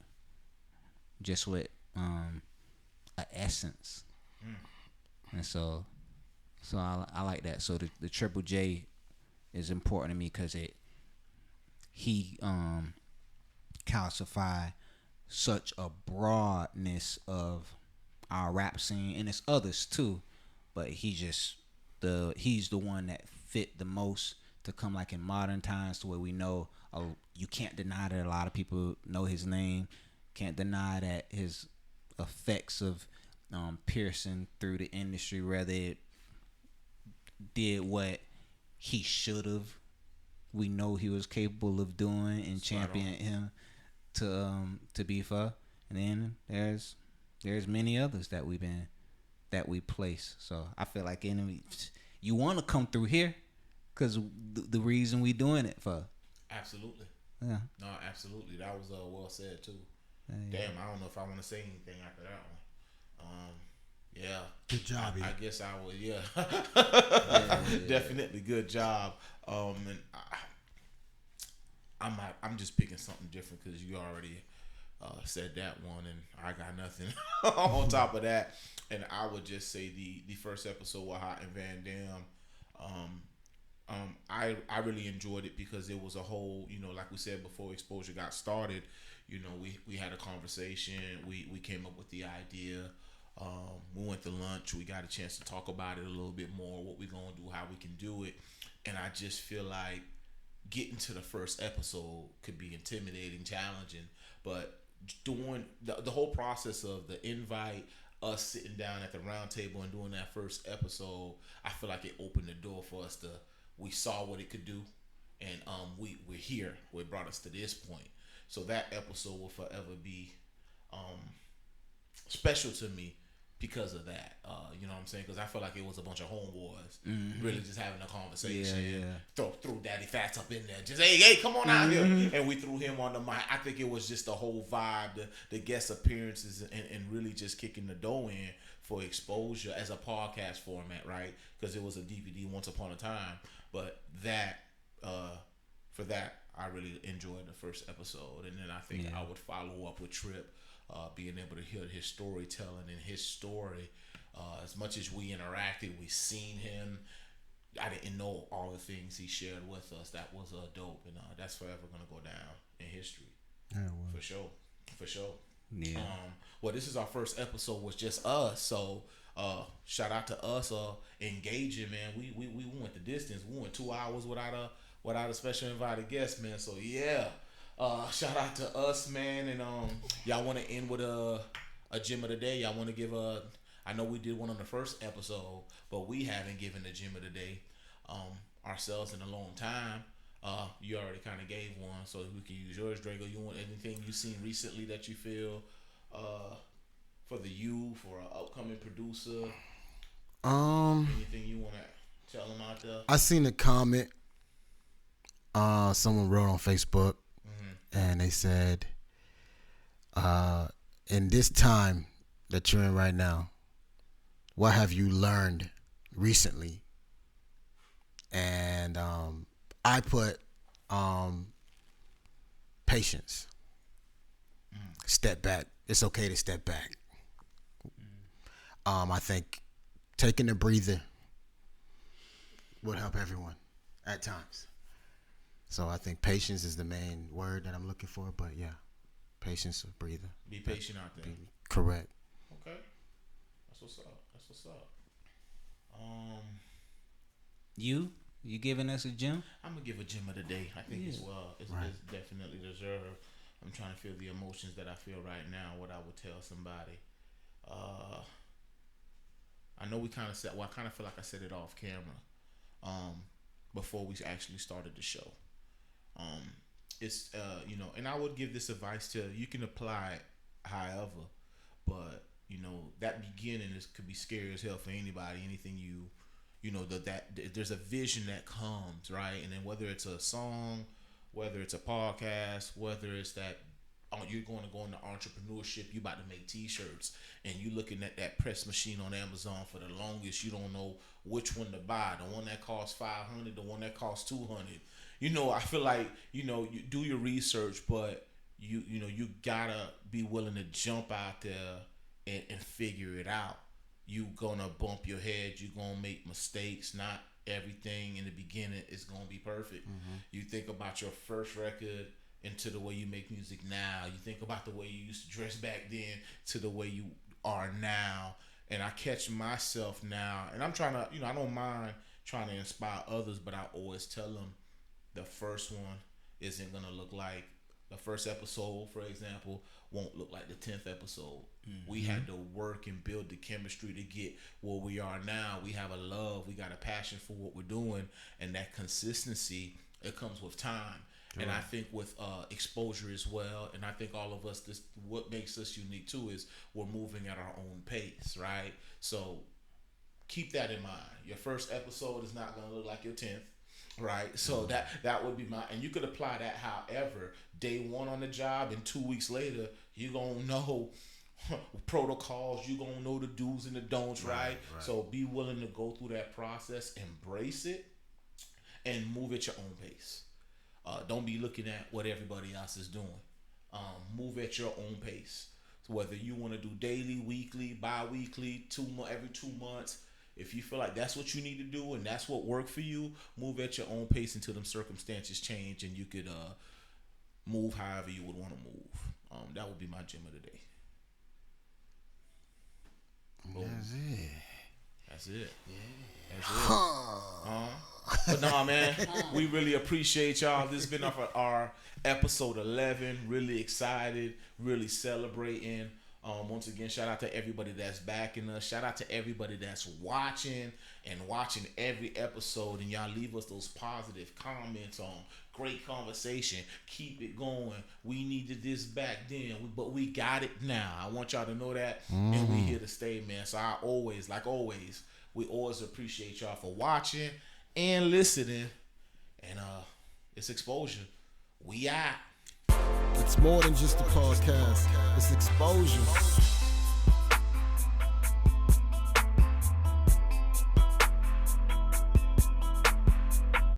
just with an essence. And so I like that. So the Triple J is important to me because he calcify such a broadness of our rap scene, and it's others too, but he's the one that fit the most to come like in modern times, to where we know you can't deny that a lot of people know his name, can't deny that his effects of piercing through the industry, whether it did what he should have, we know he was capable of doing, and championed him to be for. And then there's many others that we place. So I feel like you want to come through here because the reason we doing it for. Absolutely. Yeah. No, absolutely. That was well said too. Yeah. Damn, I don't know if I want to say anything after that one. Yeah. Good job. I guess I would. Yeah. Definitely good job. And I'm just picking something different because you already said that one, and I got nothing on top of that. And I would just say the first episode with Hot and Van Dam. I really enjoyed it because it was a whole, you know, like we said before Xposure got started, you know, we had a conversation, we came up with the idea, we went to lunch, we got a chance to talk about it a little bit more, what we're gonna do, how we can do it. And I just feel like getting to the first episode could be intimidating, challenging, but doing the whole process of the invite, us sitting down at the round table and doing that first episode, I feel like it opened the door for us to, we saw what it could do, and we're here. It brought us to this point. So that episode will forever be special to me because of that. You know what I'm saying? Because I feel like it was a bunch of homeboys really just having a conversation. Throw Daddy Fats up in there. Just, hey, come on out here. And we threw him on the mic. I think it was just the whole vibe, the guest appearances, and really just kicking the dough in for Xposure as a podcast format, right? Because it was a DVD once upon a time. But that, for that, I really enjoyed the first episode. And then I think I would follow up with Trip, being able to hear his storytelling and his story. As much as we interacted, we seen him. I didn't know all the things he shared with us. That was dope, and that's forever gonna go down in history. Yeah, for sure. Yeah. Well, this is our first episode was just us, so shout out to us engaging, man. We went the distance. We went 2 hours without a special invited guest, man. So yeah, shout out to us, man. And y'all want to end with a gem of the day? Y'all want to give a? I know we did one on the first episode, but we haven't given the gem of the day ourselves in a long time. You already kind of gave one, so we can use yours, Drego. You want anything you've seen recently that you feel for an upcoming producer? Anything you want to tell them out there? I seen a comment someone wrote on Facebook, and they said, in this time that you're in right now, what have you learned recently? And I put patience. Step back. It's okay to step back. I think taking a breather would help everyone at times. So I think patience is the main word that I'm looking for. But yeah, patience or breather. Be patient out there. Correct. Okay. That's what's up. You giving us a gem? I'm gonna give a gem of the day. I think it's definitely deserved. I'm trying to feel the emotions that I feel right now. What I would tell somebody. I know we kind of said. Well, I kind of feel like I said it off camera. Before we actually started the show. It's and I would give this advice to you can apply it however, but that beginning could be scary as hell for anybody. Anything that there's a vision that comes, right? And then whether it's a song, whether it's a podcast, whether it's that you're going to go into entrepreneurship, you about to make t-shirts, and you looking at that press machine on Amazon for the longest, you don't know which one to buy, the one that costs $500, the one that costs $200. I feel like you do your research, but you gotta be willing to jump out there and figure it out. You gonna bump your head, you gonna make mistakes. Not everything in the beginning is gonna be perfect. You think about your first record into the way you make music now. You think about the way you used to dress back then to the way you are now. And I catch myself now, and I'm trying to, I don't mind trying to inspire others, but I always tell them the first one isn't gonna look like the first episode, for example, won't look like the 10th episode. We had to work and build the chemistry to get where we are now. We have a love, we got a passion for what we're doing, and that consistency, it comes with time. And I think with exposure as well, and I think all of us, what makes us unique too is we're moving at our own pace, right? So keep that in mind. Your first episode is not going to look like your 10th, right? So that would be and you could apply that however. Day one on the job and 2 weeks later, you're going to know protocols, you're going to know the do's and the don'ts, right? So be willing to go through that process, embrace it, and move at your own pace. Don't be looking at what everybody else is doing. Move at your own pace. So whether you want to do daily, weekly, bi-weekly, every 2 months, if you feel like that's what you need to do and that's what worked for you, move at your own pace until them circumstances change and you could move however you would want to move. That would be my gem of the day. That's it. But nah, man, we really appreciate y'all. This has been our episode 11. Really excited, really celebrating. Once again, shout out to everybody that's backing us. Shout out to everybody that's watching every episode. And y'all leave us those positive comments on great conversation. Keep it going. We needed this back then, but we got it now. I want y'all to know that. And we here to stay, man. So we always appreciate y'all for watching and listening. And it's Xposure. We out. It's more than just a podcast. It's exposure.